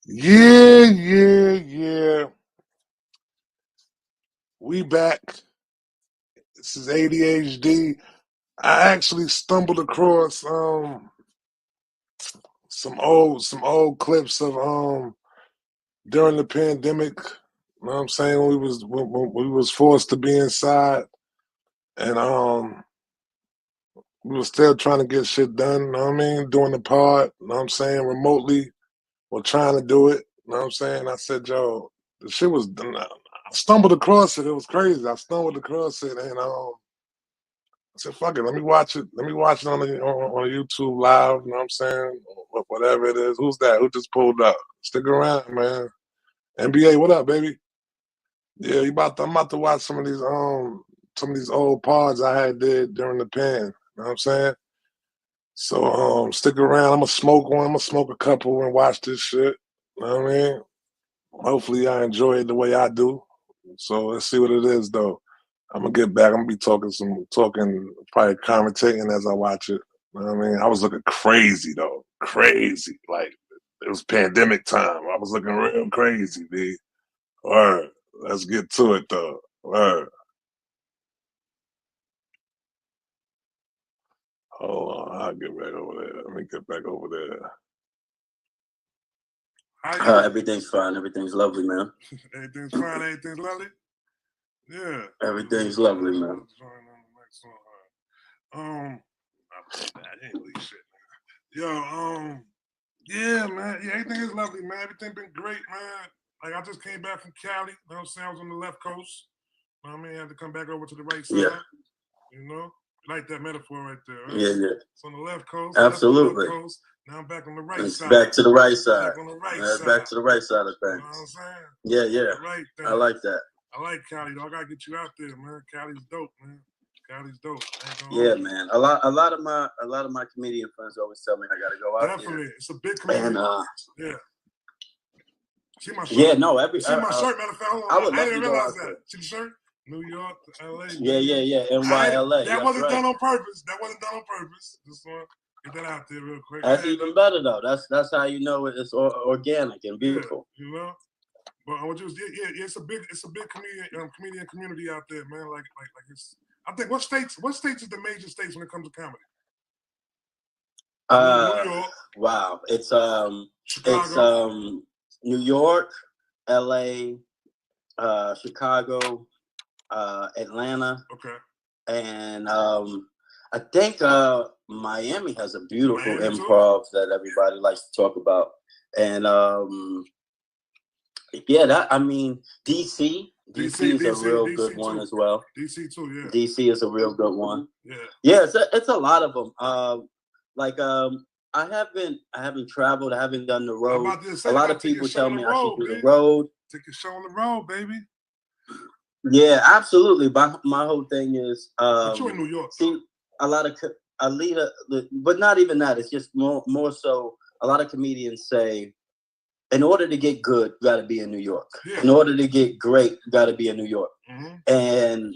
Yeah. We back. This is ADHD. I actually stumbled across some old clips of during the pandemic. You know what I'm saying? When we was forced to be inside and we was still trying to get shit done, you know what I mean? Doing the pod, you know what I'm saying, remotely or trying to do it. You know what I'm saying? I said, yo, the shit was done. I stumbled across it. It was crazy. I stumbled across it and I said, fuck it, let me watch it. Let me watch it on YouTube live, you know what I'm saying? Whatever it is. Who's that? Who just pulled up? Stick around, man. NBA, what up, baby? Yeah, I'm about to watch some of these old pods I had did during the pan. You know what I'm saying? So stick around. I'm gonna smoke one, I'm gonna smoke a couple and watch this shit. You know what I mean? Hopefully I enjoy it the way I do. So let's see what it is though. I'm gonna get back. I'm gonna be talking, probably commentating as I watch it. You know what I mean? I was looking crazy though, crazy. Like it was pandemic time. I was looking real crazy, B. Word. Let's get to it though. Word. Hold on, I'll get back over there. Let me get back over there. Everything's fine. Everything's lovely, man. Everything's fine. Everything's lovely. Yeah. Everything's lovely, man. I ain't leave shit. Yo, yeah, man. Yeah, everything is lovely, man. Everything been great, man. Like I just came back from Cali. You know what I'm saying? I was on the left coast. You know what I mean? I had to come back over to the right side. Yeah. You know? You like that metaphor right there, right? Yeah. It's on the left coast. Absolutely. Left coast. Now I'm back on the right side. Back to the right side. Back on the right side. side. Back to the right side of things. You know what I'm saying? Yeah. Right there. I like that. I like Cali, though. I gotta get you out there, man. Cali's dope, man. Cali's dope. Yeah, man. A lot of my comedian friends always tell me I gotta go out Definitely. there. It's a big community. And yeah. See my shirt? Yeah, no, see my shirt, matter of fact. I would love didn't to realize go out that. See the shirt? New York to LA. Yeah. NYLA. That wasn't done on purpose. Just want to get that out there real quick. That's even better though. That's how you know it's organic and beautiful. Yeah, you know? But it's a big comedian community out there, man. Like it's. I think what states is the major states when it comes to comedy? New York. Wow, it's Chicago. It's New York, LA, Chicago, Atlanta. Okay. And I think Miami has a beautiful improv that everybody likes to talk about. And DC is a real good one as well. DC too, yeah. DC is a real good one. Yeah, it's a lot of them. I haven't traveled. I haven't done the road. A lot of people tell me I should do the road. Take a show on the road, baby. Yeah, absolutely. My whole thing is. But you're in New York. See, a lot of but not even that. It's just more so. A lot of comedians say, in order to get good, you got to be in New York. Yeah. In order to get great, you got to be in New York. Mm-hmm. And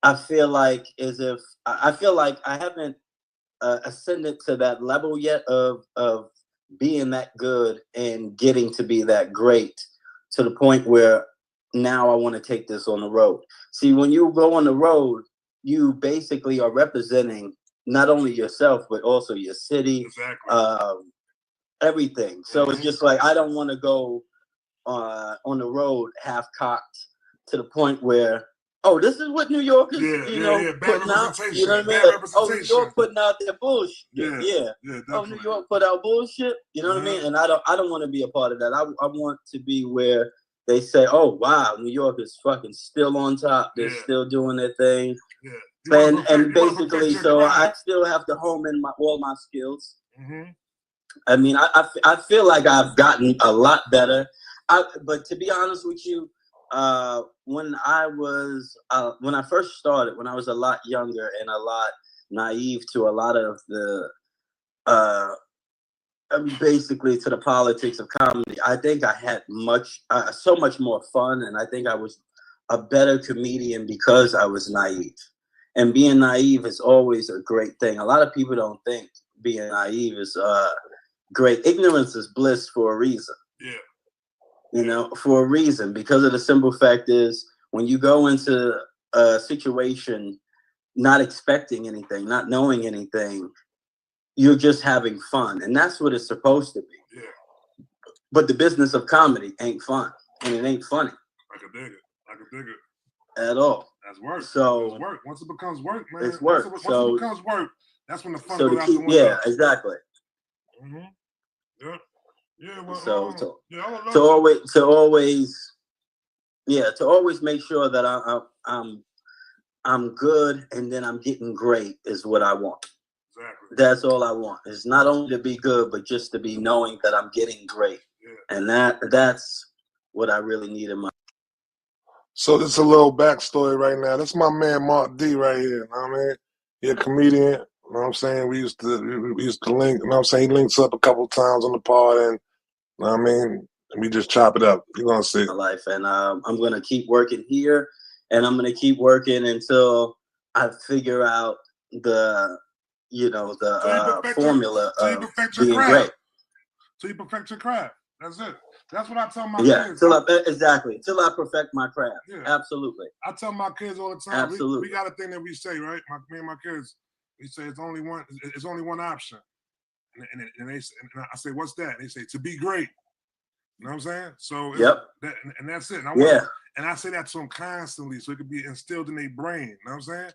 I feel like I haven't ascended to that level yet of being that good and getting to be that great to the point where now I want to take this on the road. See, when you go on the road, you basically are representing not only yourself but also your city. Exactly. Everything. So it's just like I don't want to go on the road half cocked to the point where this is what New York is, putting out. You know what I mean? New York putting out their bullshit. Yeah. New York put out bullshit. You know what I mean? And I don't want to be a part of that. I want to be where they say, oh wow, New York is fucking still on top. They're still doing their thing. Yeah. And basically, so I still have to home in all my skills. Mm-hmm. I mean, I feel like I've gotten a lot better. But to be honest with you, when I first started, when I was a lot younger and a lot naive to a lot of the basically to the politics of comedy, I think I had so much more fun, and I think I was a better comedian because I was naive. And being naive is always a great thing. A lot of people don't think being naive is great. Ignorance is bliss for a reason. Yeah. You know, for a reason, because of the simple fact is when you go into a situation not expecting anything, not knowing anything, you're just having fun. And that's what it's supposed to be. Yeah. But the business of comedy ain't fun. And it ain't funny. I can dig it. I can dig it. At all. That's work. So it's work. Once it becomes work, man. It's work. Once so, it becomes work, that's when the fun so goes out keep, the window. Yeah, exactly. Mm-hmm. Yeah. Yeah. Well, so to always make sure that I'm good and then I'm getting great is what I want. Exactly. That's all I want. It's not only to be good, but just to be knowing that I'm getting great. Yeah. And that's what I really need in my. So this is a little backstory right now. This is my man Mark D right here. You know what I mean? He's a comedian. You know what I'm saying? We used to link, you know what I'm saying? He links up a couple times on the pod and you know what I mean? And we just chop it up. You're gonna see. My life. And I'm gonna keep working here and I'm gonna keep working until I figure out the formula of being great. So you perfect your craft. That's it. That's what I tell my kids. Exactly. Till I perfect my craft. Yeah. Absolutely. I tell my kids all the time. Absolutely. We got a thing that we say, right? Me and my kids, we say it's only one option. And I say, what's that? And they say, to be great. You know what I'm saying? So and that's it. And I say that to them constantly so it could be instilled in their brain. You know what I'm saying?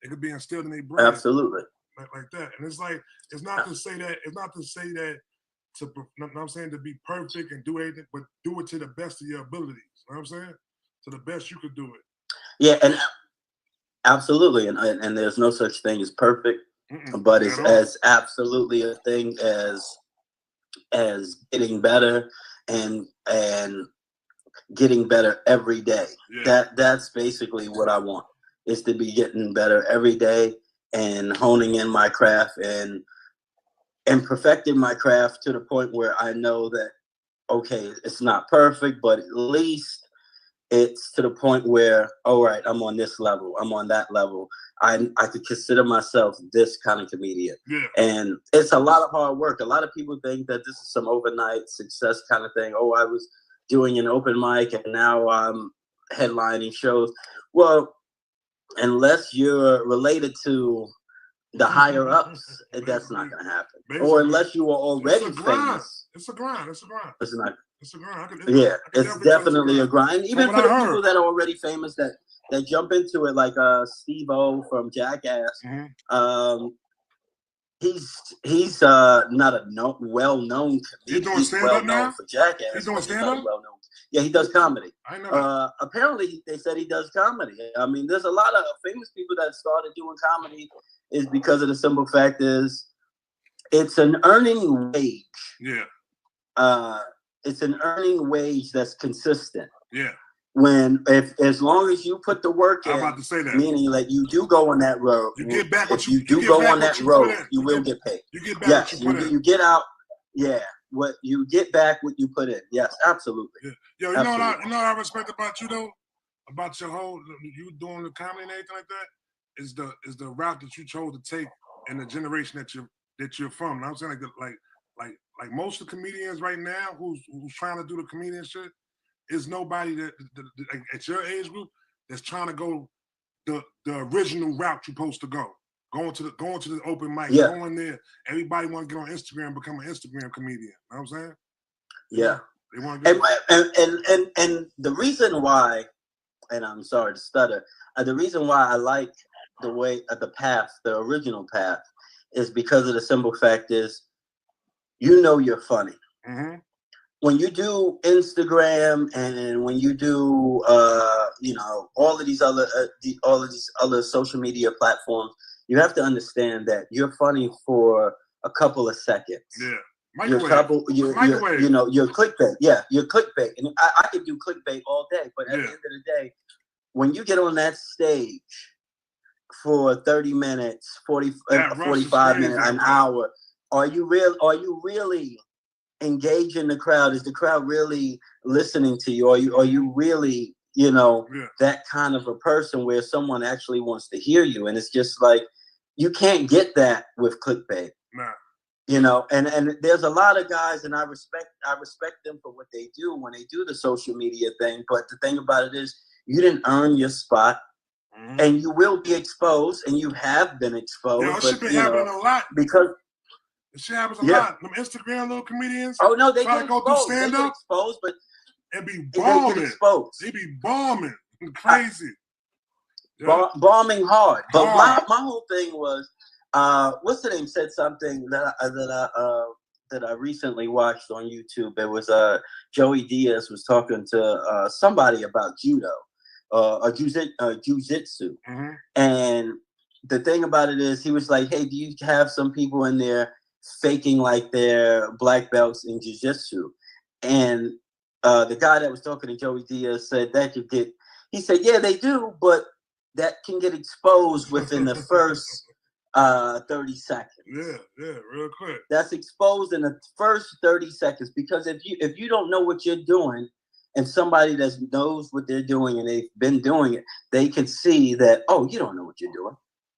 It could be instilled in their brain. Absolutely. Like that. And it's like, it's not to say that to, you know what I'm saying, to be perfect and do anything, but do it to the best of your abilities. You know what I'm saying? To the best you could do it. Yeah, and absolutely. And there's no such thing as perfect, but it's as absolutely a thing as getting better and getting better every day. Yeah. That's basically what I want, is to be getting better every day and honing in my craft and perfecting my craft to the point where I know that, okay, it's not perfect, but at least it's to the point where, all right, I'm on this level, I'm on that level. I could consider myself this kind of comedian. Yeah. And it's a lot of hard work. A lot of people think that this is some overnight success kind of thing. Oh, I was doing an open mic and now I'm headlining shows. Well, unless you're related to the higher ups, that's not going to happen. Or unless you are already famous. It's a grind. It's not. It's a grind. It's definitely a grind. Even for the people that are already famous that jump into it, like Steve-O from Jackass. Mm-hmm. He's not a well-known comedian. He's doing stand-up now? For Jackass. He's doing stand-up? Well-known. Yeah, he does comedy. I know that. Apparently, they said he does comedy. I mean, there's a lot of famous people that started doing comedy is because of the simple fact is it's an earning wage. Yeah. It's an earning wage that's consistent. Yeah. As long as you put the work in, I'm about to say that. Meaning like you do go on that road. You get back what you do go on that road, you will get paid. You get back what you put in. You get out. Yeah. What you get back what you put in. Yes, absolutely. Yeah. Yo, you know what I respect about you though? About your whole you doing the comedy and everything like that? Is the route that you chose to take and the generation that you're from. And I'm saying like most of the comedians right now who's trying to do the comedian shit is nobody that at your age group that's trying to go the original route you're supposed to go. Going to the open mic, going there. Everybody want to get on Instagram and become an Instagram comedian. You know what I'm saying? Yeah. They want to and the reason why, and I'm sorry to stutter, the reason why I like the way the original path, is because of the simple fact is, you're funny. Mm-hmm. When you do Instagram and when you do, all of these other social media platforms, you have to understand that you're funny for a couple of seconds. Yeah. You're clickbait. Yeah, you're clickbait. And I could do clickbait all day, but at the end of the day, when you get on that stage for 30 minutes, 45 minutes, an hour, are you really engaging the crowd? Is the crowd really listening to you? Are you really, that kind of a person where someone actually wants to hear you? And it's just like, you can't get that with clickbait. Nah. You know, and there's a lot of guys, and I respect them for what they do when they do the social media thing. But the thing about it is, you didn't earn your spot, and you will be exposed, and you have been exposed. Yeah, it should be happening a lot because it shit happens a lot. Them Instagram little comedians. Oh no, they try get to go through exposed. stand They up. get exposed, but it be bombing. They get exposed. They be bombing. Crazy. Bombing hard. But my whole thing was, what's the name said something that I recently watched on YouTube. It was Joey Diaz was talking to somebody about judo or jujitsu. And the thing about it is, he was like, hey, do you have some people in there faking like they're black belts in jiu-jitsu? And the guy that was talking to Joey Diaz said that he said, yeah, they do, but that can get exposed within the first 30 seconds. Yeah, real quick. That's exposed in the first 30 seconds, because if you don't know what you're doing, and somebody that knows what they're doing and they've been doing it, they can see that, oh, you don't know what you're doing.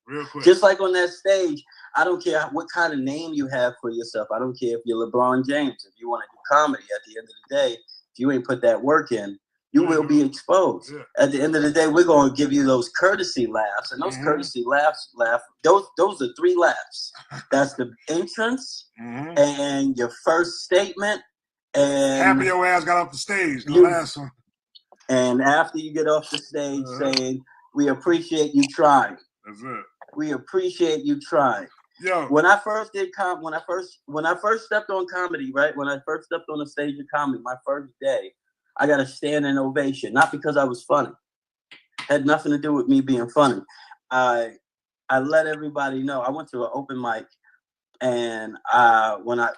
Real quick. Just like on that stage, I don't care what kind of name you have for yourself. I don't care if you're LeBron James. If you want to do comedy, at the end of the day, if you ain't put that work in, you will be exposed. Yeah. At the end of the day, we're going to give you those courtesy laughs, and those courtesy laughs, those are 3 laughs. That's the entrance and your first statement. And half of your ass got off the stage, the last one. And after you get off the stage, saying, we appreciate you trying. That's it. We appreciate you trying. Yo, when I first did when I first stepped on comedy, right? When I first stepped on the stage of comedy, my first day, I got a standing ovation. Not because I was funny. Had nothing to do with me being funny. I let everybody know. I went to an open mic, and when I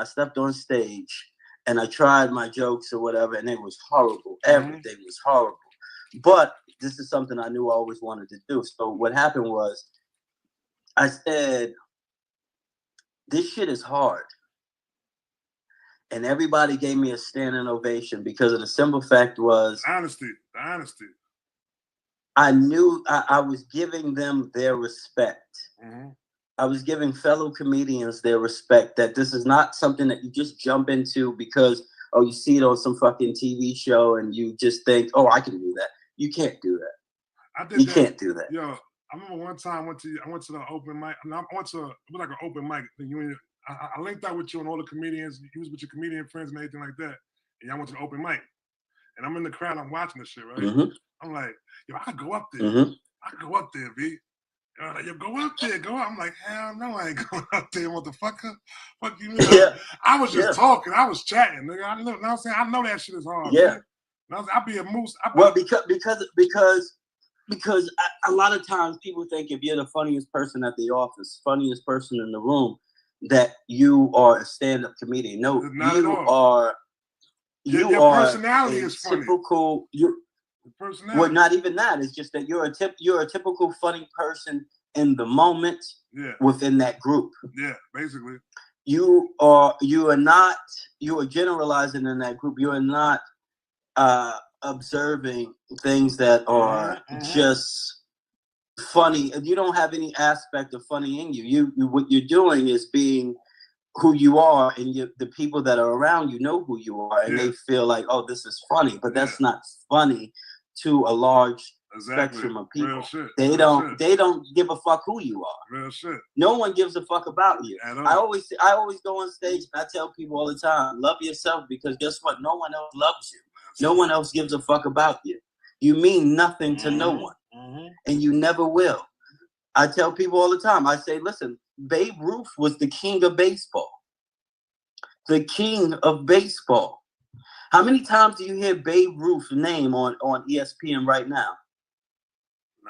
stepped on stage and I tried my jokes or whatever, and it was horrible. Everything was horrible. But this is something I knew I always wanted to do. So what happened was, I said, this shit is hard. And everybody gave me a standing ovation, because of the simple fact was... Honesty. I knew I was giving them their respect. I was giving fellow comedians their respect, that this is not something that you just jump into because, you see it on some fucking TV show and you just think, I can do that. You can't do that. You can't do that. Yo, I remember one time I went to the open mic. It was like an open mic. I linked out with you and all the comedians. You was with your comedian friends and everything like that. And y'all went to the open mic. And I'm in the crowd. I'm watching this shit, right? I'm like, yo, I could go up there. I could go up there, B. Like, yo, go up there, go up. I'm like, hell no, I ain't going up there, motherfucker. Fuck you, man. Yeah. I was just talking. I was chatting, nigga. I know, I'm saying, I know that shit is hard. Yeah. I'd be a moose. Because a lot of times people think if you're the funniest person at the office, funniest person in the room, that you are a stand-up comedian. No, you are. Your personality is funny. Typical. Personality. Well, not even that. It's just that you're a typical funny person in the moment. Within that group. Yeah, basically. You are generalizing in that group. You are not observing things that are just funny. You don't have any aspect of funny in you. What you're doing is being who you are, and the people that are around you know who you are, and they feel like, this is funny, but that's not funny to a large spectrum of people. They don't give a fuck who you are. Real shit. No one gives a fuck about you. I always go on stage and I tell people all the time, love yourself, because guess what? No one else loves you. No one else gives a fuck about you. You mean nothing to no one, and you never will. I tell people all the time, I say, listen, Babe Ruth was the king of baseball. The king of baseball. How many times do you hear Babe Ruth's name on ESPN right now?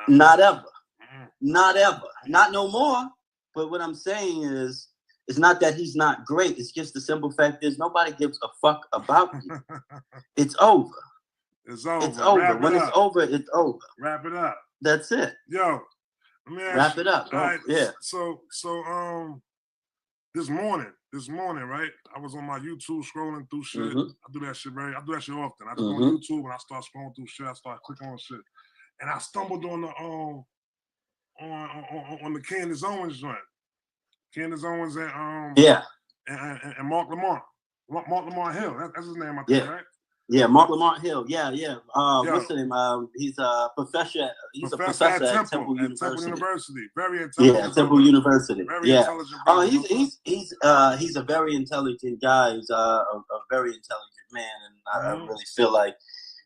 Not ever. Not ever. Not no more. But what I'm saying is, it's not that he's not great. It's just the simple fact is, nobody gives a fuck about you. It's over. It's over. It's over. When it's over, it's over. Wrap it up. That's it. Yo, let me ask Wrap it up. Right. Yeah. So this morning, right? I was on my YouTube scrolling through shit. I do that shit often. I just go on YouTube and I start scrolling through shit. I start clicking on shit, and I stumbled on the on the Candace Owens joint. Candace Owens and and Mark Lamont. Mark Lamont Hill. That's his name, I think, right? Yeah, Mark Lamont Hill. Yeah. What's his name? He's a professor. He's a professor at Temple University. Very intelligent. Yeah, Temple University. Very intelligent. Brother. He's a very intelligent guy. He's a very intelligent man, and I really feel like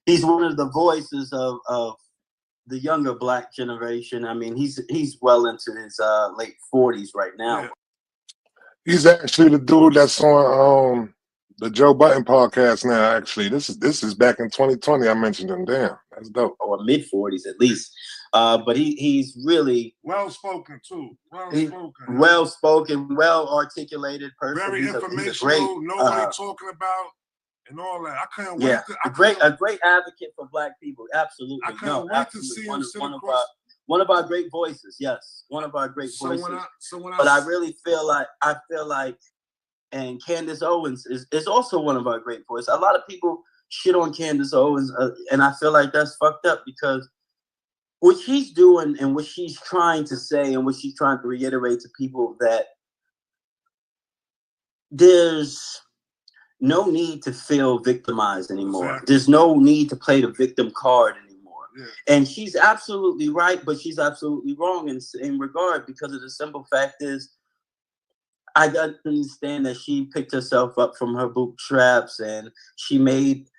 he's one of the voices of the younger Black generation. I mean, he's well into his late 40s right now. Yeah. He's actually the dude that's on the Joe Budden podcast now. Actually, this is back in 2020. I mentioned him. Damn, that's dope. Or mid 40s at least. But he's really well spoken too. Well spoken, well articulated person. Very informational. Know what he's talking about and all that. I couldn't wait. A great advocate for Black people. Absolutely. I couldn't wait to see him sit across. One of our great voices. Yes, one of our great voices. But I really feel like. And Candace Owens is also one of our great voices. A lot of people shit on Candace Owens, and I feel like that's fucked up because what she's doing and what she's trying to say and what she's trying to reiterate to people that there's no need to feel victimized anymore. Exactly. There's no need to play the victim card anymore. Yeah. And she's absolutely right, but she's absolutely wrong in regard because of the simple fact is I got to understand that she picked herself up from her bootstraps and she made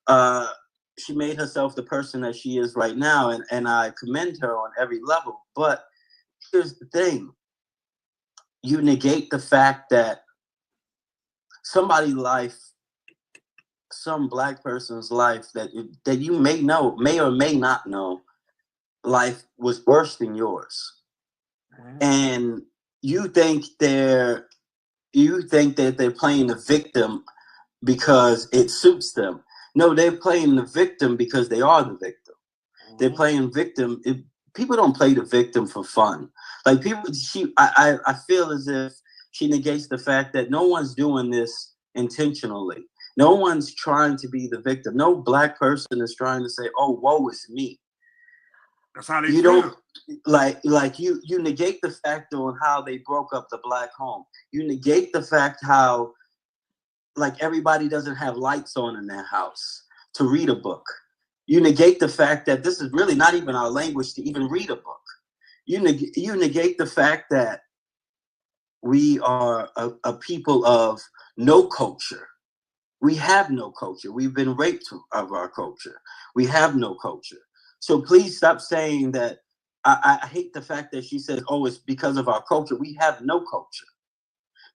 herself the person that she is right now. And I commend her on every level. But here's the thing. You negate the fact that somebody's life, some Black person's life that you may or may not know, life was worse than yours. Mm-hmm. And you think that they're playing the victim because it suits them. No, they're playing the victim because they are the victim. Mm-hmm. They're playing victim. People don't play the victim for fun. Like I feel as if she negates the fact that no one's doing this intentionally. No one's trying to be the victim. No Black person is trying to say, "Oh, woe is me." That's how they feel. You negate the fact on how they broke up the Black home. You negate the fact how like everybody doesn't have lights on in their house to read a book. You negate the fact that this is really not even our language to even read a book. You negate the fact that we are a people of no culture. We have no culture. We've been raped of our culture. We have no culture. So please stop saying that. I hate the fact that she says, "Oh, it's because of our culture." We have no culture.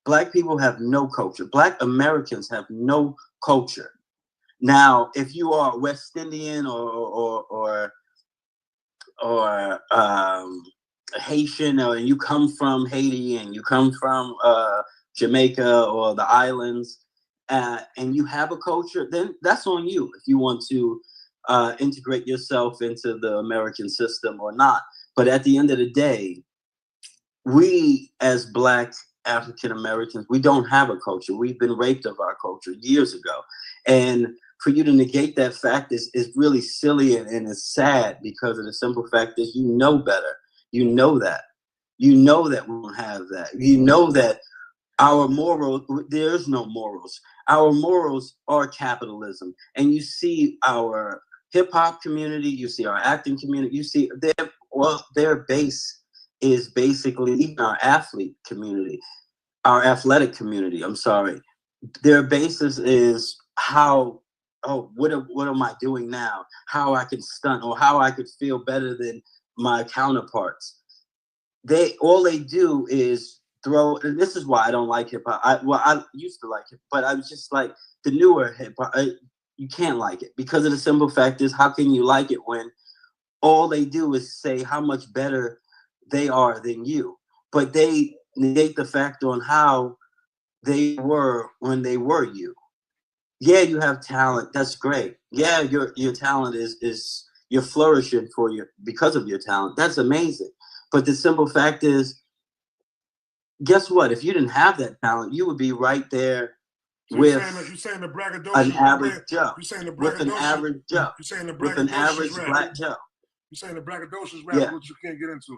Black people have no culture. Black Americans have no culture. Now, if you are West Indian or Haitian, or you come from Haiti and you come from Jamaica or the islands, and you have a culture, then that's on you if you want to integrate yourself into the American system or not. But at the end of the day, we as Black African Americans, we don't have a culture. We've been raped of our culture years ago. And for you to negate that fact is really silly and it's sad because of the simple fact is you know better. You know that. You know that we don't have that. You know that our morals, there's no morals. Our morals are capitalism. And you see our hip hop community, you see our acting community, you see their base is basically even our athletic community. I'm sorry. Their basis is what am I doing now? How I can stunt or how I could feel better than my counterparts. All they do is throw, and this is why I don't like hip hop. I used to like it, but I was just like the newer hip hop. You can't like it because of the simple fact is, how can you like it when all they do is say how much better they are than you? But they negate the fact on how they were when they were you. Yeah, you have talent. That's great. Yeah, your talent is you're flourishing because of your talent. That's amazing. But the simple fact is, guess what? If you didn't have that talent, you would be right there. So you're saying the braggadocious, an average Joe. You're saying the with an average Joe. You're saying the with an average rap. Black Joe. You're saying the braggadocious rap, which you can't get into.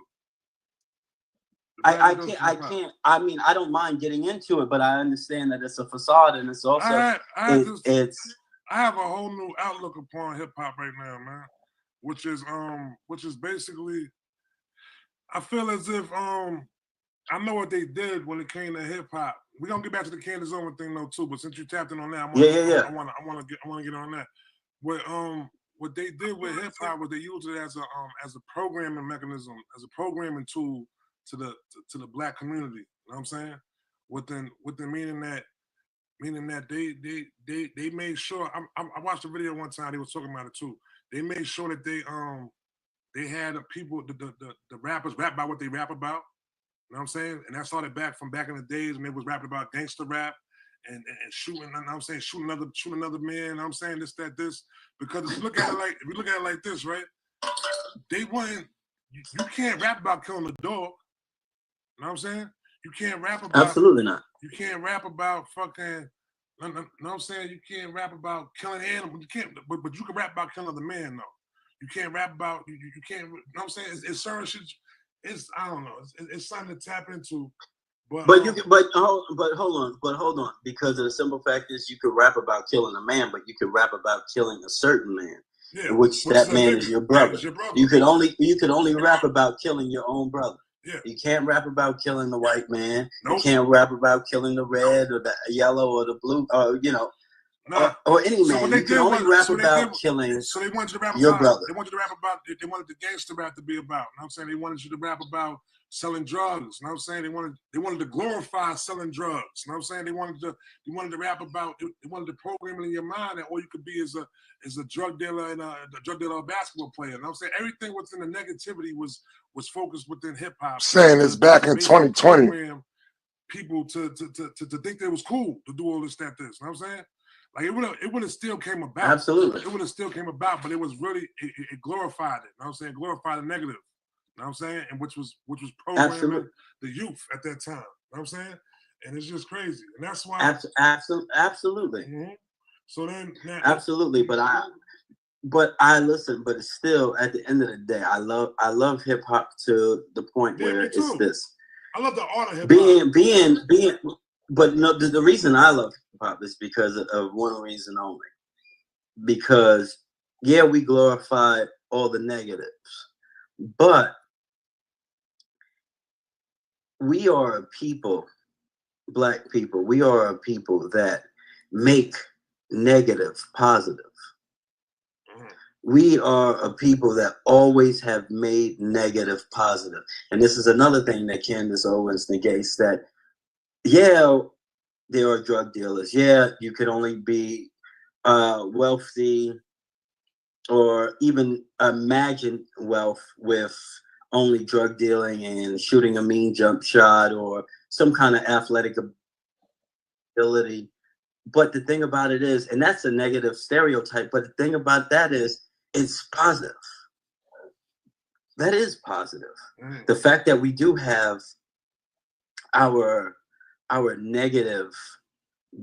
I can't. I mean, I don't mind getting into it, but I understand that it's a facade, and it's also I have a whole new outlook upon hip hop right now, man. Which is basically, I feel as if I know what they did when it came to hip hop. We're gonna get back to the Candace Owens thing though too, but since you tapped in on that, I want to get on that. What they did with hip hop was they used it as a programming mechanism, as a programming tool to the black community. You know what I'm saying? Within meaning that they made sure. I watched a video one time. They was talking about it too. They made sure that they had people, the rappers rap about what they rap about. You know what I'm saying? And that started back in the days when they was rapping about gangster rap and shooting. You know what I'm saying? Shooting another man. You know what I'm saying? This. Because if you look at it like this, right? They want you can't rap about killing a dog. You know what I'm saying? You can't rap about absolutely not. You can't rap about fucking. You know what I'm saying? You can't rap about killing animals. You can't, but you can rap about killing the man though. You can't rap about you can't. You know what I'm saying? It's certain shit. It's I don't know. It's something to tap into. But hold on. Because the simple fact is, you could rap about killing a man, but you could rap about killing a certain man, which that man is your brother. Your brother. You could only rap about killing your own brother. Yeah. You can't rap about killing the white man. Nope. You can't rap about killing the red or the yellow or the blue, or any man. You can only rap about killing. So they wanted you to rap your about brother. They wanted you to rap about. They wanted the gangster rap to be about. You know what I'm saying? They wanted you to rap about selling drugs. You know what I'm saying? They wanted to glorify selling drugs. You know what I'm saying? They wanted to rap about. They wanted to program it in your mind that all you could be is a drug dealer and a drug dealer or basketball player. You know what I'm saying? Everything within the negativity was focused within hip hop. Saying it's back in 2020. People to think that it was cool to do all this, that, this. You know what I'm saying? Like it would have still came about. Absolutely. It would have still came about, but it was really it glorified it. You know what I'm saying? Glorified the negative. You know what I'm saying? And which was programming the youth at that time. You know what I'm saying? And it's just crazy. And that's why absolutely. Mm-hmm. So then absolutely, but I listen, but it's still at the end of the day, I love hip hop to the point where it's this. I love the art of hip hop. Being but no, the reason I love hip hop is because of one reason only. Because we glorify all the negatives, but we are a people, black people. We are a people that make negative positive. We are a people that always have made negative positive. And this is another thing that Candace Owens negates, that, there are drug dealers. You could only be wealthy or even imagine wealth with only drug dealing and shooting a mean jump shot or some kind of athletic ability. But the thing about it is, and that's a negative stereotype, but the thing about that is, it's positive. That is positive. The fact that we do have our negative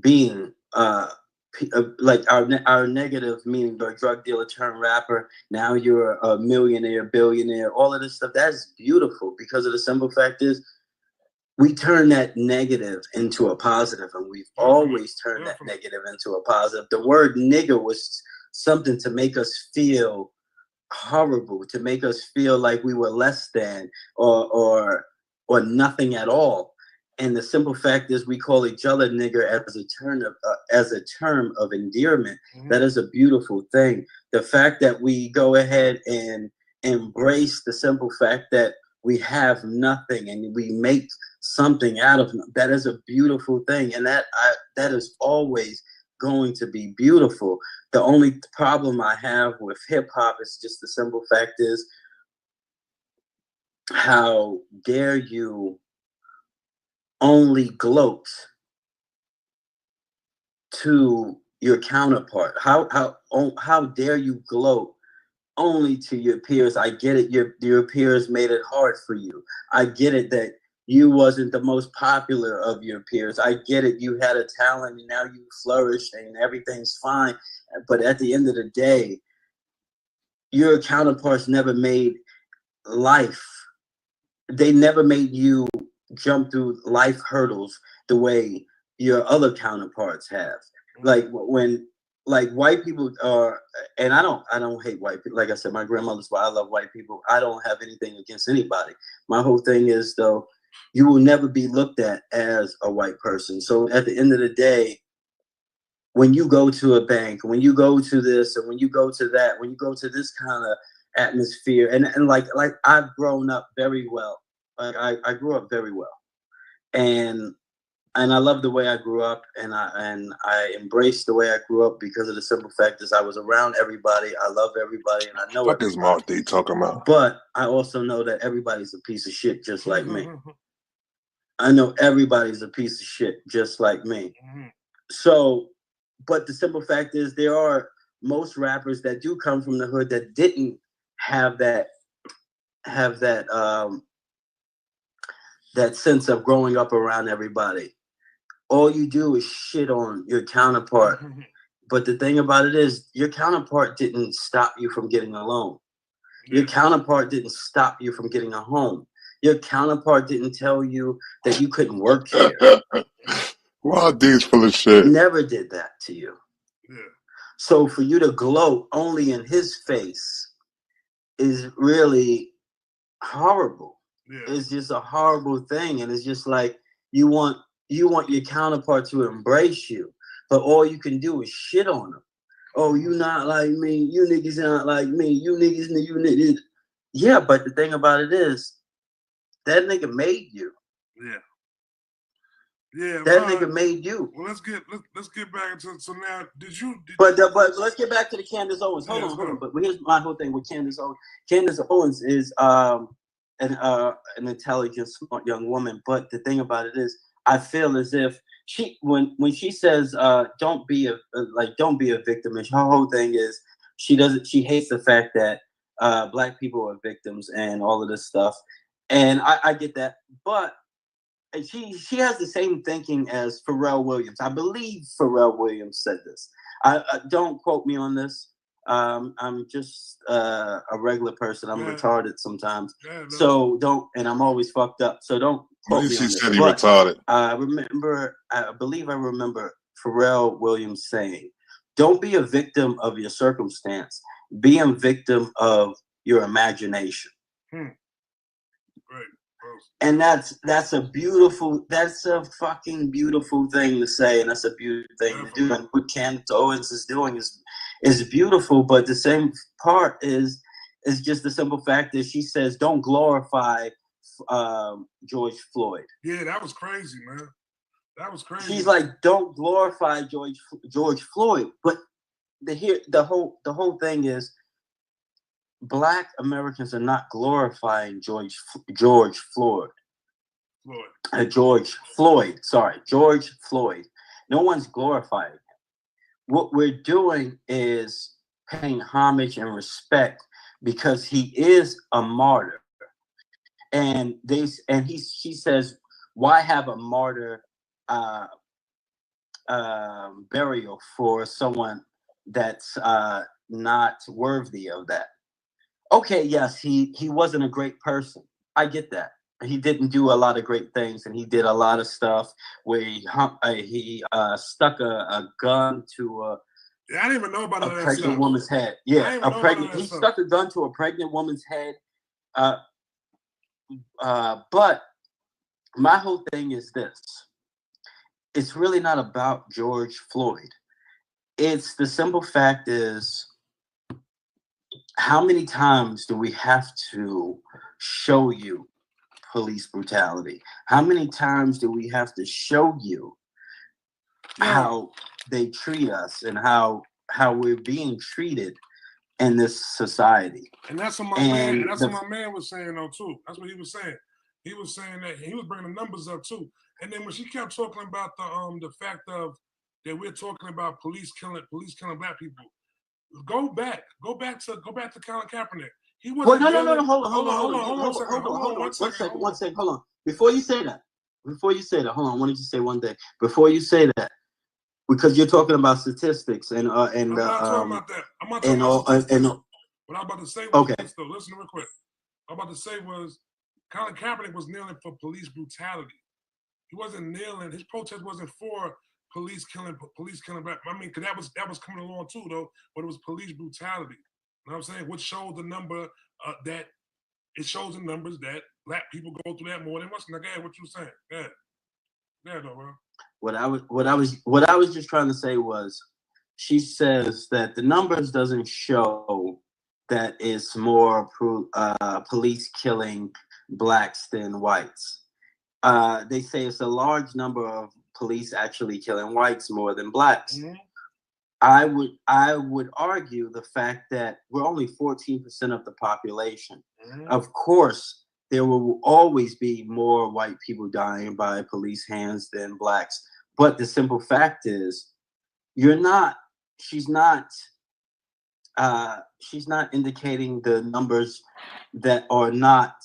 being, like our negative meaning, the drug dealer turned rapper. Now you're a millionaire, billionaire, all of this stuff. That's beautiful, because of the simple fact is, we turn that negative into a positive, and we've always turned that negative into a positive. The word nigger was something to make us feel horrible, to make us feel like we were less than or nothing at all. And the simple fact is, we call each other nigger as a term of endearment. Mm-hmm. That is a beautiful thing. The fact that we go ahead and embrace the simple fact that we have nothing and we make something out of that is a beautiful thing, and that is always going to be beautiful. The only problem I have with hip hop is just the simple fact is, how dare you only gloat to your counterpart? How dare you gloat only to your peers? I get it, your peers made it hard for you. I get it that you wasn't the most popular of your peers. I get it, you had a talent and now you flourish and everything's fine. But at the end of the day, your counterparts never made life they never made you jump through life hurdles the way your other counterparts have. Like when like white people are, and I don't hate white people. Like I said, my grandmother's why I love white people. I don't have anything against anybody. My whole thing is though, you will never be looked at as a white person. So at the end of the day, when you go to a bank, when you go to this, and when you go to that, when you go to this kind of atmosphere, and like I've grown up very well. Like I grew up very well, and I love the way I grew up, and I embraced the way I grew up because of the simple fact is I was around everybody. I love everybody, and I know what is Mark D talking about? But I also know that everybody's a piece of shit just like me. I know everybody's a piece of shit just like me. So, but the simple fact is there are most rappers that do come from the hood that didn't have that that sense of growing up around everybody. All you do is shit on your counterpart. But the thing about it is your counterpart didn't stop you from getting a loan. Your counterpart didn't stop you from getting a home. Your counterpart didn't tell you that you couldn't work here. Wild D's full of shit. Never did that to you. Yeah. So for you to gloat only in his face is really horrible. Yeah. It's just a horrible thing, and it's just like you want your counterpart to embrace you, but all you can do is shit on them. Oh, you not like me. You niggas not like me. You niggas. Yeah, but the thing about it is, that nigga made you. Yeah. Yeah. That nigga made you. Well, let's get back into. So now, But let's get back to the Candace Owens. Hold on. But here's my whole thing with Candace Owens. Candace Owens is an intelligent, smart young woman. But the thing about it is, I feel as if she when she says don't be a victim, and her whole thing is she hates the fact that black people are victims and all of this stuff. And I get that, but she has the same thinking as Pharrell Williams. I believe Pharrell Williams said this. I don't quote me on this. I'm just a regular person. I'm retarded sometimes. So don't, and I'm always fucked up. So don't quote me on this. Said he retarded. I believe I remember Pharrell Williams saying, "Don't be a victim of your circumstance. Be a victim of your imagination." Right. And that's a fucking beautiful thing to say, and that's a beautiful thing to do. And what Candace Owens is doing is beautiful, but the same part is just the simple fact that she says don't glorify George Floyd. Yeah, that was crazy, man. That was crazy. She's like, don't glorify George Floyd, but the whole thing is, Black Americans are not glorifying George Floyd. George Floyd. No one's glorifying him. What we're doing is paying homage and respect because he is a martyr. And she says, why have a martyr burial for someone that's not worthy of that? Okay, yes, he wasn't a great person. I get that. He didn't do a lot of great things, and he did a lot of stuff where he stuck a gun to I didn't even know about a pregnant woman's head. Yeah, he stuck a gun to a pregnant woman's head. But my whole thing is this: it's really not about George Floyd. It's the simple fact is, how many times do we have to show you police brutality? How many times do we have to show you how they treat us and how we're being treated in this society? And that's what my man was saying though too. That's what he was saying. He was saying that he was bringing the numbers up too. And then when she kept talking about the fact of that we're talking about police killing black people. Go back to Colin Kaepernick. He wasn't. No. Hold on. Before you say that, hold on. I wanted to say one thing. Before you say that, because you're talking about statistics and I'm not talking about that. I'm not talking about statistics. What I'm about to say was this, though. Listen real quick. What I'm about to say was Colin Kaepernick was kneeling for police brutality. He wasn't kneeling. His protest wasn't for police killing black. I mean, because that was coming along too, though. But it was police brutality. You know what I'm saying? Which showed the number that it shows the numbers that black people go through that more than Western. Like, what you saying? Yeah, though, bro. What I was just trying to say was, she says that the numbers doesn't show that it's more police killing blacks than whites. They say it's a large number of police actually killing whites more than blacks. Mm-hmm. I would argue the fact that we're only 14% of the population. Mm-hmm. Of course, there will always be more white people dying by police hands than blacks. But the simple fact is, she's not indicating the numbers that are not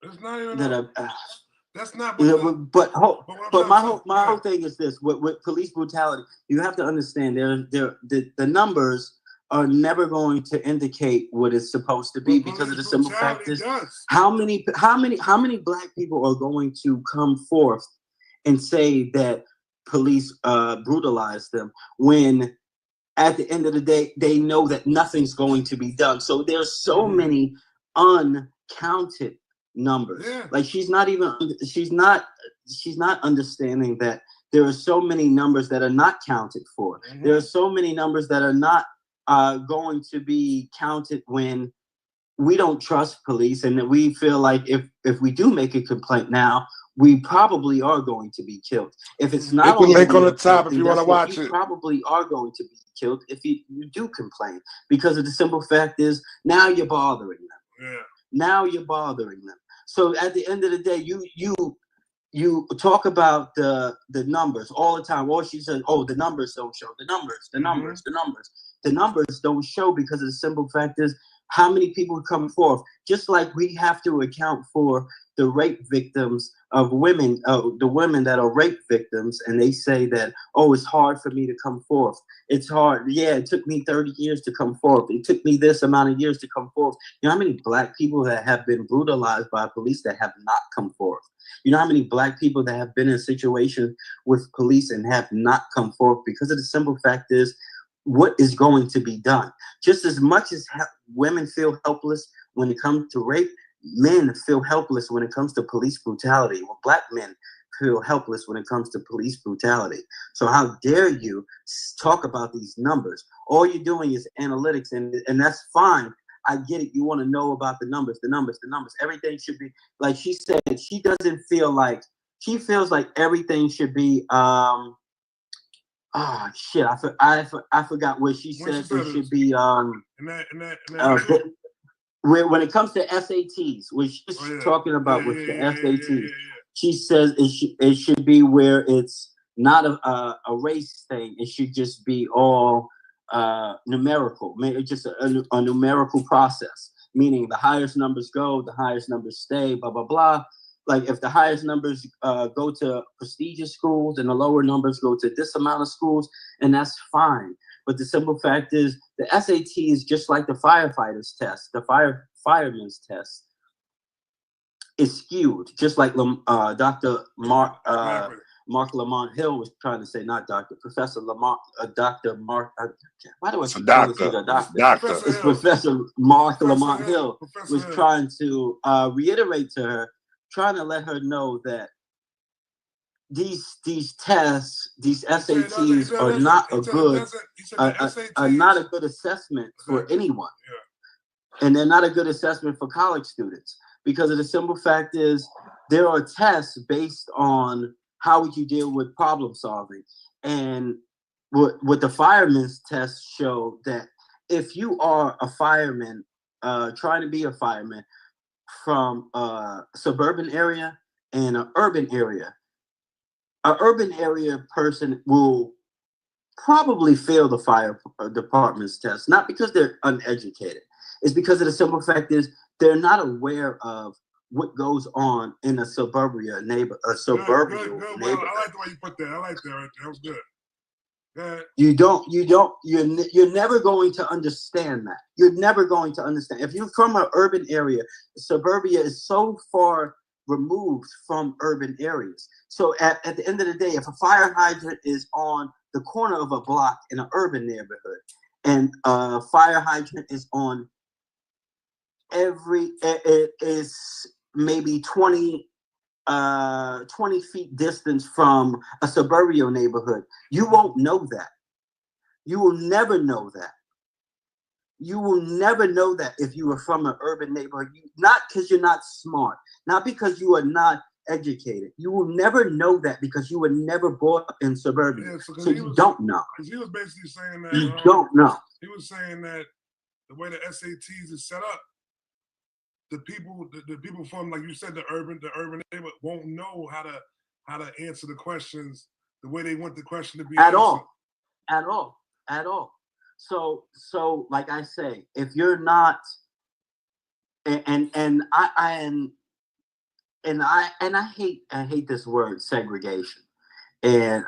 it's not even that that's not. But my whole thing is this: with police brutality, you have to understand the numbers are never going to indicate what it's supposed to be, because of the simple fact is, how many black people are going to come forth and say that police brutalized them when at the end of the day they know that nothing's going to be done. So there's so many uncounted numbers. Yeah. Like she's not understanding that there are so many numbers that are not counted for. Mm-hmm. There are so many numbers that are not going to be counted when we don't trust police, and that we feel like if we do make a complaint now, we probably are going to be killed. If it's not, the link on the top if you want to watch it. Probably are going to be killed if you do complain, because of the simple fact is, now you're bothering them. Yeah. Now you're bothering them. So at the end of the day, you talk about the numbers all the time. All she says, oh, the numbers don't show. The numbers don't show, because of the simple fact is, how many people come forth? Just like we have to account for the rape victims of women, the women that are rape victims, and they say that, oh, it's hard for me to come forth. It's hard. Yeah, it took me 30 years to come forth. It took me this amount of years to come forth. You know how many black people that have been brutalized by police that have not come forth? You know how many black people that have been in situations with police and have not come forth, because of the simple fact is, what is going to be done? Just as much as women feel helpless when it comes to rape, men feel helpless when it comes to police brutality. Well, black men feel helpless when it comes to police brutality. So how dare you talk about these numbers? All you're doing is analytics, and that's fine. I get it. You want to know about the numbers. Everything should be, like she said, she doesn't feel like, she feels like everything should be, oh shit! I forgot what she said. It should be when it comes to SATs, which she's talking about with the SATs. She says it should be where it's not a race thing. It should just be all numerical. It's just a numerical process, meaning the highest numbers go, the highest numbers stay. Blah blah blah. Like if the highest numbers go to prestigious schools and the lower numbers go to this amount of schools, and that's fine. But the simple fact is, the SAT is just like the firefighters test. The fireman's test is skewed, just like Dr. Mark Lamont Hill was trying to say, not Dr. Professor Lamont, Dr. Mark. Why do I keep calling you the doctor? It's Professor Mark Lamont Hill was trying to reiterate to her, trying to let her know that these tests, these SATs are not a good assessment for anyone. Yeah. And they're not a good assessment for college students, because of the simple fact is, there are tests based on how would you deal with problem solving. And what the fireman's tests show, that if you are a fireman, trying to be a fireman from a suburban area and an urban area person will probably fail the fire department's test, not because they're uneducated. It's because of the simple fact is, they're not aware of what goes on in a suburbia neighborhood. Good. Well, I like the way you put that. I like that right there. That was good. You're never going to understand that. You're never going to understand. If you're from an urban area, suburbia is so far removed from urban areas. So at the end of the day, if a fire hydrant is on the corner of a block in an urban neighborhood, and a fire hydrant is on it is maybe 20 feet distance from a suburban neighborhood, you won't know that. You will never know that. You will never know that if you were from an urban neighborhood. Not because you're not smart, not because you are not educated. You will never know that because you were never brought up in suburbia. So you don't know. He was basically saying that you don't know. He was saying that the way the SATs is set up, the people from, like you said, the urban neighborhood won't know how to answer the questions the way they want the question to be at answered. At all. So like I say, if you're not, and I hate this word segregation, and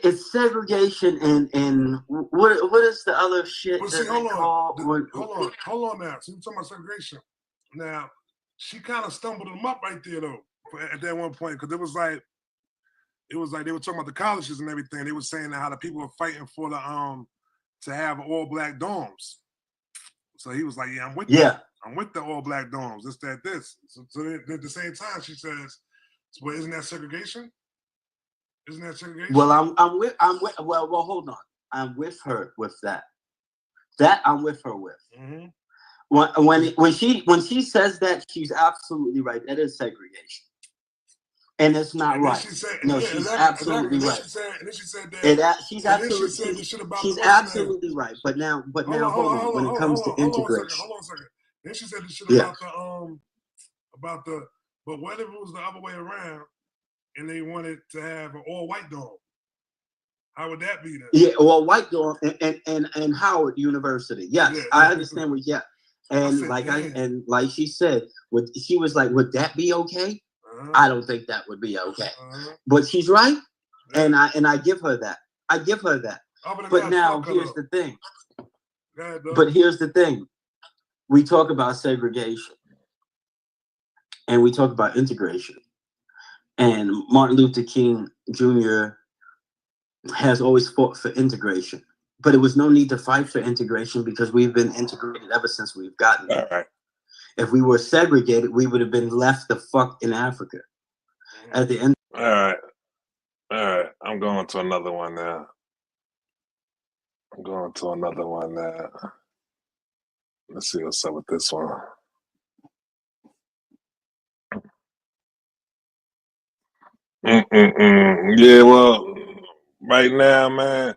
it's segregation and what is the other shit? Well, see, hold on now. So you're talking about segregation. Now, she kind of stumbled them up right there though at that one point, because it was like they were talking about the colleges and everything. They were saying how the people were fighting for the to have all black dorms. So he was like, "Yeah, I'm with that. I'm with the all black dorms. This, that, this." So then at the same time, she says, "Well, isn't that segregation? Isn't that segregation?" Well, I'm with. Well, hold on. I'm with her with that. That I'm with her with. Mm-hmm. When she says that, she's absolutely right. That is segregation. And it's not right. She's absolutely right. She's absolutely right. But now, hold on. When it comes to integration, hold on a second. Then she said this shit about the. But what if it was the other way around, and they wanted to have an all-white dorm? How would that be then? Yeah, all white dorm and Howard University. Yes, yeah. I understand what. Yeah, and like she said, she was like, would that be okay? I don't think that would be okay, but she's right, and I give her that. But now here's the thing. We talk about segregation, and we talk about integration, and Martin Luther King Jr. has always fought for integration, but it was no need to fight for integration because we've been integrated ever since we've gotten here. Right. If we were segregated, we would have been left the fuck in Africa. At the end. All right. I'm going to another one now. Let's see what's up with this one. Yeah, well, right now, man.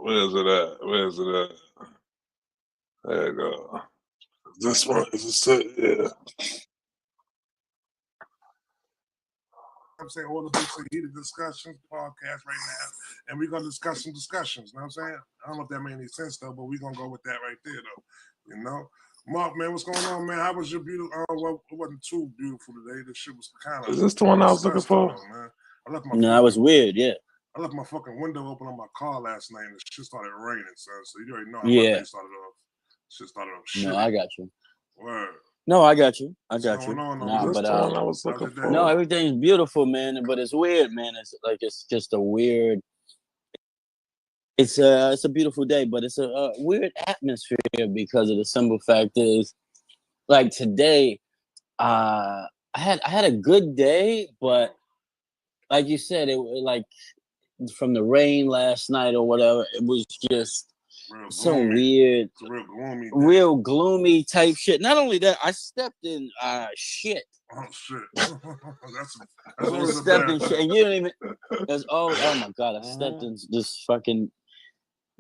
Where's it at? There you go. This one is a yeah. I'm saying all the books are heated discussions podcast right now, and we're gonna discuss some discussions. You know what I'm saying? I don't know if that made any sense though, but we're gonna go with that right there though. You know, Mark, man, what's going on, man? How was your beautiful? Well, it wasn't too beautiful today. This shit was kind of. Is this the one I was looking for? Man. It was weird. Yeah. I left my fucking window open on my car last night, and the shit started raining, son. So you already know how my day started off. Shit started off shit. No, I got you. Word. No, I got you. What's going on? This the one I was looking for. No, everything's beautiful, man, but it's weird, man. It's just a weird. It's a beautiful day, but it's a weird atmosphere because of the simple fact is, like today, I had a good day, but like you said, it like from the rain last night or whatever, it was just so weird, real gloomy type shit. Not only that, I stepped in shit. Oh shit! I stepped in shit, and you don't even. Oh my god! I stepped in this fucking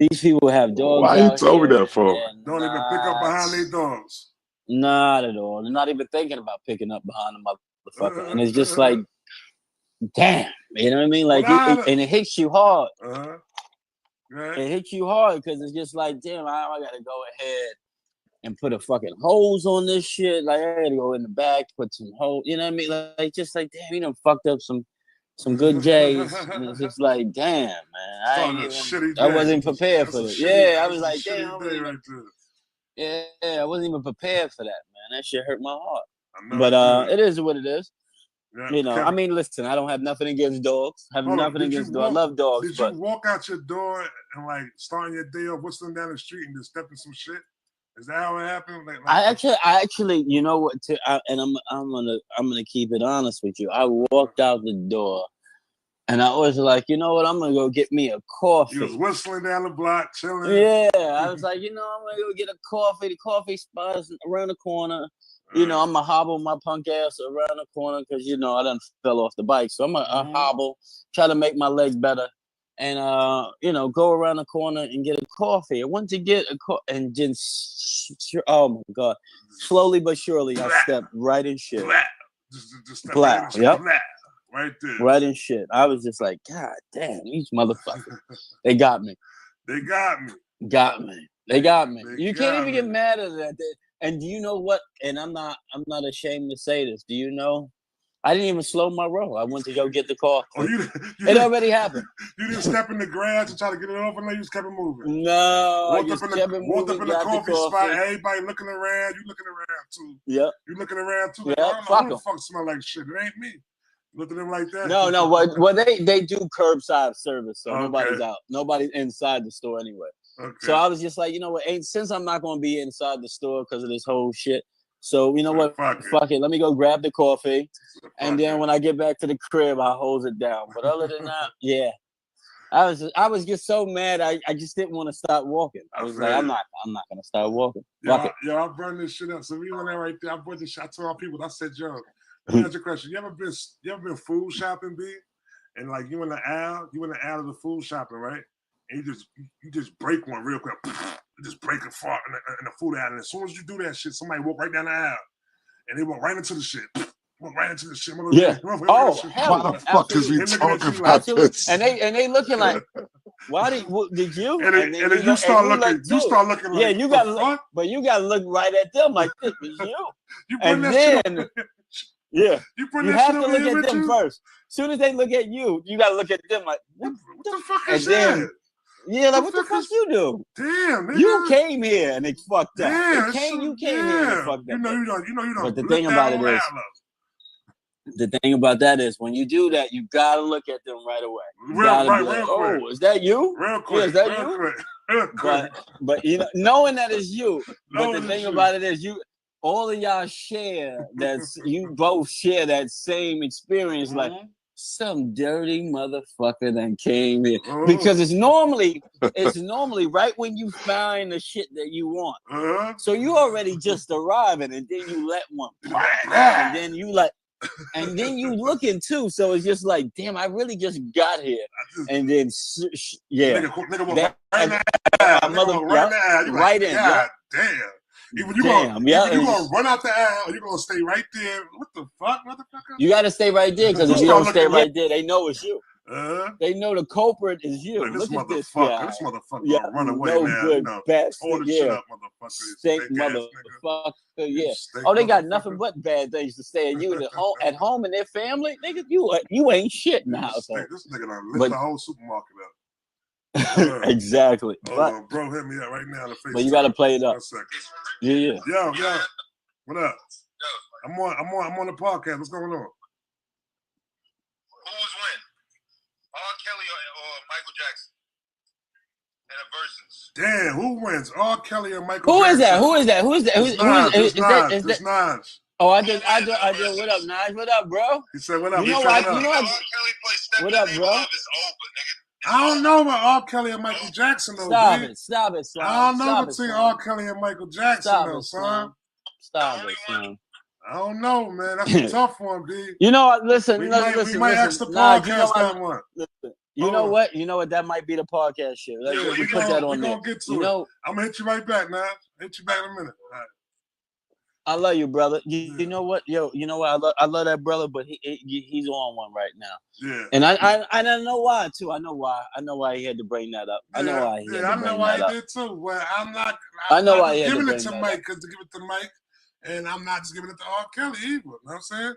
These people have dogs. Why you out told me here, that for? Don't even pick up behind their dogs. Not at all. They're not even thinking about picking up behind the motherfucker. And it's just like, damn. You know what I mean? Like, and it hits you hard. Right. It hits you hard because it's just like, damn, I got to go ahead and put a fucking hose on this shit. Like, I got to go in the back, put some hose. You know what I mean? Like just like, damn, you done fucked up some good J's. And it's just like, damn, man. I wasn't prepared for it. Yeah, I was like, damn. I wasn't even prepared for that, man. That shit hurt my heart. But it is what it is. Yeah, you know, I mean, listen, I don't have nothing against dogs. I love dogs. Did you walk out your door and like starting your day off whistling down the street and just stepping some shit? Is that how it happened? I actually, you know what? I'm gonna keep it honest with you. I walked out the door, and I was like, you know what? I'm gonna go get me a coffee. You was whistling down the block, chilling. Yeah, I was like, you know, I'm gonna go get a coffee. The coffee spot is around the corner. You know, I'm going to hobble my punk ass around the corner because, you know, I done fell off the bike. So I'm going to hobble, try to make my legs better, and, you know, go around the corner and get a coffee. I went to get a coffee, and then, oh, my God. Slowly but surely, I stepped right in shit. Just Black, yep. Right there. Right in shit. I was just like, God damn, these motherfuckers. They got me. They got me. Got me. They got me. You can't even get mad at that. And do you know what? And I'm not ashamed to say this. Do you know? I didn't even slow my roll. I went to go get the car. It already happened. You didn't step in the grass and try to get it off, and then you just kept it moving. No, walked up in the coffee spot. Everybody looking around. You looking around too. Yep. You looking around too. Like, yep. I don't know who the fuck smell like shit. It ain't me. Look at them like that. No. Well, they do curbside service, so nobody's out. Nobody's inside the store anyway. Okay. So I was just like, you know what? Since I'm not going to be inside the store because of this whole shit, so you know what? Fuck it. Let me go grab the coffee, and then when I get back to the crib, I hose it down. But other than that, yeah, I was just so mad. I just didn't want to stop walking. I was like, I'm not going to start walking. Yo, I burned this shit up. So we went there right there. I brought this shit. I told our people. I said, yo, let me ask you a question. You ever been food shopping, B? And like you in the aisle of the food shopping, right? And you just break one real quick. You just break a fart in the food aisle. And as soon as you do that shit, somebody walk right down the aisle. And they walk right into the shit. Walk right into the shit. Yeah. Oh, why the fuck is we talking about this? And they looking like, why did you? And then you start looking like, yeah, you got to look, but you got to look right at them like this is you. And then, yeah, you have to look at them first. As soon as they look at you, you got to look at them like, what the fuck is that? Yeah, like what the fuck you do? Damn, nigga. You came here and it's fucked up. Damn, you came here and it's fucked up. You know. But the thing about it is, the thing about that is, when you do that, you gotta look at them right away. Real quick. Oh, is that you? Real quick. Yeah, is that you? But you know, knowing that it's you. But the thing about it is, all of y'all share you both share that same experience. Like, some dirty motherfucker that came here, because it's normally right when you find the shit that you want. So you already just arriving, and then you let one pop, and then you like, and then you looking too. So it's just like, damn, I really just got here, and then nigga right in. God damn. Either you gonna run out the aisle, or you gonna stay right there. What the fuck, motherfucker? You gotta stay right there, because if you don't stay right there, they know it's you. They know the culprit is you. Like, Look at this guy. This motherfucker gonna run away, no man. good bastard. Hold the shit up, motherfucker. Stink motherfucker. Yeah. Oh, they got nothing but bad things to say. And you at home and their family, nigga, you ain't shit in the household. This nigga done lit the whole supermarket up. Exactly. Bro, hit me up right now in the face. But you gotta play it up. 1 second. Yeah. Yo, what up? I'm on the podcast. What's going on? Who's win? R. Kelly or Michael Jackson? In a Verzuz. Damn, who wins? R. Kelly or Michael Who Jackson? Who is that? Is that Naj? Oh, I did. What up, Naj? What up, bro? He said, what up? You know R. Kelly plays Step What up, bro? Love is over, nigga. I don't know about R. Kelly and Michael Jackson, though. Stop it, son. I don't know between R. Kelly and Michael Jackson, son. Stop it, son. I don't know, man. That's a tough one, B. You know what? Listen. We might ask the podcast that one. Listen, You know what? You know what? That might be the podcast shit. We put that on there. Get to it. I'm gonna hit you right back, man. Hit you back in a minute. All right. I love you, brother. You know what? Yo, you know what? I love that brother, but he's on one right now. Yeah. And I know why too. I know why. I know why he had to bring that up. I know why he had to bring that up. I know why he did too. Well, I'm not giving it to Mike because to give it to Mike, and I'm not just giving it to R. Kelly either. You know what I'm saying?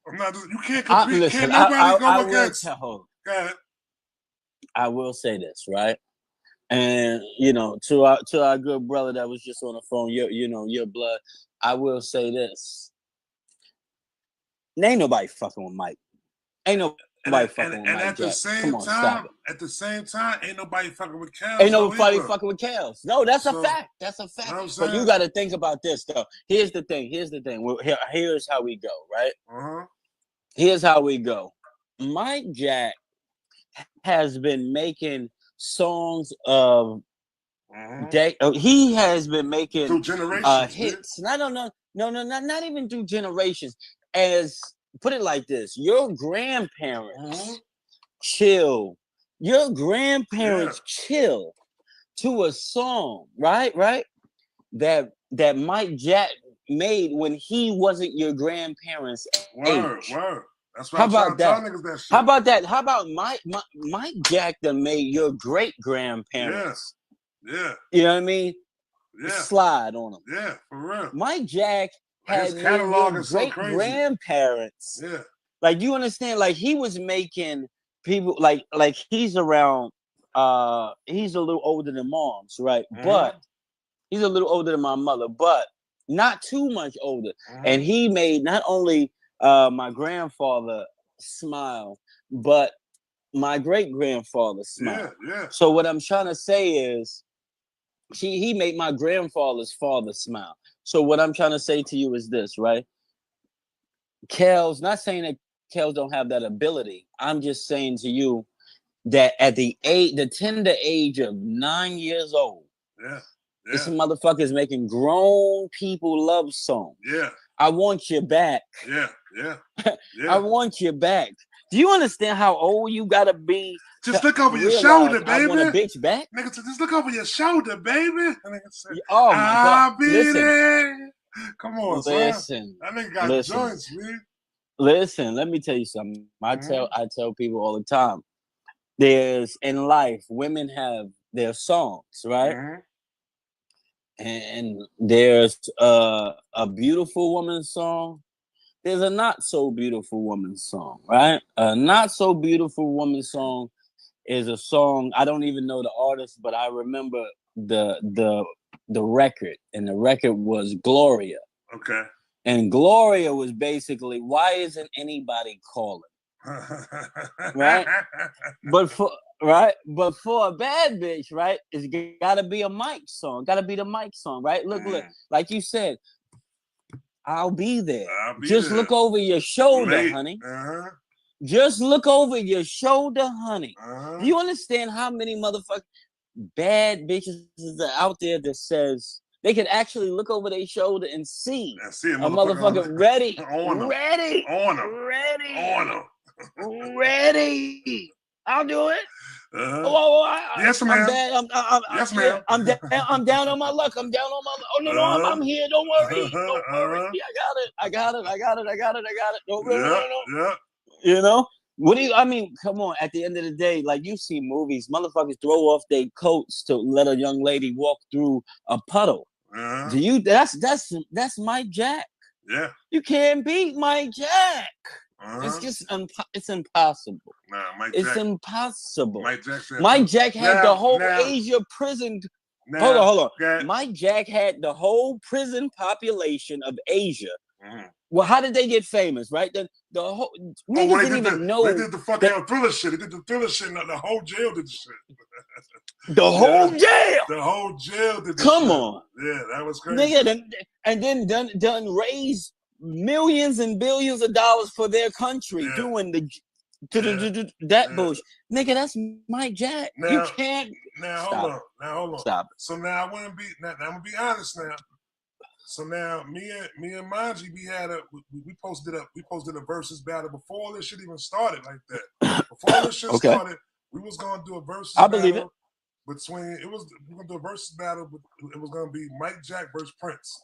I'm not just, you can't compete. Listen, can't nobody go against. Go ahead. I will say this, right? And you know, to our good brother that was just on the phone, your blood. I will say this: ain't nobody fucking with Mike. Ain't nobody fucking with Mike. And at the same time, ain't nobody fucking with Kels. Ain't nobody fucking with Kels. No, that's a fact. That's a fact. But you got to think about this though. Here's the thing. Here's how we go, right? Here's how we go. Mike Jack has been making songs of he has been making through generations, hits. No, not even through generations. As put it like this, your grandparents chill. Your grandparents chill to a song, right? That Mike Jack made when he wasn't your grandparents' age. Word. That's why I'm trying to tell niggas that shit. How about that? How about Mike Jack that made your great grandparents? Yeah. You know what I mean? Yeah. Slide on them. Yeah, for real. Mike Jack had great grandparents. Yeah. Like you understand? Like he was making people like he's around. He's a little older than mom's, right? But he's a little older than my mother, but not too much older. And he made not only my grandfather smile, but my great grandfather smile. Yeah. So what I'm trying to say is, he made my grandfather's father smile. So what I'm trying to say to you is this, right? Kels, not saying that Kels don't have that ability. I'm just saying to you that at the tender age of 9 years old, this motherfucker is making grown people love songs. Yeah. I want you back. Yeah. I want you back. Do you understand how old you gotta be? Just look over your shoulder, baby. I want a bitch back. Nigga, just look over your shoulder, baby. Oh my God. I'll be there. Come on, listen. That nigga got joints, man. Listen, let me tell you something. I tell people all the time. There's in life, women have their songs, right? And there's a beautiful woman's song. There's a not so beautiful woman's song, right? A not so beautiful woman's song is a song, I don't even know the artist, but I remember the record, and the record was Gloria. Okay. And Gloria was basically, why isn't anybody calling? Right? But for a bad bitch, right, it's gotta be a Mike song. Gotta be the Mike song, right? Look, like you said, I'll be there. Just look over your shoulder, honey. Just look over your shoulder, honey. Do you understand how many motherfucking bad bitches are out there that says they can actually look over their shoulder and see a motherfucker ready. I'll do it. Yes, ma'am. I'm down on my luck. Oh no, I'm here. Don't worry. I got it. No. You know? Come on. At the end of the day, like you see movies, motherfuckers throw off their coats to let a young lady walk through a puddle. That's Mike Jack. Yeah. You can't beat Mike Jack. It's just it's impossible. It's impossible. Mike Jack had the whole Asia prison. Hold on. Mike Jack had the whole prison population of Asia. Well, how did they get famous, right? The whole niggas didn't even know. They did the fucking Thriller shit. They did the Thriller shit, and the whole jail did the shit. The whole jail. The whole jail did the Come shit. on. Yeah, that was crazy. Nigga, and then done raised millions and billions of dollars for their country doing that bullshit. Nigga, that's Mike Jack. You can't. Now hold on. Stop it. So now I'm gonna be honest now. So now me and Manji, we posted a versus battle before this shit even started like that. Before this shit started, we was gonna do a versus battle between we were gonna do a versus battle, but it was gonna be Mike Jack versus Prince.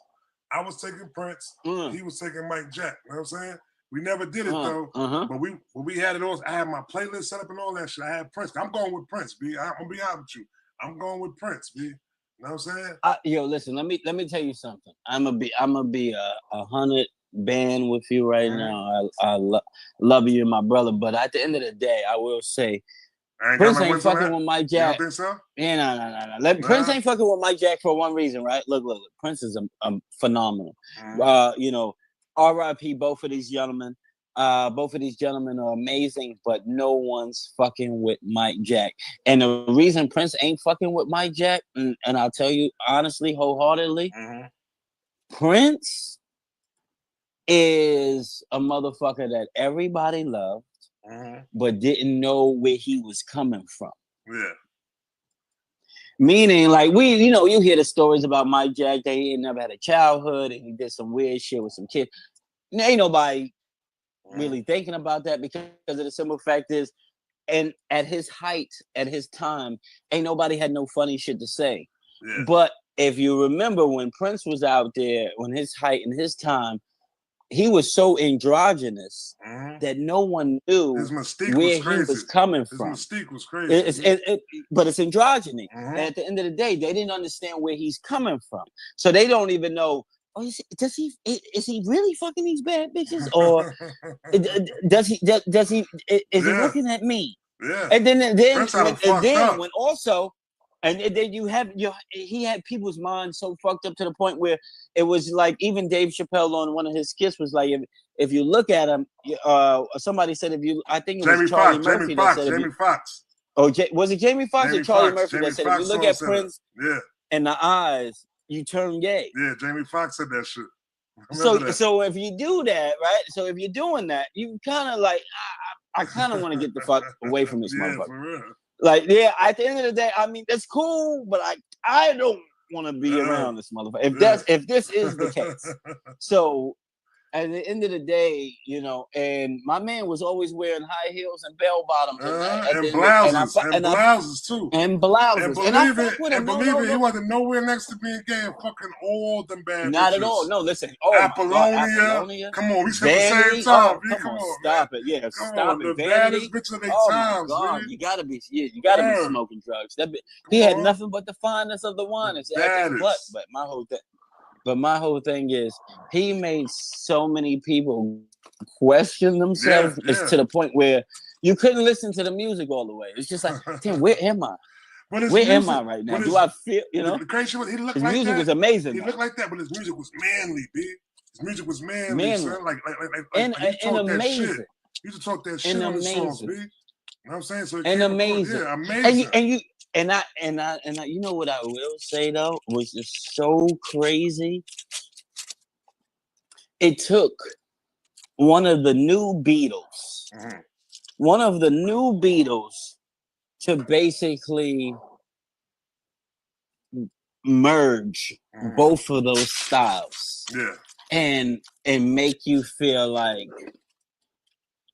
I was taking Prince, he was taking Mike Jack. You know what I'm saying? We never did it though. But we had it all. I had my playlist set up and all that shit. I had Prince. I'm going with Prince, B. I'm gonna be honest with you. I'm going with Prince, B. You know what I'm saying? Yo, listen. Let me tell you something. I'm gonna be 100 band with you right now. I love you, my brother. But at the end of the day, I will say, Prince ain't fucking with Mike Jack. You don't think so? Yeah, no. Prince ain't fucking with Mike Jack for one reason, right? Look. Prince is phenomenal. You know, R.I.P. both of these gentlemen. Both of these gentlemen are amazing, but no one's fucking with Mike Jack. And the reason Prince ain't fucking with Mike Jack, and I'll tell you honestly, wholeheartedly, Prince is a motherfucker that everybody loved, but didn't know where he was coming from. Yeah. Meaning, like, you hear the stories about Mike Jack that he never had a childhood and he did some weird shit with some kids. Ain't nobody really thinking about that because of the simple fact is, and at his height, at his time, ain't nobody had no funny shit to say. Yeah. But if you remember when Prince was out there, when his height and his time, he was so androgynous that no one knew where he was coming from. His mystique was crazy. But it's androgyny. And at the end of the day, they didn't understand where he's coming from. So they don't even know, is he really fucking these bad bitches? Or is he looking at me? Yeah. And then when also, and then he had people's minds so fucked up to the point where it was like, even Dave Chappelle on one of his skits was like, if you look at him, somebody said I think it was Charlie Murphy that said Jamie Foxx. Oh, was it Jamie Foxx or Charlie Murphy that said if you look at Prince in the eyes, you turn gay? Yeah, Jamie Foxx said that shit. So if you do that, right? So if you're doing that, you kind of like, I kind of want to get the fuck away from this motherfucker. For real. Like, at the end of the day, I mean, that's cool, but I don't want to be around this motherfucker. If this is the case. So at the end of the day, and my man was always wearing high heels and bell bottoms and blouses, and blouses too. And blouses. And believe it, he wasn't nowhere next to being gay and fucking all them bad Not bitches. at all. No, listen. Apollonia. Come on, we said the same time. Come on, stop it. Yeah, stop it. The baddest bitch of their times, man. You gotta be smoking drugs. He had nothing but the finest of the wine. But my whole thing is, he made so many people question themselves. It's to the point where you couldn't listen to the music all the way. It's just like, damn, where am I? Where am I right now? Do I feel, The crazy was, he looked his like music that. was amazing. He looked like that, but his music was manly, B. His music was manly. Son. Like and amazing. That shit. He used to talk that shit on the songs, B. You know what I'm saying? So amazing. Amazing. And I, you know what I will say though, was just so crazy. It took one of the new Beatles, to basically merge both of those styles. Yeah. And make you feel like,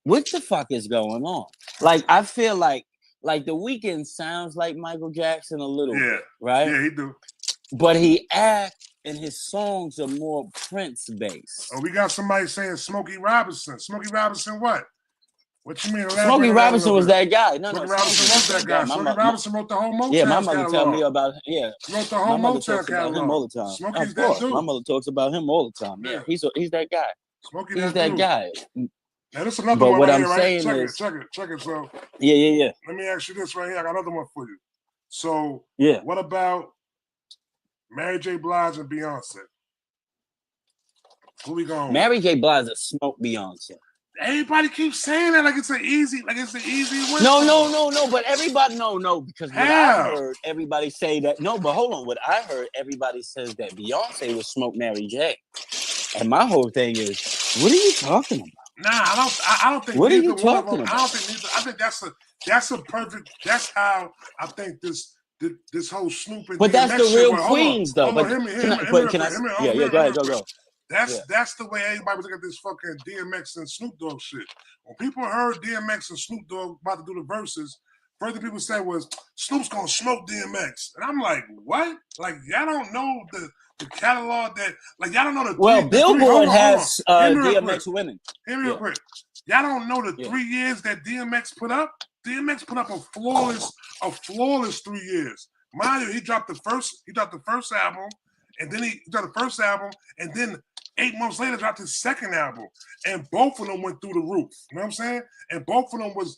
what the fuck is going on? Like, I feel like The Weeknd sounds like Michael Jackson a little bit, right? Yeah, he do. But he acts, and his songs are more Prince-based. Oh, we got somebody saying Smokey Robinson. Smokey Robinson what? What you mean? Smokey Robinson was that guy. No, Smokey Robinson was that guy. Smokey Robinson wrote the whole Motown catalog. Yeah, my mother tell me about him. Yeah. He wrote the whole Motown catalog. Him all the time. Smokey's that dude. My mother talks about him all the time. Yeah, he's that guy. Smokey, he's that guy. Now, this is another one what right I'm here, saying right? is... Check it. So, yeah. Let me ask you this right here. I got another one for you. So, yeah. What about Mary J. Blige and Beyonce? Who we going? Mary J. Blige is smoke Beyonce. Everybody keeps saying that like it's an easy win. No. But everybody, no, because what I heard everybody say that. No, but hold on. What I heard everybody says that Beyonce would smoke Mary J. And my whole thing is, what are you talking about? Nah, I don't think. What are you talking about? I don't think neither. I think that's a perfect. That's how I think this this whole Snoop and But that's DMX the shit. real Well, queens, though. But hear me can I? real Yeah, go ahead, go. That's the way everybody was looking at this fucking DMX and Snoop Dogg shit. When people heard DMX and Snoop Dogg about to do the verses, first thing people said was Snoop's gonna smoke DMX, and I'm like, what? Like y'all don't know the catalog that, like y'all don't know the. Well, Billboard has DMX winning. Hear me real quick. Y'all don't know the 3 years that DMX put up. DMX put up a flawless 3 years. Mind you, he dropped the first album, and then he dropped the first album, and then 8 months later dropped his second album, and both of them went through the roof. You know what I'm saying? And both of them was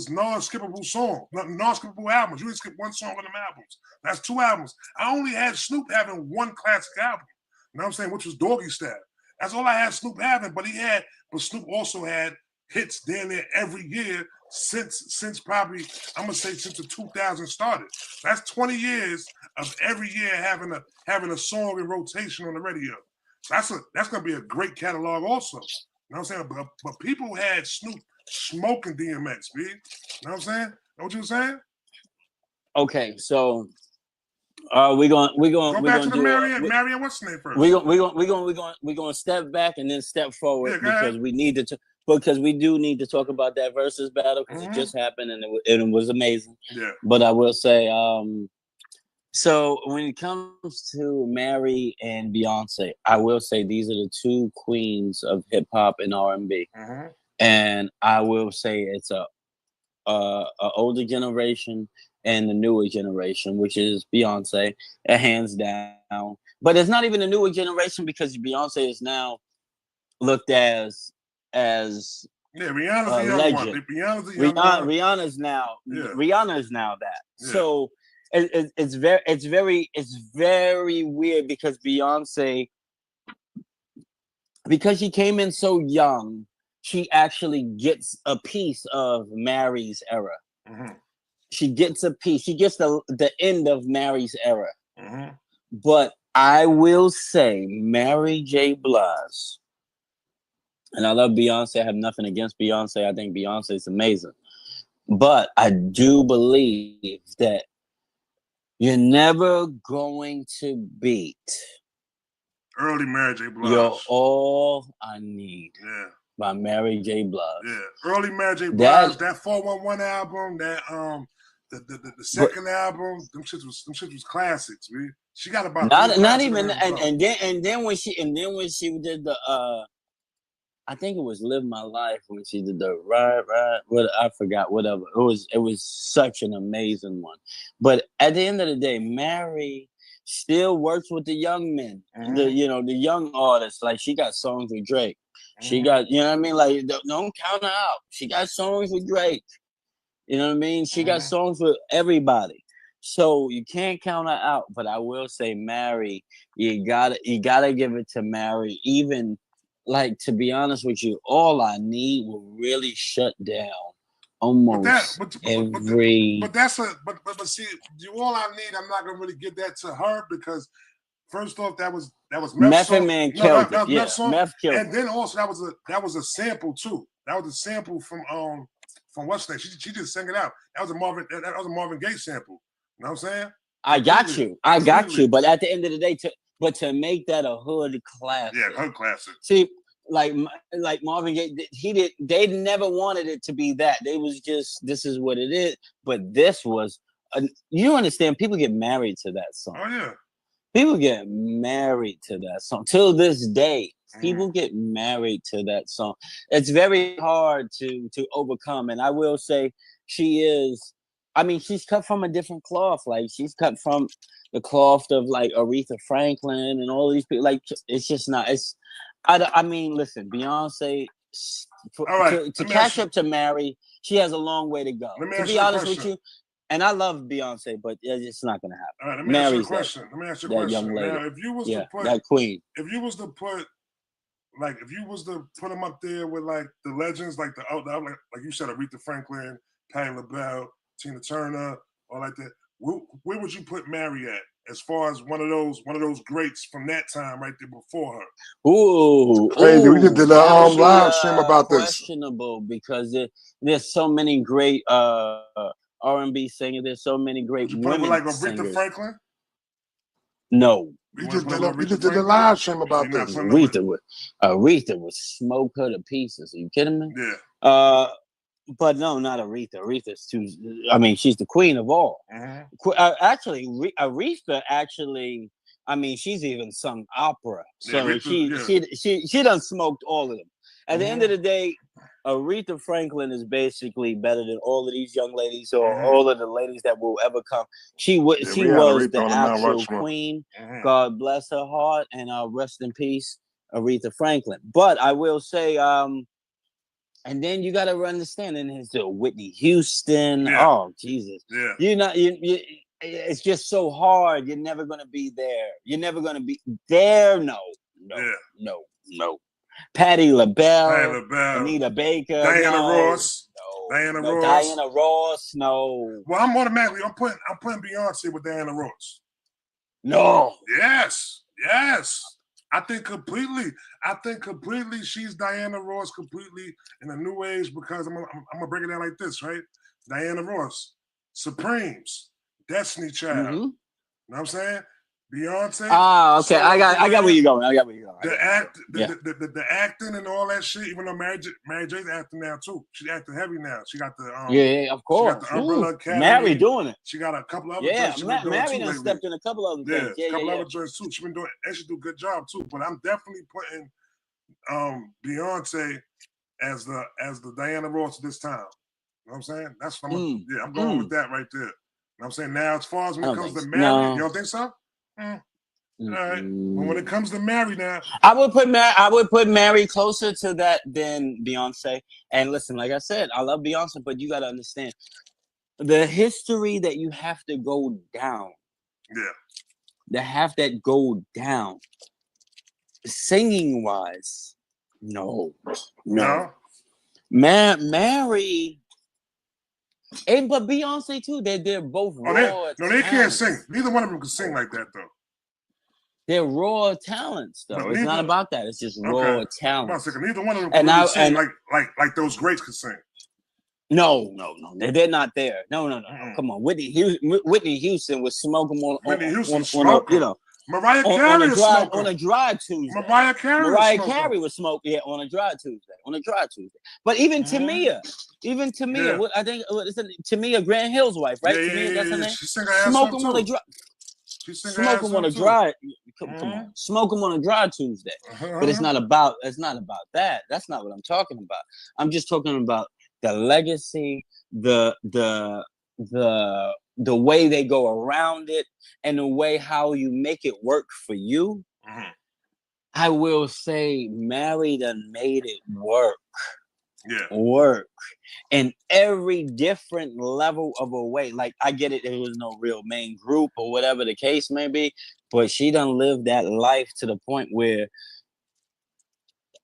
non-skippable songs, non-skippable albums. You didn't skip one song on them albums. That's 2 albums. I only had Snoop having one classic album. You know what I'm saying? Which was Doggy Style. That's all I had Snoop having. But Snoop also had hits down there every year since probably, I'm gonna say since the 2000 started. That's 20 years of every year having a song in rotation on the radio. So that's gonna be a great catalog also. You know what I'm saying? But people had Snoop smoking DMX, B. You know what I'm saying? Know what you were saying? Okay, so we're going go back to the Marion, what's the name first? We're going to step back and then step forward because we need to because we do need to talk about that Verzuz battle because it just happened and it was amazing. Yeah. But I will say, so when it comes to Mary and Beyonce, I will say these are the 2 queens of hip hop and R&B, and I will say it's a older generation and the newer generation, which is Beyonce, hands down. But it's not even the newer generation because Beyonce is now looked as Rihanna's the young legend. one. Rihanna's Rihanna is now that. Yeah. So it's very weird because Beyonce, because she came in so young, she actually gets a piece of Mary's era. She gets a piece. She gets the end of Mary's era. But I will say Mary J. Blige, and I love Beyonce. I have nothing against Beyonce. I think Beyonce is amazing. But I do believe that you're never going to beat early Mary J. Blige. You're All I Need. Yeah. By Mary J. Blige. Yeah. Early Mary J. Blige, that 411 album, that the second album, them shits was classics, man. She got about not even and then when she did the I think it was Live My Life when she did the right what I forgot whatever. It was such an amazing one. But at the end of the day, Mary still works with the young men, the young artists. Like she got songs with Drake. She got, you know what I mean? Like don't count her out. She got songs with Drake. You know what I mean? She got songs with everybody. So you can't count her out. But I will say, Mary, you gotta give it to Mary. Even like, to be honest with you, All I Need will really shut down almost every. But see, All I Need, I'm not gonna really give that to her because first off, that was Method Man killed it. Yeah, Meth killed it. And then also that was a sample too. That was a sample from what's that? She just sang it out. That was a Marvin Gaye sample. You know what I'm saying? I got you. But at the end of the day, to make that a hood classic. Yeah, hood classic. See, like Marvin Gaye, they never wanted it to be that. They was just, this is what it is. But this was, you understand? People get married to that song. Oh yeah. People get married to that song. Till this day, people get married to that song. It's very hard to overcome. And I will say she's cut from a different cloth. Like she's cut from the cloth of like Aretha Franklin and all these people. Like it's just not. Listen, Beyonce. To catch up to Mary, she has a long way to go. To be honest with you. And I love Beyonce, but it's not going to happen. All right, let me ask you a question. That young lady. Now, if you was to put that queen, if you was to put them up there with like the legends, like like you said, Aretha Franklin, Patti LaBelle, Tina Turner, all like that, where would you put Mary at as far as one of those greats from that time right there before her? Ooh, crazy. We just did a live stream about this. Questionable because there's so many great R&B singers. There's so many great women like Aretha singers. Franklin? No. You just did a live stream about this. Aretha would smoke her to pieces. Are you kidding me? Yeah. But no, not Aretha. Aretha's too. I mean, she's the queen of all. Actually, Aretha actually. I mean, she's even sung opera. So she done smoked all of them. At the end of the day, Aretha Franklin is basically better than all of these young ladies or all of the ladies that will ever come. She was the actual queen. God bless her heart and rest in peace, Aretha Franklin. But I will say, and then you got to understand, and there's Whitney Houston. Yeah. Oh Jesus! Yeah. You. It's just so hard. You're never gonna be there. You're never gonna be there. No. Patti LaBelle, Anita Baker, Diana Ross. No. Well, I'm putting Beyonce with Diana Ross. No. Yes. I think completely she's Diana Ross completely in a new age because I'm gonna break it down like this, right? Diana Ross, Supremes, Destiny Child. You know what I'm saying? Beyonce. Okay. I got where you're going. The acting and all that shit. Even though Mary J's acting now too. She's acting heavy now. She got the of course. She got the Umbrella Academy. Mary doing it. She got a couple other joints. Mary done stepped in a couple other things. A couple other joints too. She been doing and she do a good job too. But I'm definitely putting Beyonce as the Diana Ross of this time. You know what I'm saying? That's what I'm going with that right there. You know what I'm saying? Now, as far as when it comes to Mary, you don't think so? All right. But when it comes to Mary now, I would put Mary closer to that than Beyonce. And listen, like I said, I love Beyonce, but you got to understand the history that you have to go down. Yeah. To have that go down, singing wise, no. Mary. And but Beyonce too. They're both raw. They can't sing. Neither one of them can sing like that though. They're raw talents though. It's not about that. It's just raw talent. Neither one of them can sing like those greats can sing. No. They're not there. No. Come on, Whitney Houston was smoking on Mariah Carey was smoking on a dry Tuesday. Mariah Carey was smoking on a dry Tuesday. But even Tamia, what I think Tamia Grant Hill's wife, right? Tamia, that's her name. Smoking on a dry. Smoking on a dry. Come on, smoking on a dry Tuesday. But it's not about that. That's not what I'm talking about. I'm just talking about the legacy, the way they go around it, and the way how you make it work for you. I will say Mary done made it work. Work in every different level of a way. Like, I get it, there was no real main group or whatever the case may be, but she done lived that life to the point where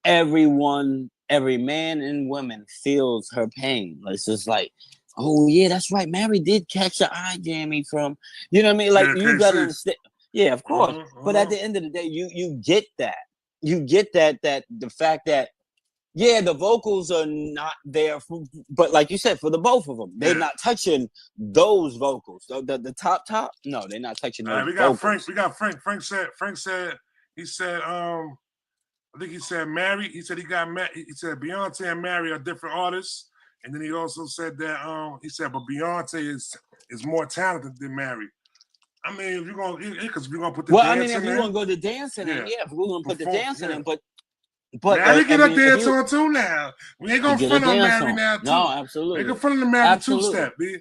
every man and woman feels her pain. It's just like, oh yeah, that's right, Mary did catch the eye jammy from, you know what I mean? Like, you gotta understand. Yeah, of course. But at the end of the day, you get that. You get that the fact that, yeah, the vocals are not there, but like you said, for the both of them, they're not touching those vocals. The top, no, they're not touching those vocals. We got Frank. Frank said, I think he said Mary. He said he said Beyonce and Mary are different artists, and then he also said that but Beyonce is more talented than Mary. I mean, if you're gonna put the dance in, if you're gonna go to dancing, if we're gonna put the dancing in, but Mary get a dance on too now. We ain't gonna front on Mary now too. No, absolutely. We can front on the Mary two-step, B.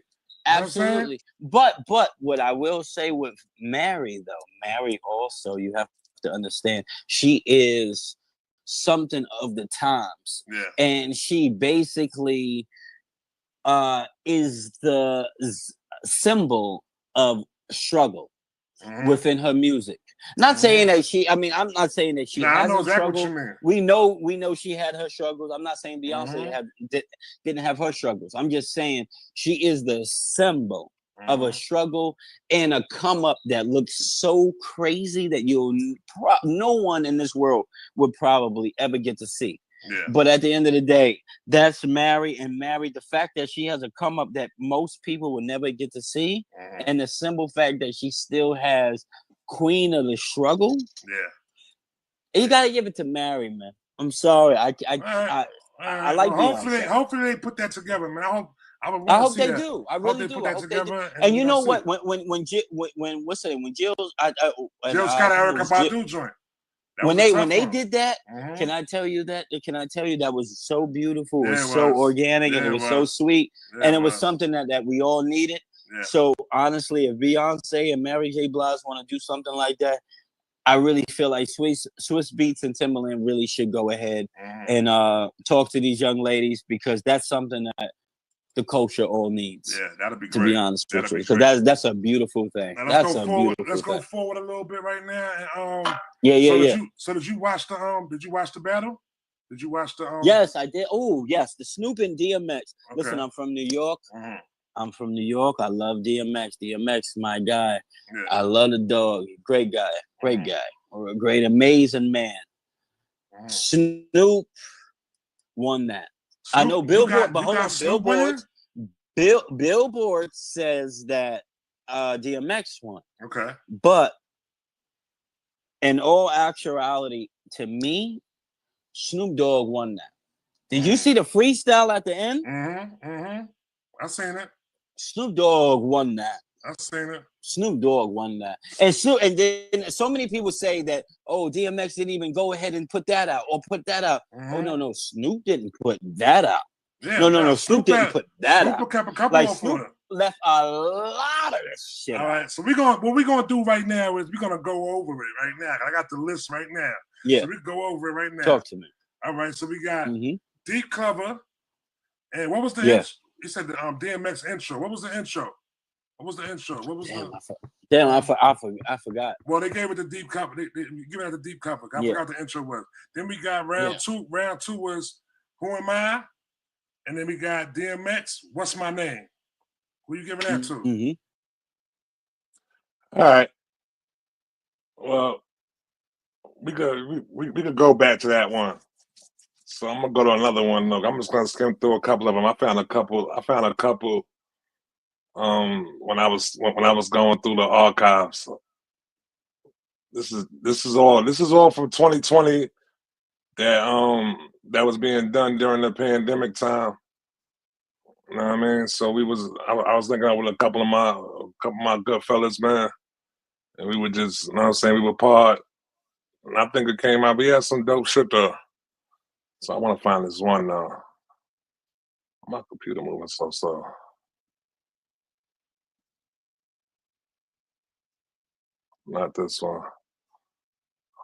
Absolutely. But what I will say with Mary though, Mary also, you have to understand, she is something of the times. Yeah. And she basically is the symbol of struggle within her music. Not saying that I'm not saying that she has a struggle. We know she had her struggles. I'm not saying Beyonce didn't have her struggles. I'm just saying she is the symbol of a struggle and a come up that looks so crazy that no one in this world would probably ever get to see. But at the end of the day, that's Mary, and Mary, the fact that she has a come up that most people will never get to see, and the simple fact that she still has Queen of the Struggle. Yeah. You gotta give it to Mary, man. I'm sorry. I like Beyonce. Hopefully they put that together, man. I hope they do. I really do. I hope they do. And you know what? When what's it? When Jill's Jill's got an Erykah Badu joint. When they did that, can I tell you that? Can I tell you that was so beautiful? It was so organic, and it was so sweet, and it was something that we all needed. Yeah. So honestly, if Beyonce and Mary J. Blige want to do something like that, I really feel like Swiss Beats and Timbaland really should go ahead and talk to these young ladies, because that's something that the culture all needs. Yeah, that'd be great. To be honest with you, because that's a beautiful thing. Let's go forward a little bit right now. And, So did you watch the Did you watch the battle? Did you watch the? Yes, I did. Oh, yes, the Snoop and DMX. Okay. Listen, I'm from New York. I'm from New York. I love DMX. DMX, my guy. Yeah. I love the dog. Great guy. Great guy. Or a great, amazing man. Snoop won that. I know Billboard, but hold on. Billboard says that DMX won. Okay. But in all actuality, to me, Snoop Dogg won that. Did you see the freestyle at the end? I seen it. Snoop Dogg won that. I seen it. Snoop Dogg won that. And then so many people say that, oh, DMX didn't even go ahead and put that out or put that out. Oh, no. Snoop didn't put that out. Yeah, no. Snoop didn't put that out. Snoop kept a couple of Snoop left a lot of this shit. All right, so what we're gonna do right now is we're gonna go over it right now. I got the list right now. Yeah. So we go over it right now. Talk to me. All right, so we got Deep Cover, and what was the intro? You said the DMX intro. What was the intro? I forgot. Well, they gave it the Deep Cover. They gave it the Deep Cover. I forgot the intro was. Then we got round two. Round two was Who Am I? And then we got DMX, What's My Name? Who you giving that to? All right. Well, we could go back to that one. So I'm gonna go to another one. Look, I'm just gonna skim through a couple of them. I found a couple when I was going through the archives. This is all from 2020 that was being done during the pandemic time. You know what I mean? So I was linking up with a couple of my good fellas, man. And we would just, you know what I'm saying, we would part. And I think it came out, we had some dope shit though. So I want to find this one now. My computer moving so slow. Not this one.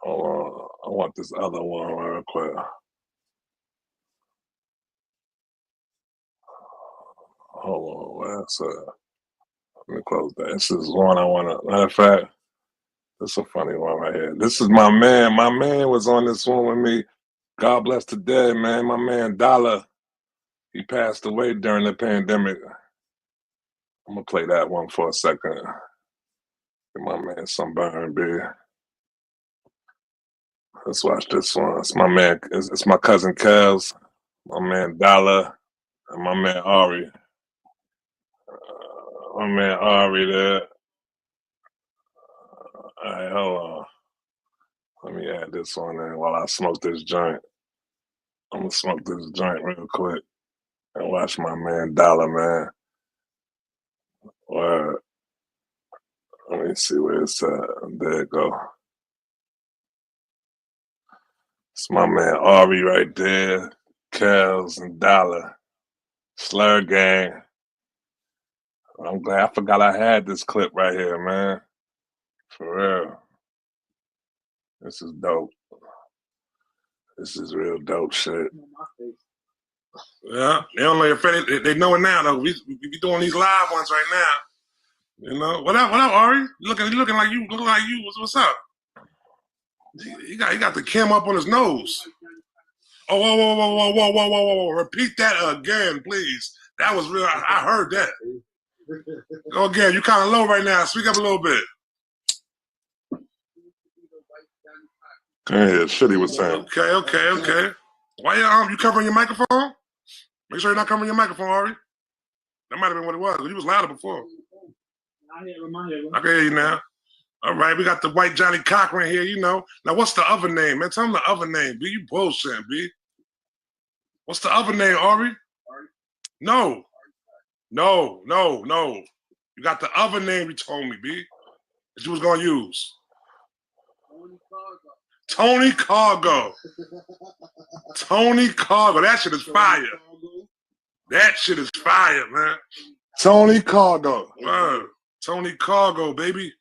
Hold on. I want this other one real quick. Hold on. Where's let me close that. This is one I want to. Matter of fact, this is a funny one right here. This is my man. My man was on this one with me. God bless the dead, man. My man Dollar. He passed away during the pandemic. I'm gonna play that one for a second. Give my man some burn, B. Let's watch this one. It's my man. It's my cousin Kels, my man Dollar, and my man Ari. My man Ari there. All right, hold on. Let me add this one in while I smoke this joint. I'm gonna smoke this joint real quick and watch my man Dollar, man. Word. Let me see where it's at. There it go. It's my man Ari right there. Kels and Dollar. Slur Gang. I'm glad. I forgot I had this clip right here, man. For real. This is dope. This is real dope shit. Yeah, they don't know your face. They know it now though. We be doing these live ones right now. You know what up, Ari? You looking like you. What's up? He got the cam up on his nose. Oh, whoa! Repeat that again, please. That was real. I heard that. Go again. You kind of low right now. Speak up a little bit. Yeah, shit he was saying. Okay. Why you covering your microphone? Make sure you're not covering your microphone, Ari. That might have been what it was. You was louder before. I can hear you now. All right, we got the white Johnny Cochran here, you know. Now, what's the other name, man? Tell him the other name, B. You bullshitting, B. What's the other name, Ari? No. You got the other name you told me, B, that you was going to use. Tony Cargo. Tony Cargo. That shit is fire. That shit is fire, man. Tony Cargo. Word. Tony Cargo, baby.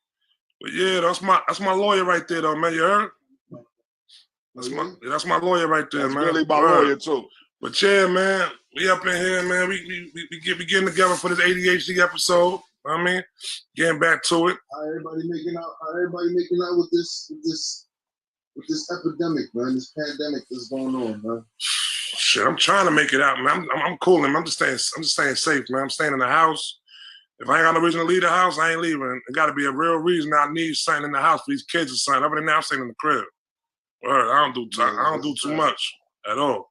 But yeah, that's my lawyer right there, though, man. You heard? That's my lawyer right there, That's man. really my lawyer too. But yeah, man, we up in here, man. We getting together for this ADHD episode. You know what I mean, getting back to it. How everybody making out with this epidemic, man? This pandemic that's going on, man. Shit, I'm trying to make it out, man. I'm cool, man. I'm just staying safe, man. I'm staying in the house. If I ain't got no reason to leave the house, I ain't leaving. It got to be a real reason I need something in the house for these kids or something. Other than that, I'm staying in the crib. Word, I don't do too much at all.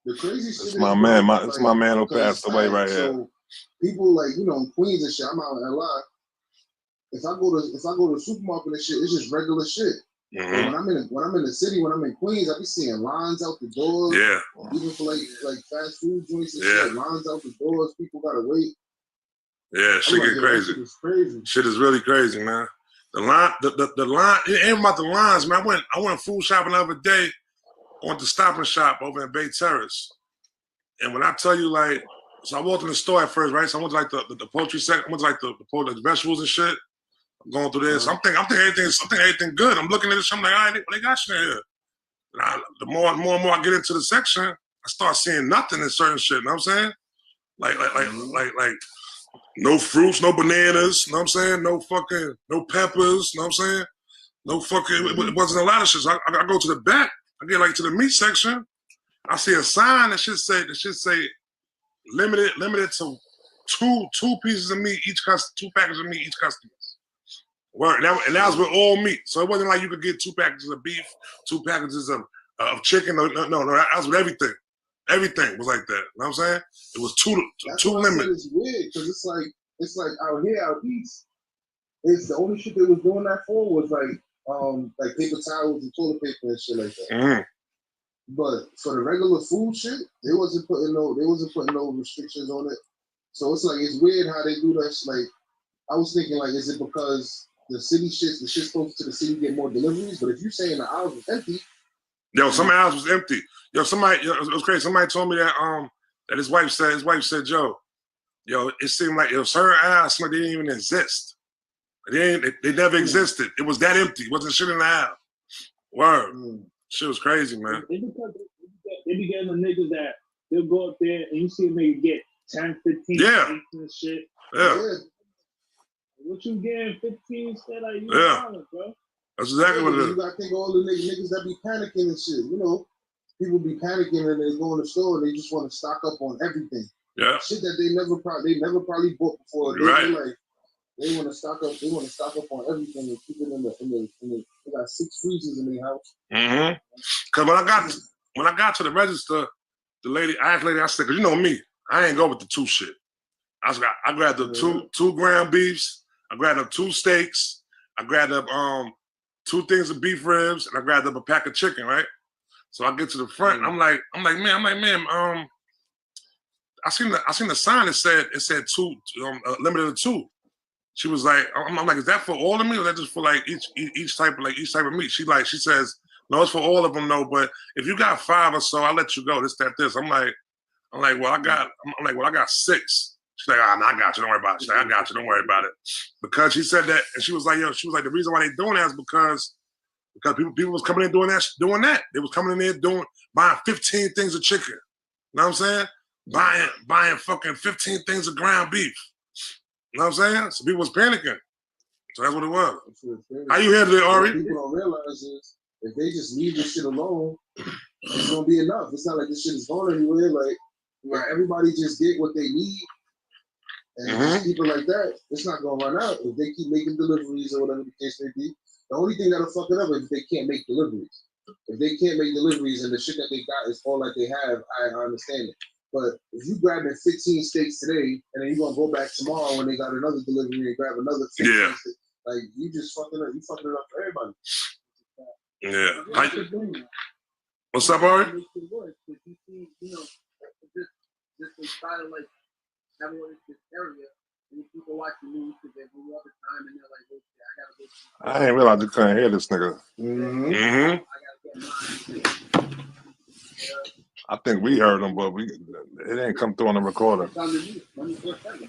The crazy shit. It's my man. It's my man who passed away right here. So people like, you know, in Queens and shit. I'm out in LA. If I go to the supermarket and shit, it's just regular shit. Mm-hmm. When I'm in the city, when I'm in Queens, I be seeing lines out the doors. Yeah. Even for like fast food joints and shit, lines out the doors. People gotta wait. Yeah, shit get crazy. Shit is really crazy, man. The line, it ain't about the lines, man. I went food shopping the other day. I went to Stop and Shop over in Bay Terrace. And when I tell you, like, so I walked in the store at first, right? So I went to like the poultry section, I went to like the vegetables and shit. I'm going through this. I'm thinking everything good. I'm looking at this, I'm like, all right, they got shit here. And the more and more I get into the section, I start seeing nothing in certain shit, you know what I'm saying? Like no fruits, no bananas, you know what I'm saying? No peppers, you know what I'm saying? No fucking, it wasn't a lot of shit. So I go to the back, I get like to the meat section, I see a sign that should say limited to two pieces of meat, two packages of meat each customer. Word. And that was with all meat. So it wasn't like you could get 2 packages of beef, 2 packages of chicken. No, that was with everything. Everything was like that. You know what I'm saying? It was too limited. It's weird because it's like out here, out east, it's the only shit they was doing that for was like paper towels and toilet paper and shit like that. Mm-hmm. But for the regular food shit, they wasn't putting no restrictions on it. So it's weird how they do that. Like, I was thinking, like, is it because the shit's close to the city get more deliveries? But if you're saying the aisles was empty. Yo, some aisles was empty. It was crazy. Somebody told me that that his wife said, Joe, it seemed like certain aisles seemed like they didn't even exist. They never existed. It was that empty. It wasn't shit in the aisle. Word. Shit was crazy, man. They be getting the niggas that they'll go up there and you see a nigga get 10, 15, 18 shit. Yeah. What you getting 15 instead of you bro? That's exactly what it is. You gotta think of all the niggas that be panicking and shit. You know, people be panicking and they go in the store and they just want to stock up on everything. Yeah. Shit that they never probably bought before. They want to stock up. They want to stock up on everything and keep it in the. They got 6 freezers in their house. Mm-hmm. Cause when I got to the register, I asked lady, I said, cause you know me, I ain't go with the 2 shit. I grabbed the 2 ground beefs. I grabbed up 2 steaks. I grabbed up 2 things of beef ribs, and I grabbed up a pack of chicken. Right. So I get to the front. I'm like, man. I seen the sign that said 2, limited to 2. She was like, I'm like, is that for all of me, or is that just for like each type of meat? She says, no, it's for all of them, no. But if you got 5 or so, I'll let you go. This, that, this. I'm like, well, I got 6. She's like, no, I got you. Don't worry about it. She's like, I got you. Don't worry about it. Because she said that, and she was like, the reason why they doing that is because people was coming in doing that. They was coming in there buying 15 things of chicken. You know what I'm saying? Buying fucking 15 things of ground beef. You know what I'm saying? So people was panicking. So that's what it was. How you handle it, Ari? What people don't realize is if they just leave this shit alone, it's gonna be enough. It's not like this shit is going anywhere. Like, everybody just get what they need. And just keep it like that, it's not gonna run out. If they keep making deliveries or whatever the case may be, the only thing that'll fuck it up is if they can't make deliveries. If they can't make deliveries and the shit that they got is all that they have, I understand it. But if you grabbing 15 steaks today and then you're gonna go back tomorrow when they got another delivery and grab another 15 steaks, like you just fucking it up. You fucking it up for everybody. Yeah. What's up, Ari? You see, just inside of like everyone in this area, and people watch the news because they go all the time, and they're like, "Oh, I gotta go." I didn't realize you couldn't hear this nigga. Mm-hmm. Mm-hmm. I gotta get mine. I think we heard him, but it didn't come through on the recorder. It's on the news, 24/7.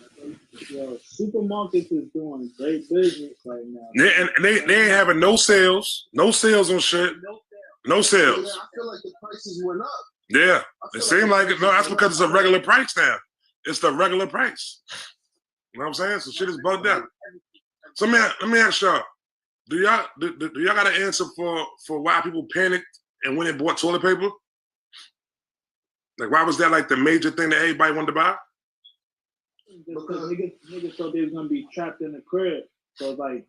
Yo, supermarkets is doing great business right now. Yeah, and they ain't having no sales on shit. No sales. Yeah, I feel like the prices went up. Yeah, it seemed like it. No, that's because it's a regular price now. It's the regular price. You know what I'm saying? So shit is bugged out. So let me ask y'all: Do y'all got an answer for why people panicked and when they bought toilet paper? Like, why was that like the major thing that everybody wanted to buy? Because niggas thought they was gonna be trapped in the crib. So like,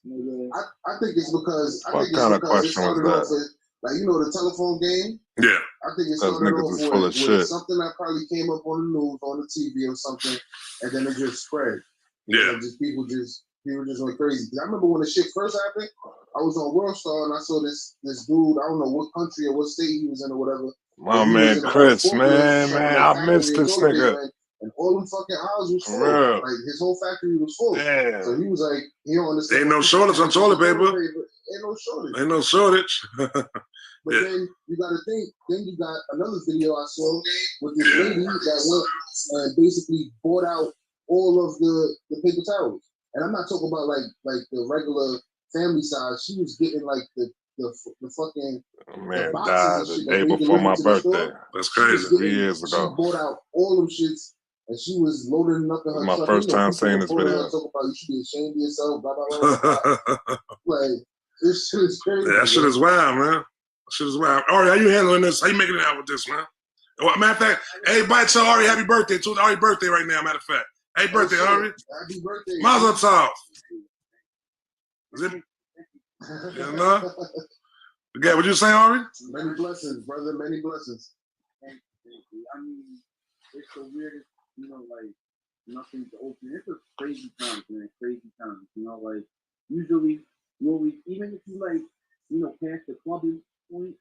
nigga, I think it's because What kind of question was that? Like, you know, the telephone game. Yeah. I think it Those started niggas off is full of shit. something that probably came up on the news, on the TV or something, and then it just spread. Yeah. And people just went crazy. Because I remember when the shit first happened, I was on World Star and I saw this dude, I don't know what country or what state he was in or whatever. My man Chris, man, I missed this nigga. And all them fucking aisles was full. Real. Like, his whole factory was full. Damn. So he was like, he don't understand. Ain't no shortage on toilet paper. Ain't no shortage. Ain't no shortage. But then you got to think. Then you got another video I saw with this lady that went and basically bought out all of the paper towels. And I'm not talking about like the regular family size. She was getting like the fucking man died the day before my birthday. That's crazy. 3 years ago. She bought out all them shits. And she was loading them up in her my truck. first time seeing this video. Talking about you should be ashamed of yourself. Blah blah blah. Like, this shit is crazy. That shit is wild, man. Shit is wild. Ari, how you handling this? How you making it out with this, man? Well, matter of fact, everybody tell Ari happy birthday. It's Ari's birthday right now, matter of fact. Happy birthday, Ari. Happy birthday. Mazel tov. Is it? You know? Okay, what you saying, Ari? Many blessings, brother. Many blessings. I mean, it's the weirdest, like, nothing's open. It's a crazy times, man. Crazy times. Like, usually, even if you, like, past the clubbing point,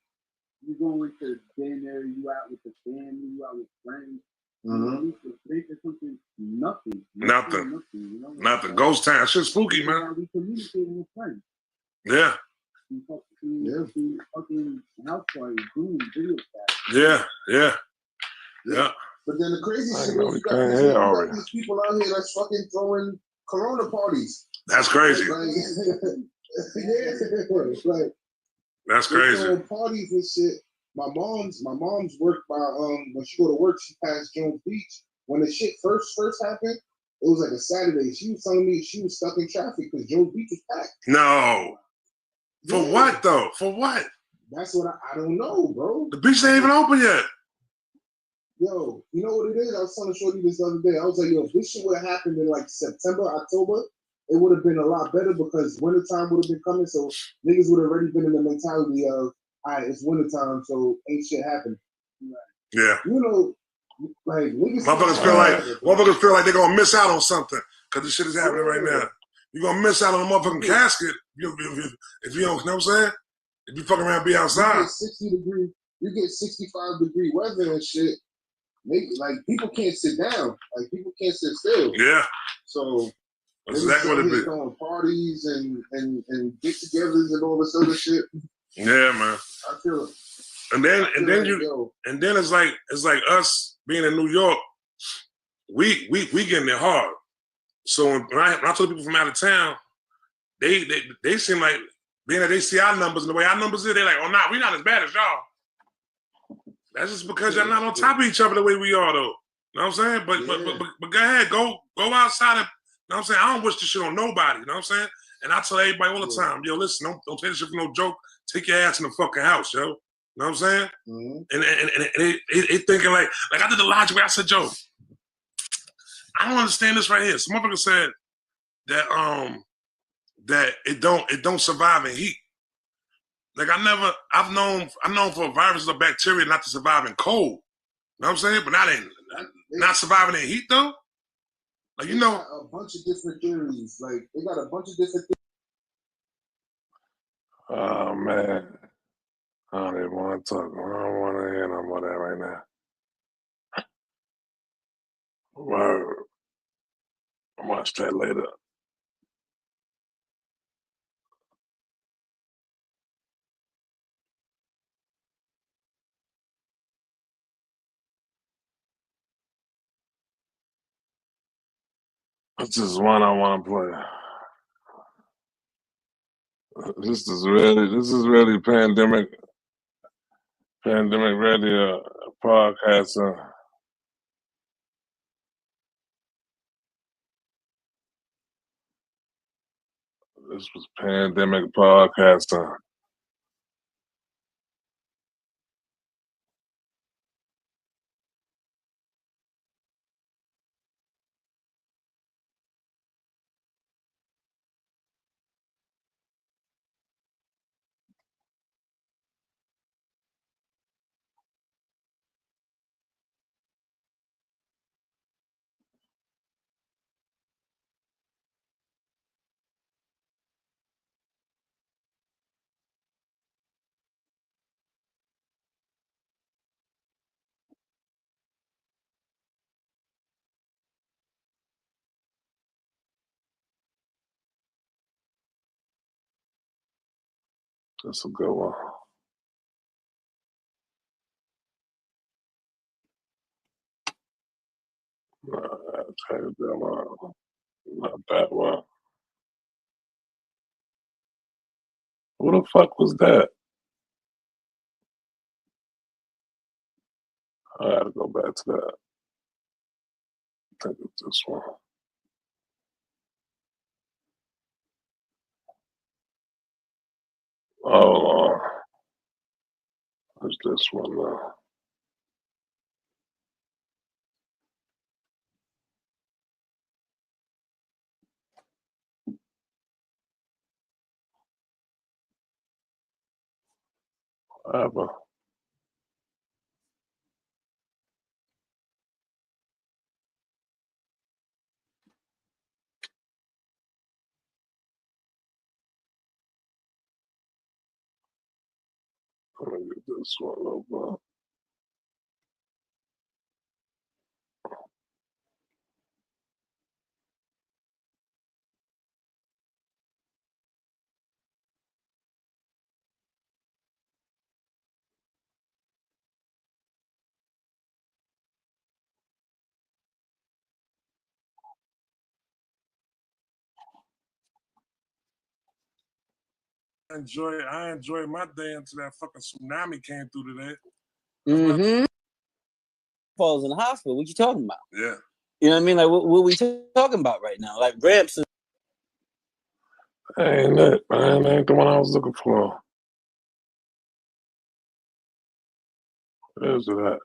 you go into dinner, you out with the family, you out with friends. Mm-hmm. Something, nothing. Nothing. Ghost town. Shit's spooky, man. We communicating with friends. Yeah. Fucking house parties, doing video chat. Yeah. But then the crazy shit is you got these people out here that's fucking throwing Corona parties. That's crazy. Like, like, that's crazy. Throwing parties and shit. My mom's worked by when she go to work, she passed Jones Beach. When the shit first happened, it was like a Saturday. She was telling me she was stuck in traffic because Jones Beach was packed. No. For what though? For what? That's what I don't know, bro. The beach ain't even open yet. Yo, you know what it is? I was telling Shorty this the other day. I was like, yo, if this shit would have happened in like September, October, it would have been a lot better because wintertime would have been coming. So niggas would have already been in the mentality of, all right, it's wintertime, so ain't shit happening. Yeah. Like niggas motherfuckers feel like they're gonna miss out on something because this shit is happening right now. You're gonna miss out on a motherfucking casket if you don't, you know what I'm saying? If you fucking around be outside. You get 65-degree weather and shit. Like people can't sit down. Like people can't sit still. Yeah. So that's exactly what it be. Throwing parties and get-togethers and all this other shit. Yeah, man. I feel it. And then it's like us being in New York, we getting it hard. So when I told people from out of town, they seem like being that they see our numbers and the way our numbers are, they're like, oh nah, we not as bad as y'all. That's just because y'all not on top of each other the way we are though. You know what I'm saying? But go ahead, go outside and you know what I'm saying? I don't wish this shit on nobody, you know what I'm saying? And I tell everybody all the time, yo, listen, don't take this shit for no joke. Take your ass in the fucking house, yo. You know what I'm saying? Mm-hmm. And they thinking like I did the logic where I said, Joe, I don't understand this right here. Some motherfucker said that that it don't survive in heat. Like I've known for viruses or bacteria not to survive in cold. You know what I'm saying? But not surviving in heat though. Like you know, a bunch of different theories. Like they got a bunch of different theories. Oh man, I don't even want to talk. I don't want to hear no more of that right now. Word. I'll watch that later. This is one I want to play. This is really pandemic ready podcast. This was pandemic podcast. That's a good one. Not that one. Who the fuck was that? I gotta go back to that. I think it's this one. Oh, it's this one now. Whatever. Let me get this one over. I enjoyed my day until that fucking tsunami came through today. Mm-hmm. Falls in the hospital. What you talking about? Yeah. You know what I mean? Like, what we talking about right now? Like, Gramps. Ain't it, man? Ain't the one I was looking for. Where's it at?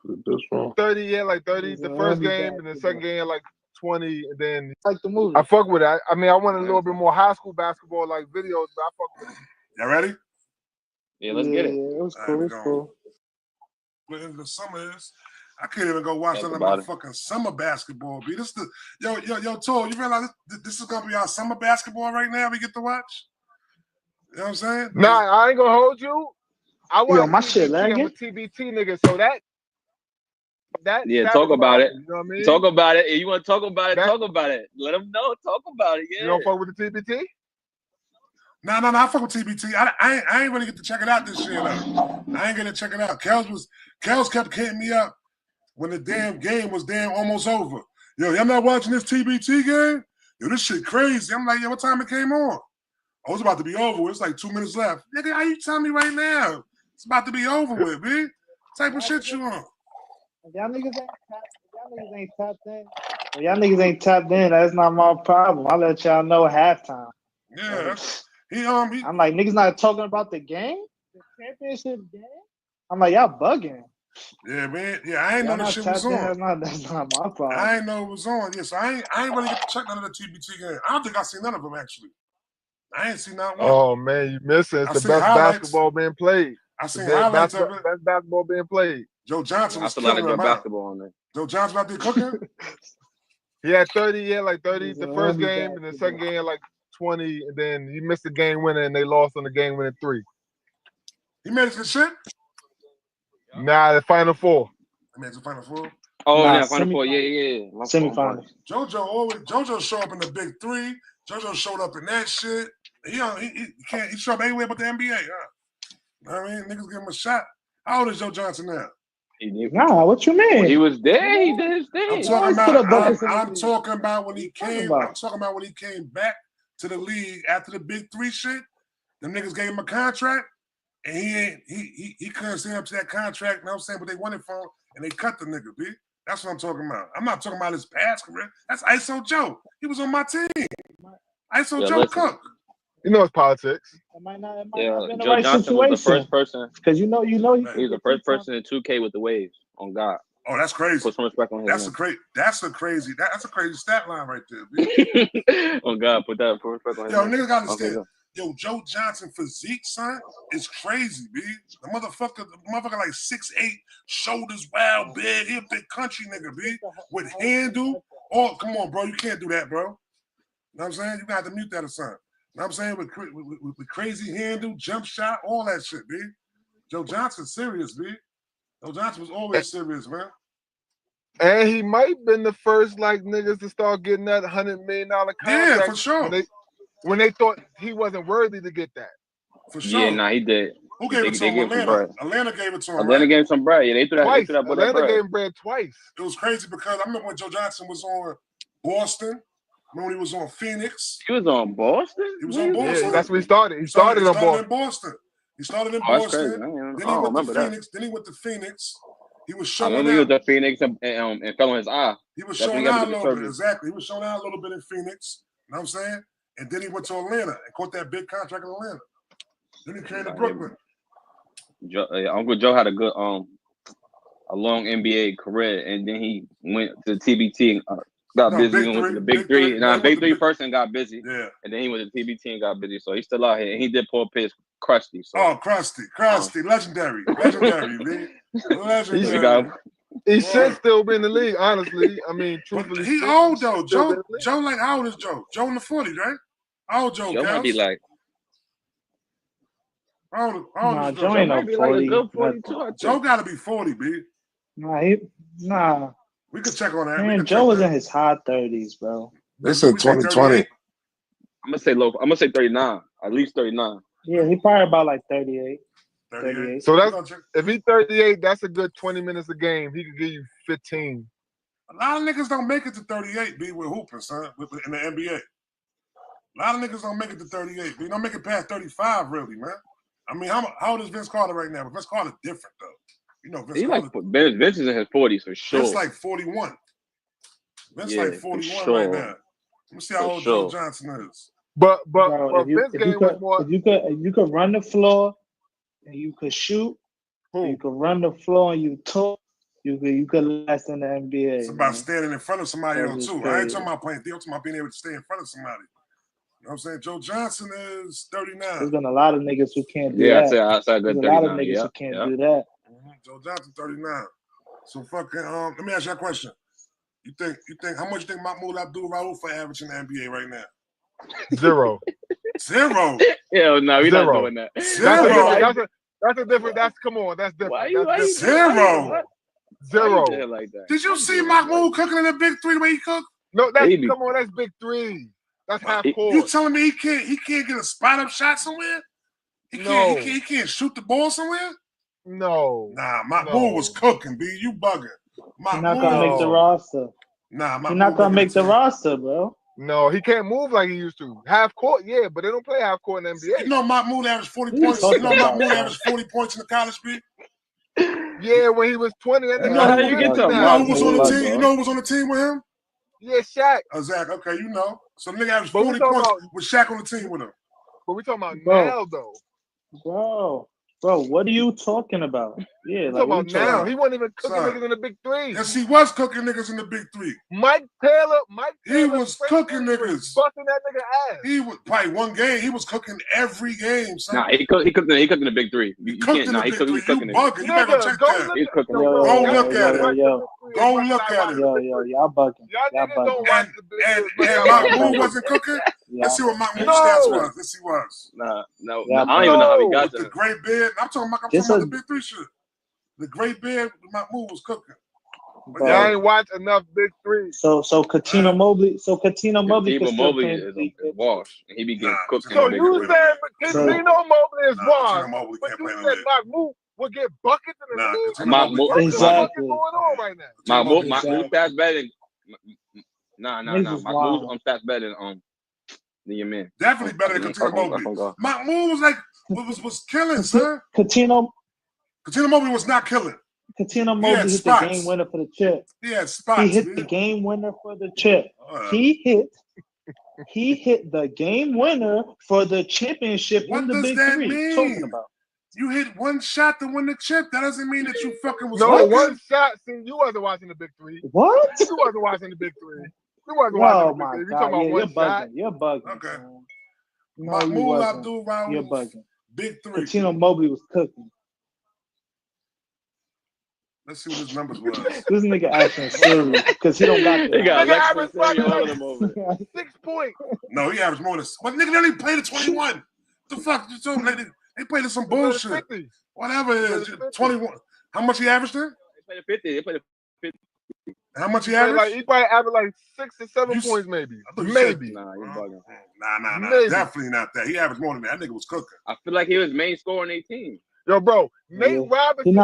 Is it this one? 30, yeah, like 30. The first game and the second game, like 20. And then like the movie. I fuck with it. I mean, I want a little bit more high school basketball like videos, but I fuck with it. Y'all ready? Yeah, let's get it. Yeah, it was cool. It was cool. But the summer is, I can't even go watch none of my fucking summer basketball. B. This the yo, Toll, you realize this is gonna be our summer basketball right now? We get to watch. You know what I'm saying? Nah, I ain't gonna hold you. I want my shit lagging. I'm a TBT nigga, so that talk about it. You know what I mean? Talk about it. If you want to talk about it, talk about it. Let them know. Talk about it. Yeah. You don't fuck with the TBT? No, I fuck with TBT. I ain't really get to check it out this year though. I ain't gonna check it out. Kels kept hitting me up when the damn game was almost over. Yo, y'all not watching this TBT game? Yo, this shit crazy. I'm like, yo, what time it came on? Oh, it's about to be over. It's like 2 minutes left. Nigga, how you telling me right now? It's about to be over with, B. What type of shit you on? If y'all niggas ain't tapped in. If y'all niggas ain't tapped in, that's not my problem. I'll let y'all know halftime. Yeah. I'm like, niggas not talking about the game? The championship game? I'm like, y'all bugging. Yeah, man. Yeah, I ain't know the shit was on. That's not my problem. I ain't know it was on. Yeah, so I ain't really get to check none of the TBT game. I don't think I seen none of them actually. I ain't seen not one. Oh man, you missing? It's the best basketball being played. I seen highlights of it. Best basketball being played. Joe Johnson was I feel like killing good him out. basketball on there. Joe Johnson out there cooking. He had 30, like 30 the first game, and the second game had like 20, and then he missed the game winner, and they lost on the game winning 3. He made it to the shit? Nah, the Final Four. He made it to the Final Four? Oh, yeah, Final Four. Yeah. Semifinals. JoJo show up in the big 3. JoJo showed up in that shit. He showed up anywhere but the NBA, huh? I mean, niggas give him a shot. How old is Joe Johnson now? Nah, what you mean? When he was there. He did his thing. I'm talking about when he came. I'm talking about when he came back to the league after the big 3 shit. Them niggas gave him a contract, and he couldn't stand up to that contract. You know what I'm saying? But they wanted for him, and they cut the nigga, B. That's what I'm talking about. I'm not talking about his past career. That's ISO Joe. He was on my team. ISO Joe Cook. You know it's politics. It might not Joe been the right Johnson situation. was the first person. Because you know, he was the first person in 2K with the waves on God. Oh, that's crazy. Put some respect on him. That's a crazy stat line right there, B. On God, put that respect on him. Yo, niggas gotta understand. Yo, Joe Johnson physique, son, is crazy, B. The motherfucker like 6'8", shoulders wild, big. He a big country nigga, B. With handle. Oh, come on, bro. You can't do that, bro. You know what I'm saying? You gotta have to mute that or something. You know what I'm saying? With crazy handle, jump shot, all that shit, B. Joe Johnson's serious, B. Joe Johnson was always serious, man. And he might have been the first like niggas to start getting that $100 million contract. Yeah, for sure. When they thought he wasn't worthy to get that. For sure. Yeah, nah, he did. Who gave it to him? Atlanta gave it to him. Atlanta gave him some bread. Yeah, they threw that. Twice. They threw that Atlanta gave him bread twice. It was crazy because I remember when Joe Johnson was on Boston. Remember when he was on Phoenix? He was on Boston? He was on Boston. Yeah, that's where he started. He started in Boston. He started in Boston. Then he went to Phoenix. Then he went to Phoenix. He was showing out. He was at Phoenix and fell on his eye. He was showing out a little bit. Exactly. He was showing out a little bit in Phoenix. You know what I'm saying? And then he went to Atlanta and caught that big contract in Atlanta. Then he came to Brooklyn. Uncle Joe had a good a long NBA career, and then he went to TBT and got busy and went to the big three. Big three first and got busy. Yeah. And then he went to TBT and got busy. So he's still out here. And he did Paul Pierce Krusty. So. Oh, Krusty. Legendary, man. Legendary. He should still be in the league, honestly. I mean, truthfully. He old though. Joe, like how old is Joe? Joe in the 40s, right? How old Joe? Joe might be like. Nah, Joe ain't no 40. Joe gotta be 40, B. Nah. We could check on that. Man, Joe was in his high 30s, bro. They said 2020. I'm gonna say low. I'm gonna say 39. At least 39. Yeah, he probably about like 38. 38. So that's if he's 38, that's a good 20 minutes a game. He could give you 15. A lot of niggas don't make it to 38, B, with hooping, son, in the NBA. A lot of niggas don't make it to 38, B. Don't make it past 35, really, man. I mean, how old is Vince Carter right now? But Vince Carter's different, though. You know, Vince is in his 40s for sure. Vince like 41. Vince like 41 right now. Let me see how old Joe Johnson is. But Vince game was more. If you could run the floor and you could shoot, you could run the floor and you talk, you could last in the NBA. It's about standing in front of somebody else too. I ain't talking about playing deal. I'm talking about being able to stay in front of somebody. You know what I'm saying? Joe Johnson is 39. There's been a lot of niggas who can't do that. Yeah, I said good 39. There's a lot of niggas who can't do that. Joe Johnson 39. So fucking let me ask you a question. You think how much you think Mahmoud Abdul-Rauf for average in the NBA right now? 0. 0. Hell no, we're not doing that. 0. That's a different. Come on, that's different. Why you 0. 0. Like that? Did you see Mahmoud cooking in the big three the way he cooked? No, come on, that's big 3. That's half court. You telling me he can't get a spot up shot somewhere? He can't shoot the ball somewhere? No. Nah, Mahmoud was cooking, B. You bugging. He's not gonna make the roster. Nah, he's not gonna make the roster, bro. No, he can't move like he used to. Half court, yeah, but they don't play half court in the NBA. You know Mahmoud averaged 40 points. You know Mahmoud averaged 40 points in the college, B? Yeah, when he was 20. You know who was on the team? You know who was on the team with him? Yeah, Shaq. Zach, okay, you know. So the nigga averaged 40 points with Shaq on the team with him. But we talking about now, though. Bro, what are you talking about? Yeah, I'm like talking about we now. talking. He wasn't even cooking Son. niggas in the big three. Yes, he was cooking niggas in the big three. Mike Taylor He was Frank cooking Williams was niggas. busting that nigga ass. He was probably one game. He was cooking every game, son. Nah, he cooked in the big three. He You cooked can't. in Nah, the he big cooked. three. He You cooking it. bugging. You better go Nigga, check go that. look He's cooking. Yo, Go yo, look yo, at yo, it. yo, Go look at it. yo, y'all bugging. Y'all Y'all niggas don't bugging. watch the big And three. Mahmoud wasn't cooking. Let's see what Mahmoud's stats was. Let's see what it was. Nah, no, Yeah, I don't even know how he got With to the him. great beard. I'm talking about the big three shit. The great beard, Mahmoud was cooking. But Y'all ain't watch enough big three. So Katina Mobley. So Katina Mobley can Steve still Mobley play. is washed, and he be getting cooked in So the big you three. said Katina Mobley is washed, Mobley but can't you play no said big. Mahmoud will get buckets in the league. Katina Mobley can't What's play. going on right now? Mahmoud stats better than Niggas Mahmoud wild. stats better than your man. Definitely better than Katina Mobley. Mahmoud was like was killing, son. Katina Mobley was not killing. Katina Mobley hit the game winner for the chip. He had spots. He hit the game winner for the chip. He hit the game winner for the championship in the big three. Mean? Talking about. You hit one shot to win the chip. That doesn't mean that you fucking was No, working. one shot. See, you wasn't watching the big three. What? You wasn't watching the big three. You wasn't watching the big three. You talking about you're one shot? bugging. You're bugging. Okay. No, Mahmoud Abdul Rauf. You're bugging. Big three. Katina Mobley was cooking. Let's see what his numbers was. This nigga acting serious because he don't got that. He got Nigga Lex Siri all of them over there. 6 points. No, he averaged more than. But nigga, they only played at 21. The fuck you told me? They played at some bullshit. Whatever it is, 21. How much he averaged there? They played a 50. How much he averaged? He probably averaged like 6 or 7 points, maybe. Maybe. Nah, you're bugging. Nah. Maybe. Definitely not that. He averaged more than that. That nigga was cooking. I feel like he was main scorer on 18. Yo, bro, Nate Robinson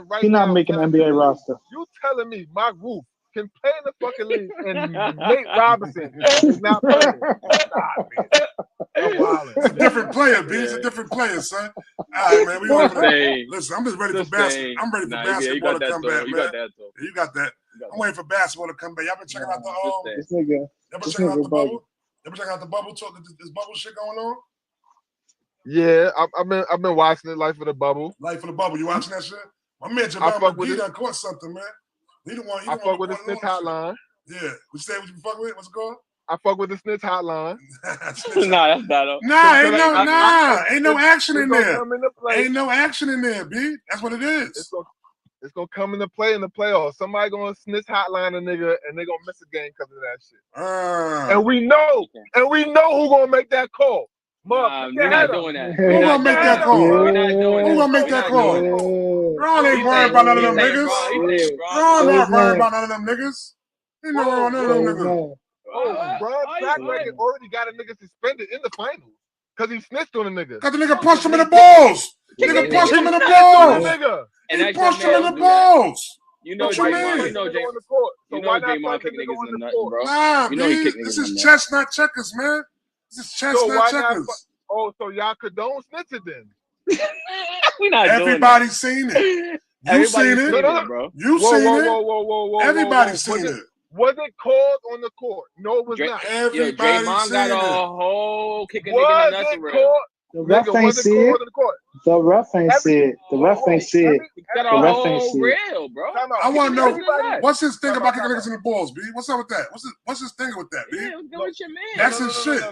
right He's not now, making an NBA roster. You telling me my roof can play in the fucking league and Nate Robinson is not playing? It's a different player, B. It's a different player, son. All right, man. We over there. Listen, I'm just ready for basketball. I'm ready for basketball to come back, man. You got that. I'm waiting for basketball to come back. Y'all been checking out the This nigga. Y'all been checking out the bubble? Y'all been checking out the bubble talk? This bubble shit going on? Yeah, I've been watching it. Life of the Bubble. Life of the Bubble. You watching that shit? My man Jamal McGee done caught something, man. He the one. I fuck with the snitch hotline. Yeah. What you fuck with? What's it called? I fuck with the snitch hotline. Nah, that's not. Ain't no action in there. Ain't no action in there, B. That's what it is. It's gonna come into play in the playoffs. Somebody gonna snitch hotline a nigga and they gonna miss a game because of that shit. And we know who gonna make that call. We're not doing that. Who gonna make that call? We're not doing that. Who gonna make that call? Ron ain't worried about none of them niggas. Ron not worried about none of them niggas. He know none of them niggas. Bro, track record already got a nigga suspended in the finals because he snitched on a nigga. Cause the nigga punched him in the balls. Nigga punched him in the balls. He punched him in the balls. You know, what you Draymond. mean? You know, So why not Draymond kicking niggas in the nuts, bro. Nah, you know he kicking this niggas in the is nuts. chestnut checkers, man. This is chestnut checkers. So y'all condone snitching then? We not doing Everybody seen it. You seen it, bro. You seen it. Whoa. Everybody seen it. Was it called on the court? No, it was not. Everybody Draymond got a whole kicking nigga in the nuts around. The ref ain't see it. The ref ain't see it. The ref ain't see it. The ref ain't see it. Real, bro. I want to know what's his thing about kicking niggas in the balls, B? What's up with that? What's his thing with that, B? Yeah, what's your man? That's his shit.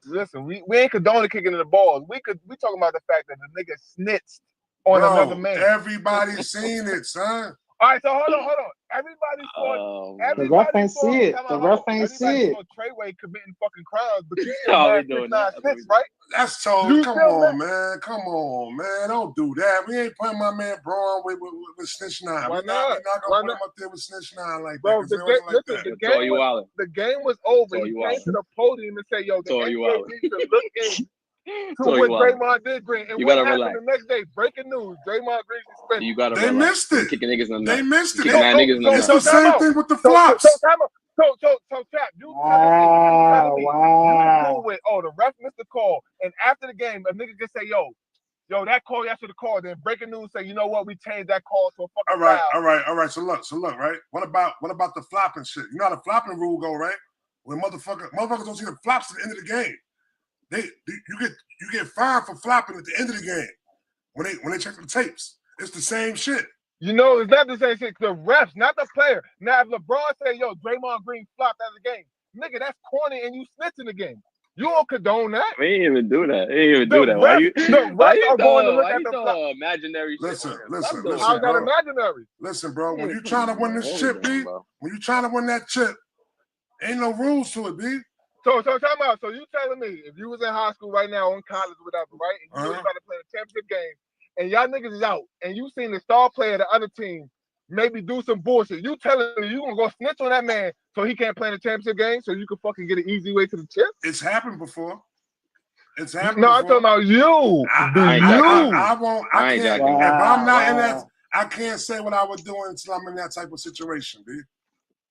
Listen. We ain't condoning kicking in the balls. We talking about the fact that the nigga snitched on another man. Everybody seen it, son. All right, so hold on. Everybody saw it. The ref ain't see it. The ref ain't see it. Treyway committing fucking crimes, but you still mad snitch, right? That's told. Come on, man. Don't do that. We ain't putting my man Braun with Snitch 9. Why We're not? not gonna put him up there with Snitch 9 like Bro, that. the game was over. He came to the podium and said, "Yo, the NBA needs to look in." To what Draymond did bring. And you what gotta happened relax. the next day? Breaking news. Draymond Green suspended. You gotta They relax. missed it. Kicking niggas in the They missed it. It's the same thing with the flops. So, Chap, you telling me you cool with, the ref missed the call. And after the game, a nigga can say, yo, that call, y'all should have called. Then breaking news say, you know what, we changed that call to a fucking foul. All right. So look, right? What about the flopping shit? You know how the flopping rule go, right? When motherfuckers don't see the flops at the end of the game. You get fined for flopping at the end of the game. when they check the tapes. It's the same shit. You know, it's not the same shit. The refs, not the player. Now, if LeBron say, "Yo, Draymond Green flopped out of the game," nigga, that's corny, and you snitching the game. You don't condone that. We didn't even do that. Why you are going to look at the flop. Imaginary listen, shit? Listen, How's that bro. imaginary? Listen, bro. When you trying to win this chip, B, when you trying to win that chip, ain't no rules to it, B. So time out. So you telling me if you was in high school right now, in college, whatever, right, and you know you about to play a championship game, and y'all niggas is out, and you seen the star player of the other team maybe do some bullshit. You telling me you gonna go snitch on that man so he can't play in the championship game so you can fucking get an easy way to the chip? It's happened before. It's happened. No, before. I'm talking about you. I won't. I can't. Wow. If I'm not in that, I can't say what I would do until I'm in that type of situation, B.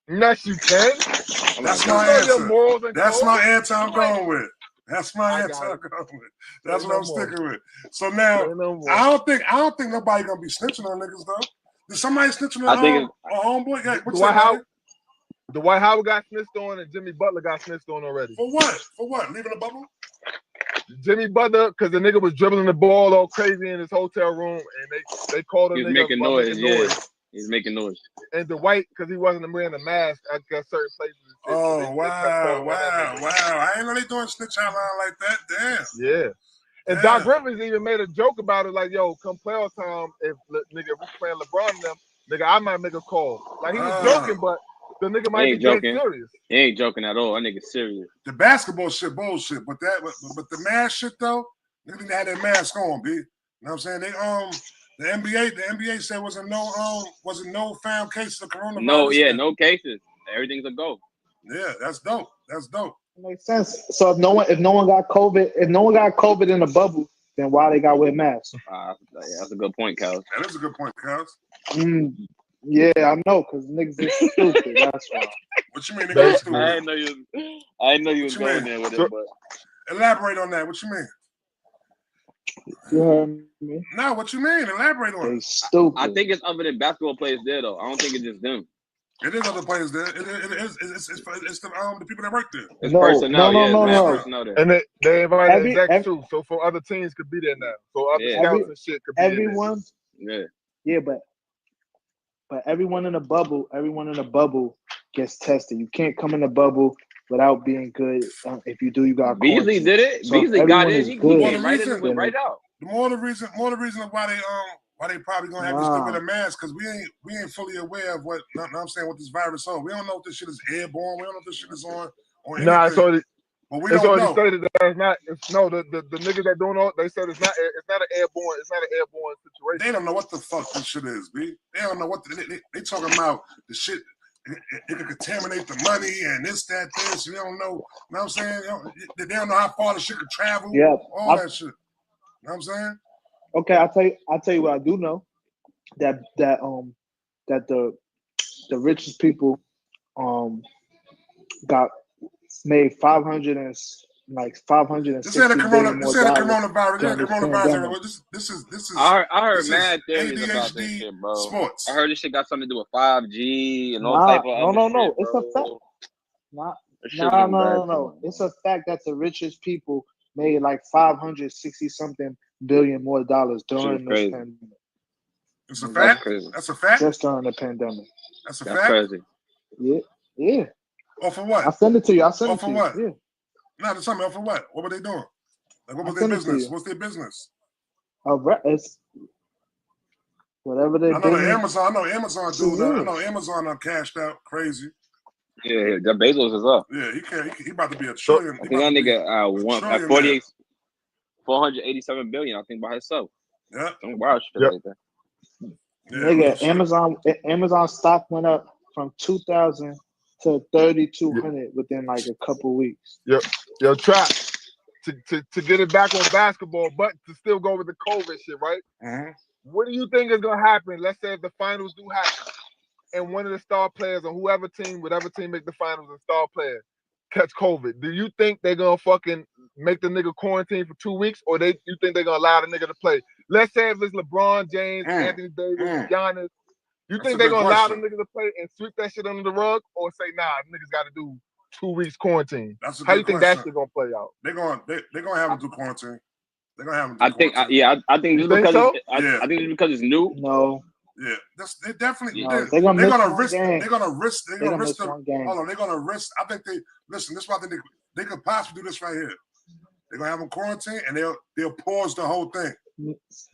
Yes, you can. That's my answer. That's my answer I'm going with. That's my answer I'm going with. That's what I'm sticking with. So now, I don't think nobody gonna be snitching on niggas though. Did somebody snitching on homeboy? Yeah, Dwight Howard got snitched on, and Jimmy Butler got snitched on already. For what? For what? Leaving the bubble? Jimmy Butler, because the nigga was dribbling the ball all crazy in his hotel room, and they called him. He was making noise. Yeah, he's making noise. And Dwight, because he wasn't wearing a mask at certain places. Oh, wow. I ain't know they doing snitch hotline like that. Damn. Yeah. And Doc Rivers even made a joke about it, like, yo, come playoff time, if we playing LeBron and them, nigga, I might make a call. Like, he was joking, but the nigga might be dead serious. He ain't joking at all. That nigga's serious. The basketball shit bullshit, but the mask shit though, they didn't have that mask on, B. You know what I'm saying? They the NBA said wasn't no found cases of coronavirus. No cases. Everything's a go. Yeah, that's dope. That's dope. It makes sense. So if no one got COVID in the bubble, then why they got wear masks? That's a good point, Kels. That is a good point, Kels. Yeah, I know, because niggas is stupid. That's why. What you mean niggas stupid? I didn't know you was going there with it, but elaborate on that. What you mean? You heard me? No, what you mean? Elaborate on it. Stupid. I think it's other than basketball players there though. I don't think it's just them. It is other players there. It's the people that work there. It's personnel. No. Personnel there. And they invited execs too, so for other teams could be there now. So other scouts and shit could be everyone. Yeah. Yeah, but everyone in the bubble gets tested. You can't come in the bubble without being good. If you do, you got Beasley did it. So Beasley got in. He came right in and went right out. The more the reason why they probably gonna have to stick with a mask, because we ain't fully aware of what I'm saying what this virus is. We don't know if this shit is airborne. We don't know if this shit is on anything. Nah, but we don't know. Stated that it's not. The niggas that don't know. They said it's not an airborne. It's not an airborne situation. They don't know what the fuck this shit is, B. They don't know what they talking about. The shit. It could contaminate the money and this. You don't know. You know what I'm saying? They don't know how far the shit could travel. Yeah, all that shit. You know what I'm saying? Okay, I'll tell you what I do know. That the richest people got made 560 coronavirus. This is. I heard mad theories about this shit, bro. Sports. I heard this shit got something to do with 5G and all type of No. shit, It's a fact. No. It's a fact that the richest people made like 560 something billion more dollars during this pandemic. It's a fact. That's a fact. Just during the pandemic. That's a fact. Crazy. Yeah. Or for what? I'll send it to you. For what? Yeah. No, tell me. For what? What were they doing? Like, what was their business? What's their business? It's whatever they. I know Amazon doing that. I know Amazon cashed out crazy. Yeah, that Bezos is up. Yeah, he about to be a trillion. I think that nigga 487 billion. I think by himself. Yeah. Some wild shit like that. Yeah, nigga, Amazon stock went up from 2,000 to 3,200 within like a couple weeks. Yo, Trap. To get it back on basketball, but to still go with the COVID shit, right? Mm-hmm. What do you think is gonna happen? Let's say if the finals do happen, and one of the star players or whatever team make the finals and star player catch COVID. Do you think they're gonna fucking make the nigga quarantine for 2 weeks, or you think they're gonna allow the nigga to play? Let's say if it's LeBron James, Anthony Davis, Giannis, you think they're gonna allow the nigga to play and sweep that shit under the rug, or say nah, niggas got to do 2 weeks quarantine? How you think that shit gonna play out? They're gonna have to do quarantine. They're gonna have them. I think just because I think just because it's new. No. Yeah, they definitely. No, They're gonna risk. Game. They're gonna risk. They're gonna risk. One game. Hold on, they're gonna risk. I think they listen. This is why I think they could possibly do this right here. They're gonna have them quarantine, and they'll pause the whole thing.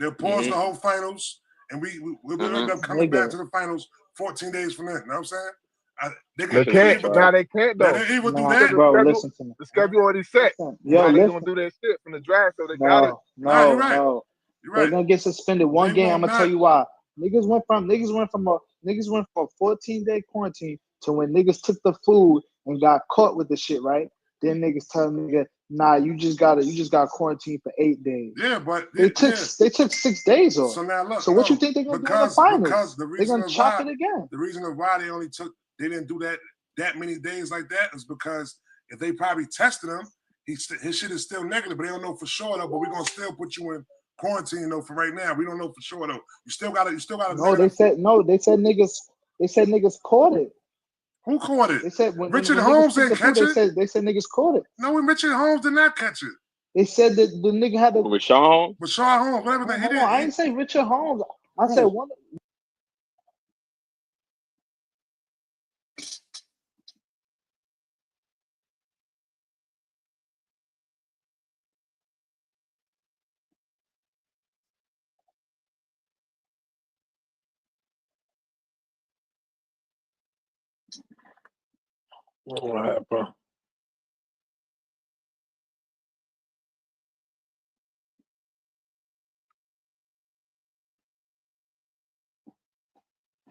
They'll pause the whole finals, and we'll end up coming back to the finals 14 days from then. You know what I'm saying? They can't though. They even do that. Bro, listen to me. The schedule already set. They're gonna do their shit from the draft, so they got it. No, you're right. No. You're right. They're gonna get suspended one game. I'm gonna tell you why. Niggas went from a 14-day quarantine to when niggas took the food and got caught with the shit, right? Then niggas tell nigga, nah, you just got quarantined for 8 days. Yeah, but they took 6 days off. So now look. So what you think they're gonna do in the finals? Because they're gonna chop it again. The reason why they didn't do that many days like that is because if they probably tested him, his shit is still negative, but they don't know for sure though. But we're gonna still put you in quarantine though for right now. We don't know for sure though. You still gotta. No, they said niggas caught it. Who caught it? They said when Richard Holmes didn't catch it. They said niggas caught it. No, Richard Holmes did not catch it. They said that the nigga had to. Rashawn Holmes, whatever that. He didn't. I didn't say Richard Holmes. I said one. What happened?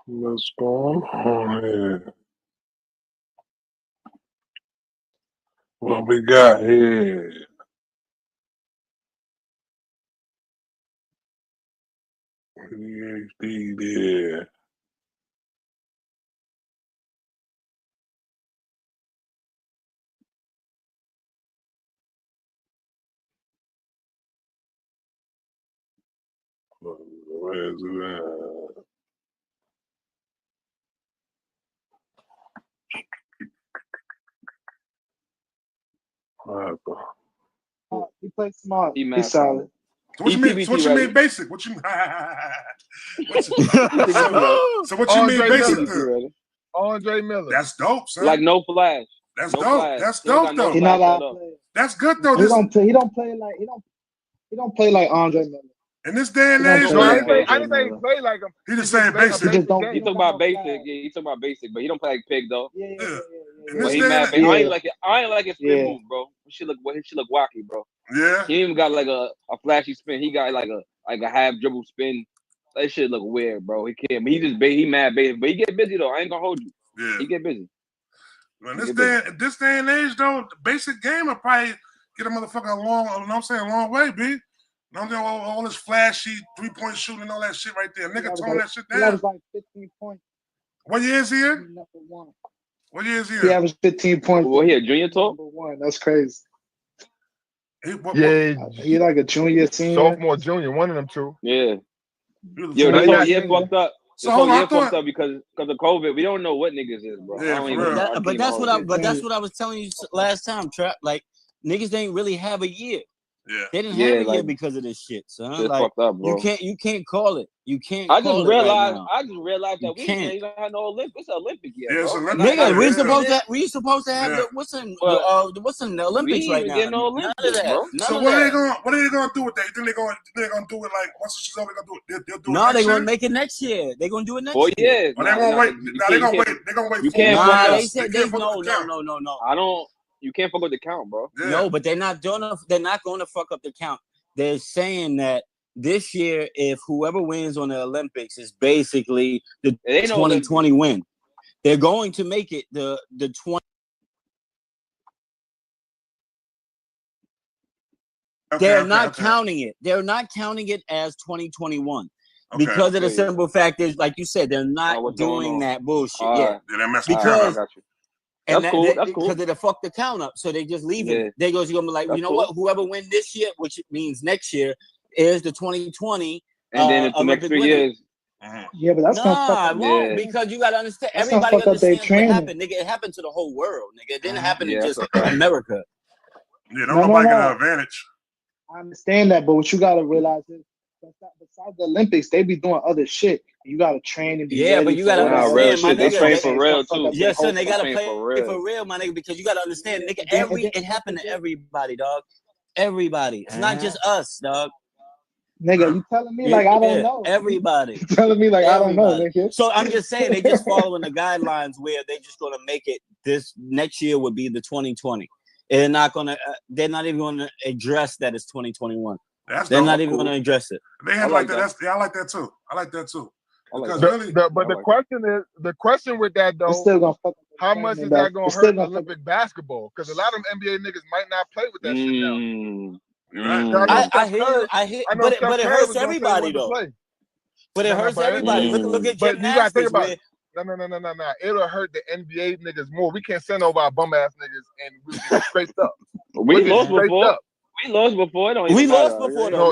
What's going on here? What we got here? ADHD there. Where's that? He played smart. He's solid. So what you mean basic? What you mean? So what you mean basic? Andre Miller. That's dope, son. Like no flash. That's no dope. Flash. That's dope though. He not out play. That's good though. He don't play like Andre Miller. In this day and age, I didn't say he play like him. He just saying basic. He talk about basic. Yeah, he talk about basic, but he don't play like Pig though. Yeah. But he mad. I ain't like it. I ain't like his spin move, bro. He should look wacky, bro. Yeah. He even got like a flashy spin. He got like a half dribble spin. That shit look weird, bro. He can't. He mad basic, but he get busy though. I ain't gonna hold you. Yeah. He get busy. Man, this day and age though, the basic game will probably get a motherfucker a long way, B. You know, all this flashy 3-point shooting and all that shit right there. Nigga tone that shit down. He averaged like 15 points. What year is he in? Number one. What year is he in? He averaged 15 points. Well, he a junior talk? Number one. That's crazy. He like a junior, senior. Sophomore, junior, one of them two. Yeah. Yo, this whole year fucked up. So this whole year fucked up because of COVID. We don't know what niggas is, bro. Yeah, But that's what I was telling you last time, Trap. Like niggas didn't really have a year. Yeah. They didn't have a year because of this shit, son. Shit like fucked up, bro. you can't call it. You can't. I just realized that we can't even had no Olympics. It's Olympic year. Yeah, it's bro. Olympic. Nigga, we supposed to have what's in the Olympics we right even now? get no Olympics, None of that. bro. So what are they gonna do with that? You think they're gonna do it like once the shit's over? They're gonna do it. They'll do it. No, they're gonna make it next year. They're gonna do it next 4 year. years. They're gonna wait. They're gonna wait. You can't. They said no. I don't. You can't fuck up the count, bro. Yeah. No, but they're not going to fuck up the count. They're saying that this year, if whoever wins on the Olympics is basically the 2020 win, they're going to make it the 20. They're not counting it. They're not counting it as 2021 because of the simple fact is, like you said, they're not doing that bullshit. Yeah, because. That's cool. That's cool. Because it'll fuck the count up, so they just leave it. They go, you're gonna be like, you know what? Whoever win this year, which means next year, is the 2020. And then it's the next 3 years. Yeah, but that's not it won't because you gotta understand. Everybody understands what happened, nigga. It happened to the whole world, nigga. It didn't happen to just America. Yeah, nobody got an advantage. I understand that, but what you gotta realize is, besides the Olympics, they be doing other shit. You gotta train and be ready. But you gotta Nah, real shit. They train for real too. Yes, son, they gotta play for real, my nigga, because you gotta understand, nigga. It happened to everybody, dog. Everybody. It's not just us, dog. Nigga, you telling me like I don't know? Everybody. You telling me like I don't know, nigga? So I'm just saying they just following the guidelines where they just gonna make it. This next year would be the 2020. They're not gonna. They're not even gonna address that it's 2021. They're not even gonna address it. They have like that. I like that too. I like that too. Because the question with that though, still gonna how much is that gonna hurt Olympic basketball? Because a lot of them NBA niggas might not play with that shit now. I hear, but it hurts everybody though. But it hurts everybody. Look at but you gotta think about it. No. It'll hurt the NBA niggas more. We can't send over our bum ass niggas and we'll get straight up. We lost before. We lost before. We lost before though.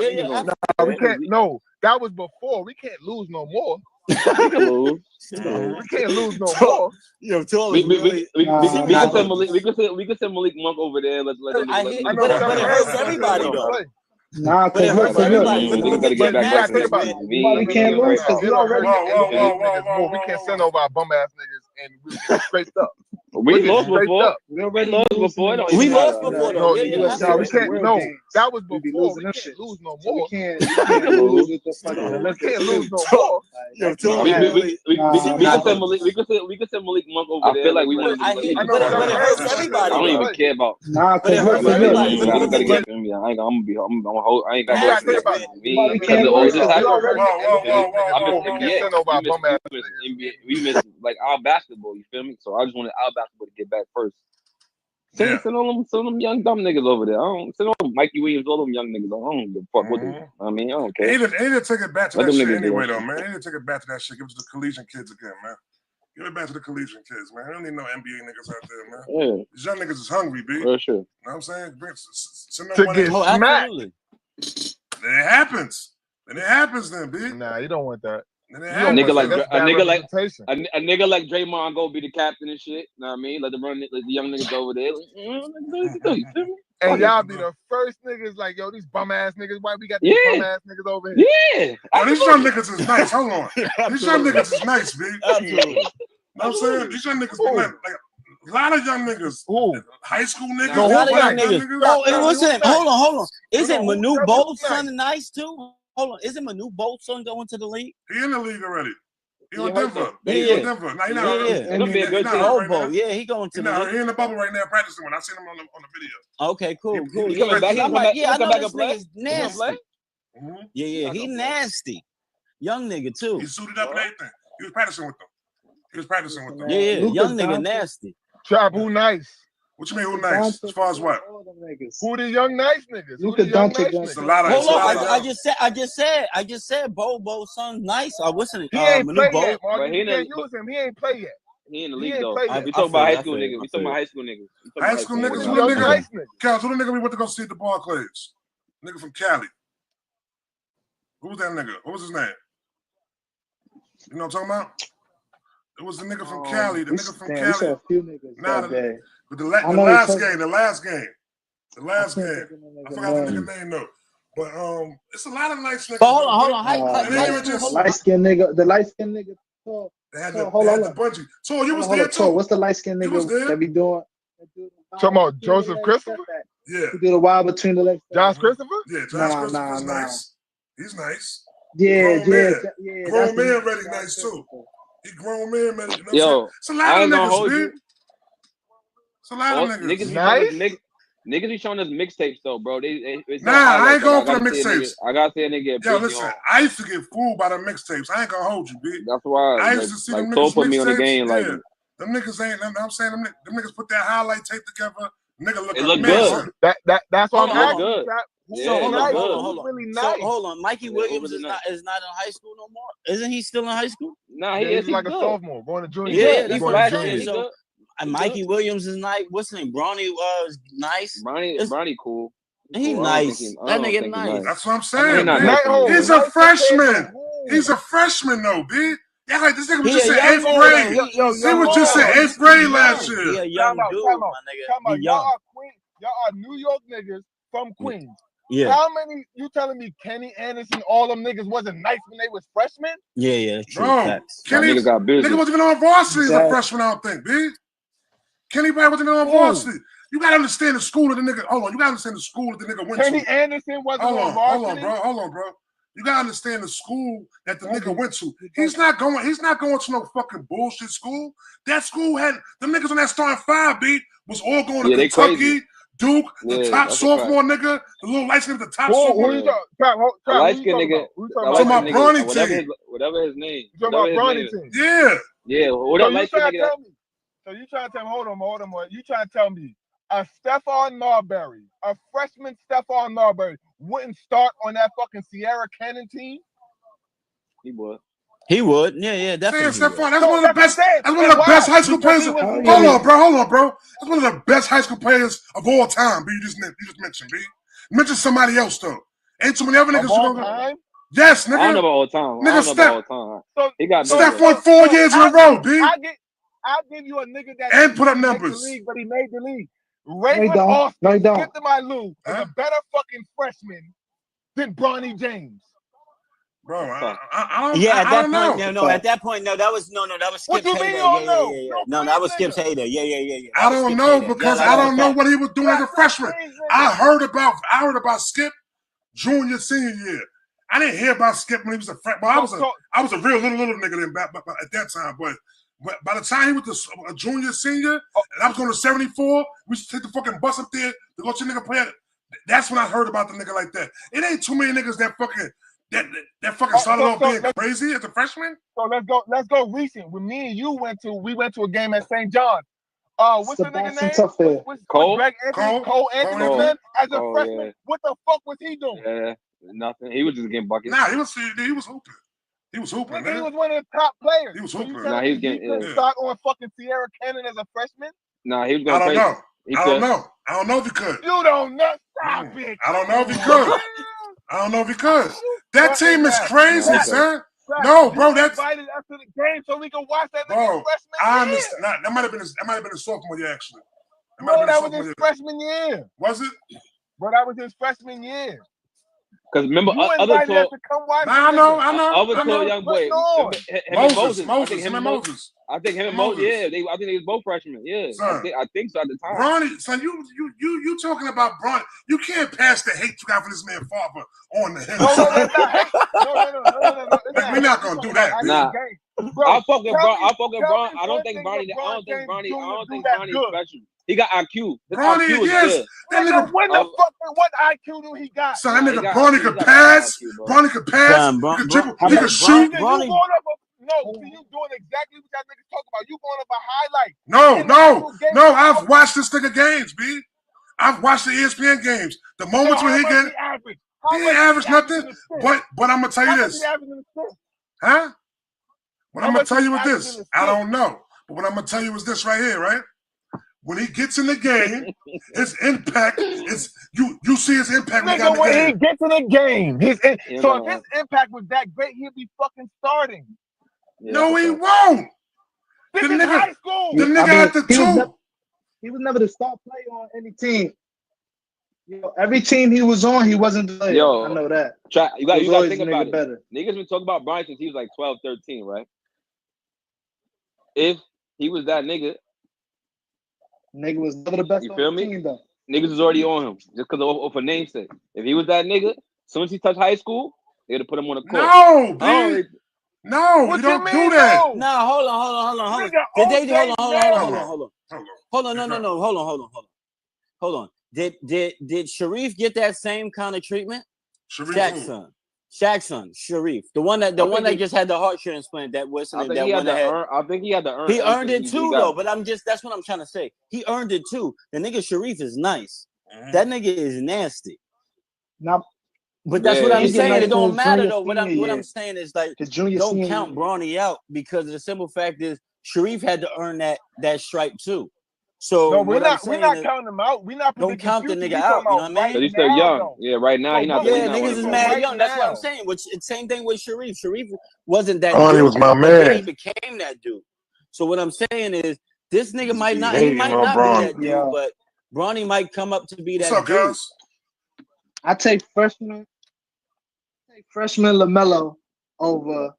We can't. No, that was before. We can't lose no more. We can lose. We can't lose no more. Yo, we can send Malik Monk over there. Let him. But it hurts everybody though. Nah, because niggas gotta get back. We can't lose because we already. We can't send over our bum ass niggas and we'll get straight up. We lost before. We lost before. We lost before though. No, we can't. No, that was before. We can't lose no more. We can't lose with the fucking. We can't lose no more. We can send Malik Monk over there. I feel like we want to. But it hurts everybody. I don't even care about. Nah, because I'm I ain't got no about me. We missed like our basketball. You feel me? So I just wanted our basketball to get back first. Send all them young dumb niggas over there. I don't send all them Mikey Williams, all them young niggas. I don't give a fuck what they. I mean, I don't care. They need to take it back to that shit anyway, though, man. They need to take it back to that shit. Give it to the collegiate kids again, man. Give it back to the collegiate kids, man. I don't need no NBA niggas out there, man. Yeah. These young niggas is hungry, B. For sure. You know what I'm saying? Send them To money. get smacked. Then it happens. Then, B. Nah, you don't want that. A nigga like Draymond go be the captain and shit. Know what I mean? Let the young niggas over there. And y'all be the first niggas like, yo, these bum ass niggas. Why we got these bum ass niggas over here? Yeah. Oh, these young niggas is nice. Hold on. These young niggas is nice, B. Absolutely. You know what I'm saying? These young niggas be like a lot of young niggas. High school niggas. A lot of young niggas. Oh, listen, hold on. Isn't Manu Bolt's son nice too? Hold on. Isn't Manu Bolt's son going to the league? He in the league already. He on Denver. He on Denver. Now, It'll be a good team. Yeah, he going to the league. He in the bubble right now practicing. When I seen him on the video. Okay, cool. He coming back. I know back this nigga's nasty. Yeah, he nasty. Young nigga too. He suited up and everything. He was practicing with them. Yeah, young nigga nasty. Trap, who nice? What you mean, who nice? As far as what? Who the young nice niggas? Who the young niggas? I just said Bo's son nice. I wasn't. He ain't play yet, Mark. You can't use him. He ain't play yet. He in the league though. We talking about high school niggas. We talking about high school niggas. High school niggas. Who the nigga? Cal, who the nigga we went to go see at the Barclays? Nigga from Cali. Who was that nigga? What was his name? You know what I'm talking about? It was the nigga from Cali. The nigga from Cali. We saw a few niggas that day. But the last game. I forgot the nigga name though. But it's a lot of nice niggas. Hold on. Light skinned nigga. The light skinned nigga. They had the bungee. So you was there too. What's the light skinned nigga that be doing? Talking about Joseph Christopher? Yeah. He do the wild between the legs. Josh Christopher? Yeah, Josh Christopher's nice. He's nice. Yeah. Grown man ready nice too. He grown man ready. Yo, it's a lot of niggas, man. It's a lot of niggas. Niggas be showing us mixtapes though, bro. I ain't going for the mixtapes. I gotta say a nigga. Yo, listen, I used to get fooled by the mixtapes. I ain't gonna hold you, B. That's why I used to see them niggas put me on the game, like them niggas ain't. I'm saying them niggas put that highlight tape together. Nigga look good. That's what I'm asking. Good. So hold on. Really nice. So hold on. Mikey Williams is not in high school no more. Isn't he still in high school? Nah, he's like a sophomore, going to junior. Yeah, he's going to junior. So Mikey Williams is nice. What's his name? Bronny was nice. Bronny cool. He nice. That nigga nice. That's what I'm saying. He's a freshman. He's a freshman though, B. Yeah, like this nigga was just in 8th grade. He was just in 8th grade last year. Yeah, young dude, my nigga. Y'all are New York niggas from Queens. Yeah. How many you telling me Kenny Anderson, all them niggas wasn't nice when they was freshmen? Yeah, true. Bro, Facts. Kenny nigga got busy. Nigga wasn't even on varsity as a freshman, I don't think, B. Kenny Brad wasn't even on varsity. You gotta understand the school of the nigga. Hold on, you gotta understand the school that the nigga went Kenny to. Anderson wasn't on varsity. Hold on, bro. You gotta understand the school that the nigga went to. He's not going to no fucking bullshit school. That school had them niggas on that starting 5, B, was all going to Kentucky, Duke, the top sophomore nigga, the little light skin with the top sophomore. Who you talking? The light skin nigga. Talking about Bronny team. Whatever his name. You talking about Bronny team? Yeah. Yeah. Whatever light skin nigga. So you trying to tell me? Hold on. You trying to tell me a Stephon Marbury, a freshman Stephon Marbury, wouldn't start on that fucking Sierra Cannon team? He would. Yeah, definitely. Stephon, that's one of the best. That's one of the best high school players. Hold on, bro. That's one of the best high school players of all time. B, you just mentioned. B, mention somebody else though. Ain't too many other niggas. All time? Yes, nigga. I don't know about all time. Nigga, So he got Stephon 4 years in a row, B. I'll give you a nigga that and put up numbers, but he made the league. Raymond Austin, get to my Lou, is a better fucking freshman than Bronny James. Bro, I don't. Yeah, at that point, know. At that point, that was Skip What you mean Hader. you don't know? No, that was Skip Hader. Yeah. I don't know because I don't know what he was doing as a freshman. I heard about Skip junior, senior year. I didn't hear about Skip when he was a freshman. I was a real little nigga then at that time, but by the time he was a junior, senior, and I was going to 74, we used to take the fucking bus up there to go to nigga play. That's when I heard about the nigga like that. It ain't too many niggas that fucking started off being crazy as a freshman. So let's go recent. When me and you went to a game at St. John. What's the nigga name? Cole Anderson as a freshman. Yeah. What the fuck was he doing? Yeah, nothing. He was just getting buckets. Nah, he was hooping. He was hooping, man. He was one of the top players. He was hooping. Nah, he was getting start on fucking Sierra Cannon as a freshman. Nah, he was going. I don't know if he could. You don't know. Stop it. I don't know if he could. I don't know if he could. That team is crazy, son. No, bro, that's invited us to the game so we can watch that bro, freshman I understand. That might have been a sophomore year, actually. That was his freshman year. Was it? But that was his freshman year. Because remember, other tall, I know. Other tall young boy, Moses. I think him and Moses. I think yeah, I think they was both freshmen. Yeah, I think so at the time. Bronny, son, you talking about Bronny? You can't pass the hate you got for this man father on the him. No, we're not gonna do that. Nah, I'll fuck with Bron. I don't think Bronny is special. He got IQ. Bronny, yes. That nigga, what IQ do he got? Son, that nigga Bronny could pass. Bronny could pass. He could dribble. He could shoot. No, you doing exactly what that nigga talking about. You going up a highlight. No. I've watched this nigga games, B. I've watched the ESPN games. The moments when he get, he ain't average nothing. But I'm gonna tell you this. Huh? What I'm gonna tell you is this. I don't know. But what I'm gonna tell you is this right here, right? When he gets in the game, his impact is you see his impact when he gets in the game. So if his impact was that great, he'd be fucking starting. Yeah, no, he won't. This is high school. The nigga at the two. He was never the star player on any team. Every team he was on, he wasn't the player. I know that. You got to think about it. Better. Niggas been talking about Bronny since he was like 12, 13, right? If he was that nigga was never the best on the team, though. Niggas was already on him just because of a namesake. If he was that nigga, as soon as he touched high school, they'd have put him on the court. No, dude. No, you don't do that. No, hold on. Did they hold on. Did Sharif get that same kind of treatment? Shaq's son, Sharif, the one that just had the heart transplant. That was I think he had to earn. He earned it too, though. But that's what I'm trying to say. He earned it too. The nigga Sharif is nice. That nigga is nasty. Now, but that's what I'm saying. It don't matter though. What I'm saying is like don't count Bronny out because the simple fact is Sharif had to earn that stripe too. So no, we're not counting him out. We're not don't count the nigga out. You know what I mean? He's still young. Yeah, right now he's not. Yeah, niggas is mad young. That's what I'm saying. Which same thing with Sharif. Sharif wasn't that. He was my man. He became that dude. So what I'm saying is this nigga might not. He might not be that dude, but Bronny might come up to be that dude. What's up, guys? I take freshman LaMelo over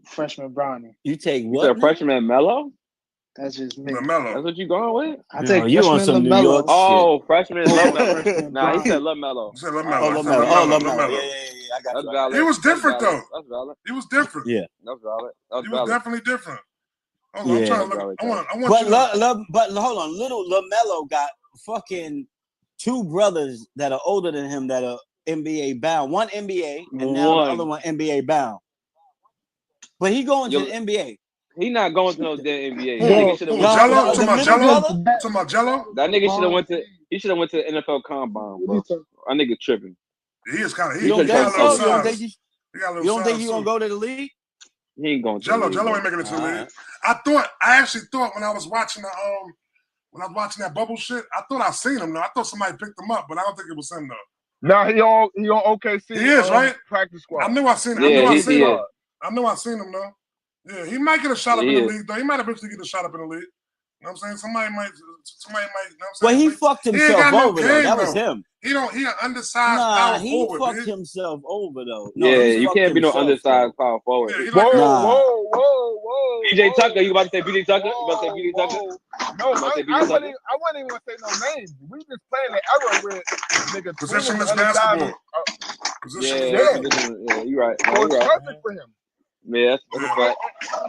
freshman Brownie. You take You what? said freshman Melo? That's just me. LaMelo. That's what you going with? I take you on freshman some New York LaMelo. Oh, freshman over LaMelo. freshman Nah, he Brownie. said LaMelo. You said Oh, LaMelo. LaMelo. Yeah. I got That's you. valid. He was different That's valid. though. That's valid. He was different. Yeah. That's valid. That's He was valid. definitely different. Hold on, Yeah. I'm trying to look. I want you to. But hold on, little LaMelo got fucking two brothers that are older than him that are NBA bound. One NBA and now the other one NBA bound. But he going to the NBA. He not going to no damn NBA. Who, That nigga should have went. Jello? the Talking middle about brother? Talking about Jello? That nigga should have went to. He should have went to the NFL Combine, bro. That nigga tripping. He is kind of. You don't think so? You don't think you don't think he gonna go to the league? He ain't going to. Jello ain't making it to the league. I actually thought when I was watching that bubble shit, I thought I seen him though. I thought somebody picked him up, but I don't think it was him though. Nah, he on OKC. He is, right? Practice squad. I knew I seen him. Yeah, I knew I seen him though. Yeah, he might get a shot up in the league though. He might eventually get a shot up in the league. You know what I'm saying? Somebody might. You know what I'm saying? Well, he fucked himself over though. That was him. He an undersized power he forward. Fucked himself over though. You can't be no undersized power forward. Yeah, Whoa. BJ Tucker, you about to say BJ Tucker? You about to say BJ Tucker? No, I wasn't even gonna say no names. We just playing the era where nigga positionless basketball. Yeah, you're right. So it's perfect for him. Yeah, that's a fact.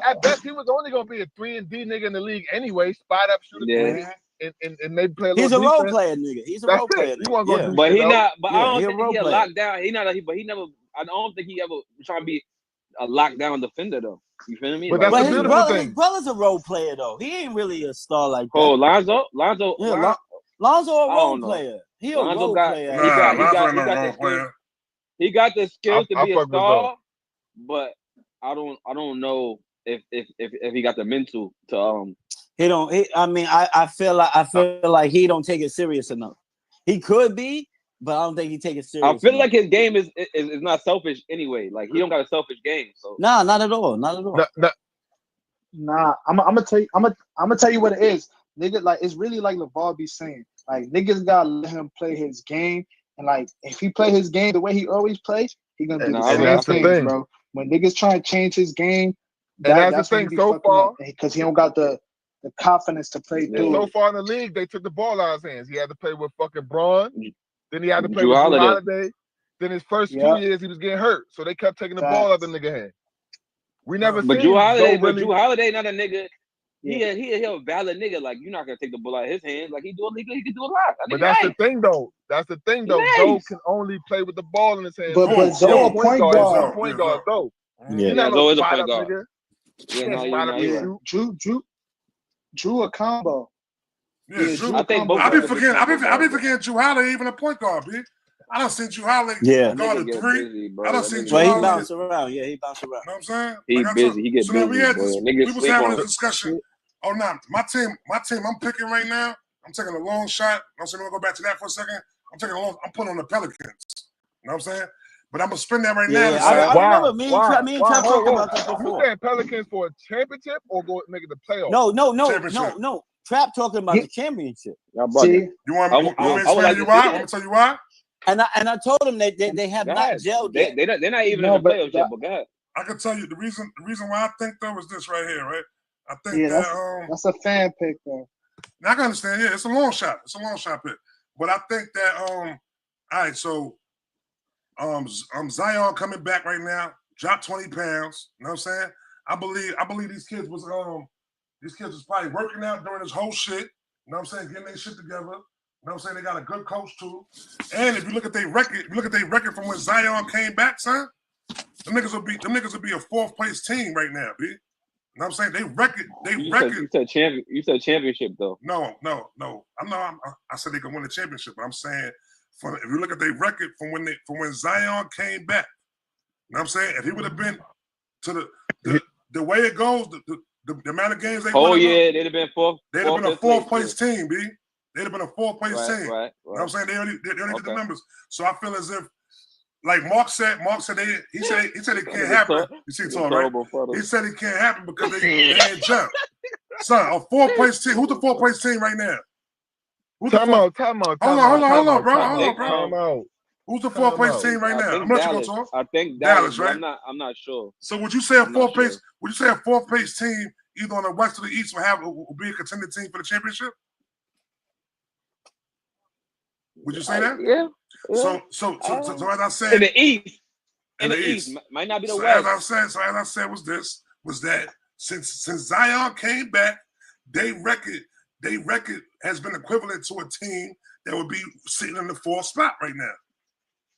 At best, he was only gonna be a 3-and-D nigga in the league anyway. Spot up, shoot and maybe play a little. He's a defense. role player, nigga. He's a role player. But he not. But I don't think he a lockdown. He not. But he never. I don't think he ever trying to be a lockdown defender though. You feel me? But that's the beautiful thing. His brother's a role player though. He ain't really a star like that. Oh, Lonzo, yeah, Lonzo a role player. He a role player. He got the skills to be a star, but I don't know if he got the mental to He don't. I feel like he don't take it serious enough. He could be, but I don't think he take it serious. I feel like his game is not selfish anyway. Like he don't got a selfish game. So nah, not at all. Not at all. Nah, I'm gonna tell you what it is, nigga. Like it's really like LeVar be saying, like niggas gotta let him play his game, and like if he play his game the way he always plays, he gonna do the same thing, bro. When niggas try to change his game, that's the thing so far because he don't got the confidence to play through. So far in the league, they took the ball out of his hands. He had to play with fucking Braun. Then he had to play with Drew Holiday. Then his first 2 years, he was getting hurt. So they kept taking the ball out of the nigga hand. We never seen Drew Holiday, Drew Holiday not a nigga. He a valid nigga. Like you're not gonna take the ball out of his hands. Like he can do a lot. But that's the thing though. Joe can only play with the ball in his hands. But Joe a point guard. Point guard though. Yeah, Joe is a point guard. Drew a combo. Yeah, Drew. I think both. I be forgetting Drew Holiday even a point guard, B. I done seen Drew Holiday guard a 3. I done seen Drew Holiday. He bounce around. Yeah, he bounce around. You know what I'm saying? He busy. He get busy. We was having a discussion. Oh, no. My team I'm picking right now, I'm taking a long shot. I'm saying, we'll go back to that for a second. I'm putting on the Pelicans. You know what I'm saying? But I'm going to spin that right now. I remember me and Trap talking about this before. You saying Pelicans for a championship or go make it the playoffs? No. Trap talking about the championship. See? You want me to explain you why? I'm going to tell you why? And I told him that they have not gelled yet. They're not even in the playoffs yet, but go ahead. I can tell you the reason why I think though is this right here, right? I think that's a fan pick though. Now I can understand, it's a long shot. It's a long shot pick. But I think that all right, so Zion coming back right now, dropped 20 pounds. You know what I'm saying? I believe these kids was probably working out during this whole shit. You know what I'm saying? Getting their shit together. You know what I'm saying? They got a good coach too. And if you look at their record, from when Zion came back, son, them niggas will be a 4th place team right now, B. You know what I'm saying? They record. You said championship though. No. I said they could win the championship, but I'm saying if you look at their record from when Zion came back, you know what I'm saying? If he would have been to the way it goes, the amount of games they won. They'd have been 4th. They'd have been a 4th place team, B. They'd have been a 4th place team. Right. You know what I'm saying? They already did the numbers. So I feel as if, like Mark said he said it can't happen. You see, Tom, right? He said it can't happen because they ain't jump. Son, a 4th place team. Who's the 4th place team right now? Time out. Hold on, bro. Who's the fourth place team right now? I'm not Dallas. gonna talk. I think Dallas, Dallas, right? I'm not sure. So would you say a fourth place? Would you say a fourth place team either on the west or the east will be a contender team for the championship? Would you say that? Yeah. So as I said, in the east. In the east. Might not be the west. As I said was that since Zion came back, they record has been equivalent to a team that would be sitting in the fourth spot right now.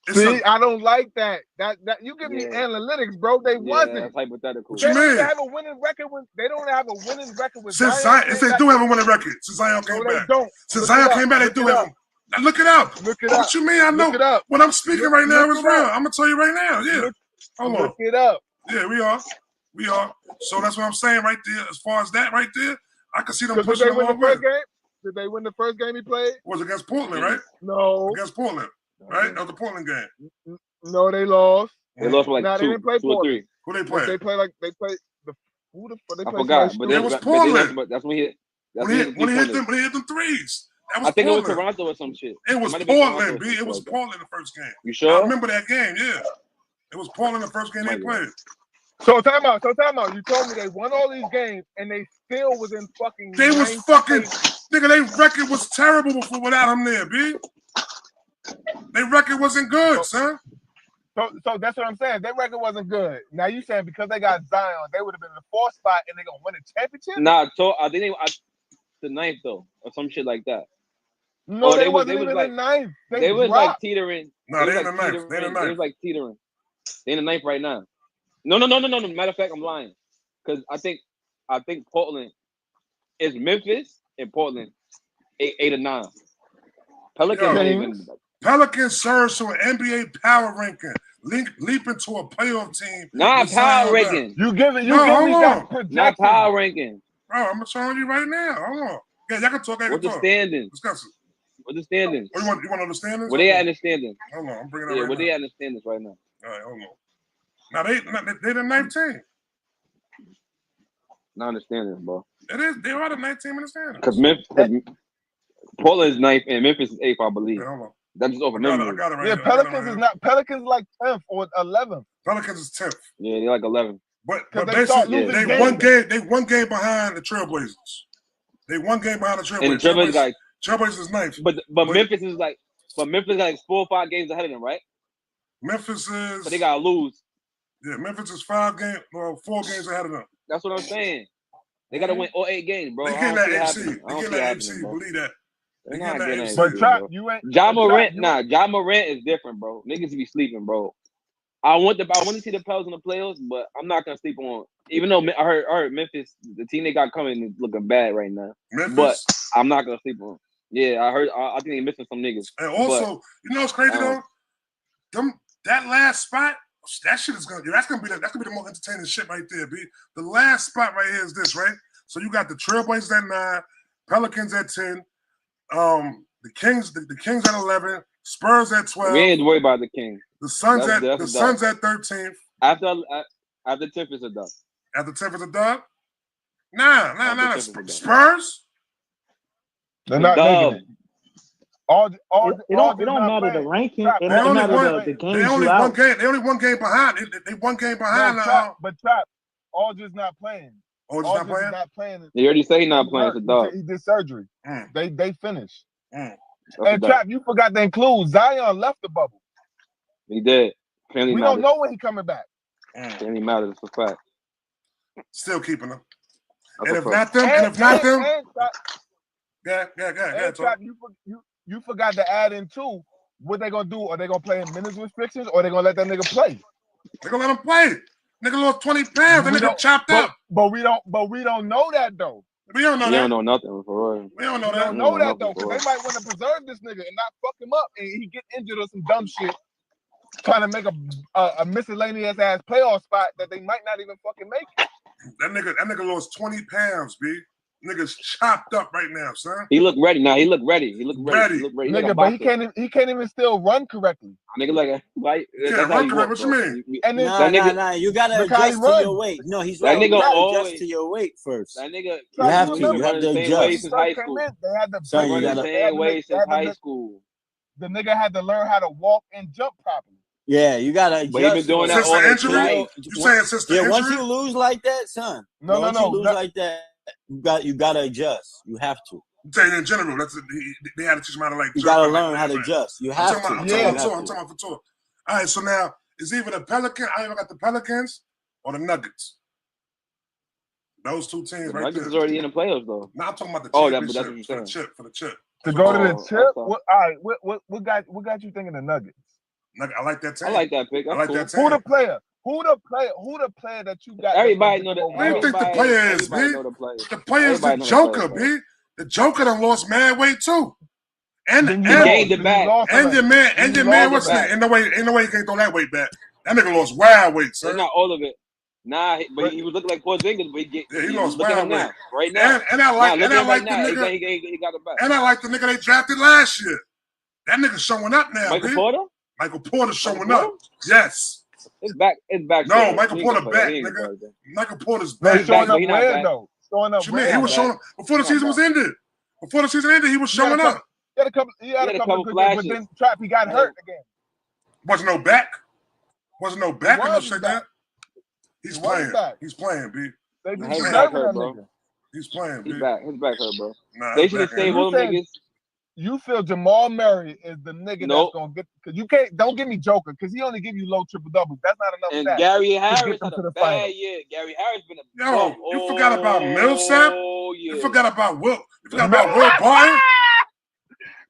I don't like that. That you give me analytics, bro. They wasn't. That's hypothetical. What you mean? They have a winning record with. They don't have a winning record with. Since Zion, if they do have a winning record, since Zion came back. Since Zion came back, they do have. Now look it up. Look it up. What you mean? I know what I'm speaking right now is real. I'm gonna tell you right now. Yeah. Hold on. Look it up. Yeah, we are. So that's what I'm saying right there. As far as that right there, I can see them pushing them along with. Did they win the first game he played? It was against Portland, right? No. Against Portland, right? That was the Portland game. No, they lost. They lost like they didn't play 2 or 3. Who they played? They played who the fuck? I forgot, but it was Portland. That's when he hit them threes. I think Portland. It was Toronto or some shit. It was Portland, B. It was Portland the first game. You sure? I remember that game, yeah. It was Portland the first game they played. So time out. You told me they won all these games and they still was in fucking. They was fucking nigga. Their record was terrible before without him there, B. Their record wasn't good, son. So that's what I'm saying. Their record wasn't good. Now you saying because they got Zion, they would have been in the fourth spot and they gonna win a championship? Nah, I think the ninth though, or some shit like that. No, they wasn't even in the ninth. They was like teetering. No, they in the ninth. They in the ninth. They was like teetering. They in the ninth right now. No. Matter of fact, I'm lying. Because I think Portland is Memphis and Portland 8 or 9. Pelicans surge to an NBA power ranking, leaping to a playoff team. Not power ranking. You give me that projection. Not power ranking. Bro, I'm showing you right now. Hold on. Yeah, y'all can talk. What's the standings? Discuss it. What's the standings? Oh, you want to know the standings? Where they at in the standings? Hold on, I'm bringing it up. Yeah, where they at in the standings right now? All right, hold on. Now they the 19th. Not in the standings, bro. It is. They are the 19th in the standings. Because Portland is 9th and Memphis is 8th, I believe. Yeah, hold on. That's just over I got it right here. Pelicans is not. Pelicans like 10th or 11th. Pelicans is 10th. Yeah, they're like 11th. But basically, they one game behind the Trailblazers. They one game behind the Trailblazers. And the Trailblazers is 9th. But Memphis is like 4 or 5 games ahead of them, right? Memphis is. But they gotta lose. Yeah, Memphis is 4 games ahead of them. That's what I'm saying. They gotta win all 8 games, bro. They getting that AC. They getting that AC. Believe that. They're not getting that. But Trap, you ain't. Ja Morant is different, bro. Niggas be sleeping, bro. I want to see the Pels in the playoffs, but I'm not gonna sleep on. Even though I heard Memphis, the team they got coming is looking bad right now. Memphis? But I'm not gonna sleep on. Yeah, I heard. I think they're missing some niggas. And also, you know what's crazy though? That last spot, that's gonna be the most entertaining shit right there, B. The last spot right here is this, right? So you got the Trailblazers at 9, Pelicans at 10, the Kings at 11, Spurs at 12. We ain't worried about the Kings. The Suns at 13th. After 10th is a dub. After 10th is a dub? Nah. Spurs? They're not making it. It don't matter the ranking. It don't matter the games. They only one game behind. They one game behind now. But Trap, Aldridge's not playing. Aldridge's not playing. They already say he's not playing. It's a dub. He did surgery. They finished. And Trap, you forgot to include Zion left the bubble. He did. We don't know when he's coming back. It matters. It's a fact. Still keeping them. That's and if not them, Trap, you forgot to add in too. What they gonna do? Are they gonna play in minutes restrictions, or they gonna let that nigga play? They gonna let him play. Nigga lost 20 pounds. That nigga chopped up. But we don't know that though. We don't know that. We don't know nothing for real. We don't know that. We don't know that though, because they might want to preserve this nigga and not fuck him up, and he get injured or some dumb shit, trying to make a miscellaneous ass playoff spot that they might not even fucking make. That nigga lost 20 pounds, B. Nigga's chopped up right now, son. He look ready now. He look ready. Nigga, but he can't even still run correctly. Nigga like can't run correctly. What you mean? And then Nah. You gotta adjust to your weight. No, he's right. You gotta adjust to your weight first. That nigga, you have to adjust. They had the same way since high school. the nigga had to learn how to walk and jump properly. Yeah, you gotta adjust. But he been doing that Since all the his injury? life. You saying since the injury? Once you lose like that, son. No. Like that, you gotta adjust. You have to. I'm saying in general, they had to teach him how to like. You gotta learn how to adjust. You have to. I'm talking about for tour. All right, so now it's either the Pelicans. I either got the Pelicans or the Nuggets. Those two teams right Nuggets there. is already in the playoffs though. Now I'm talking about the championship. championship That's what you're saying. for the chip. To go to the chip? All right, what got you thinking the Nuggets? I like that team. I like that pick. That's I like cool. that team. Who the player? Who the player that you got? Everybody know that. What do you think the player is, B? The player is the Joker, B. The Joker done lost mad weight too. And gained it back. And your man, what's that? Ain't no way he can't throw that weight back. That nigga lost wild weight, sir. Not all of it. Nah, but he was looking like Porzingis, but he lost wild weight right now. And I like the nigga. He got it back. And I like the nigga they drafted last year. That nigga showing up now. Michael Porter? Michael Porter showing up. Yes. It's back. No, Michael Porter back, nigga. Michael Porter's back. back. Showing up where though? Showing up where? He was showing up before the season was ended. Before the season ended, he was showing up. He had a couple flashes, but then Trap, he got hurt again. Wasn't no back and no shit like that. He's playing. He's playing, B. His back hurt, bro. He's playing, B. His back hurt, bro. Nah, they should have saved all them niggas. You feel Jamal Murray is the nigga that's gonna get, because you can't. Don't give me Joker because he only give you low triple doubles. That's not enough. And Gary Harris had a bad year. Gary Harris been a you forgot about Millsap. You forgot about Will. You forgot about Will Barton.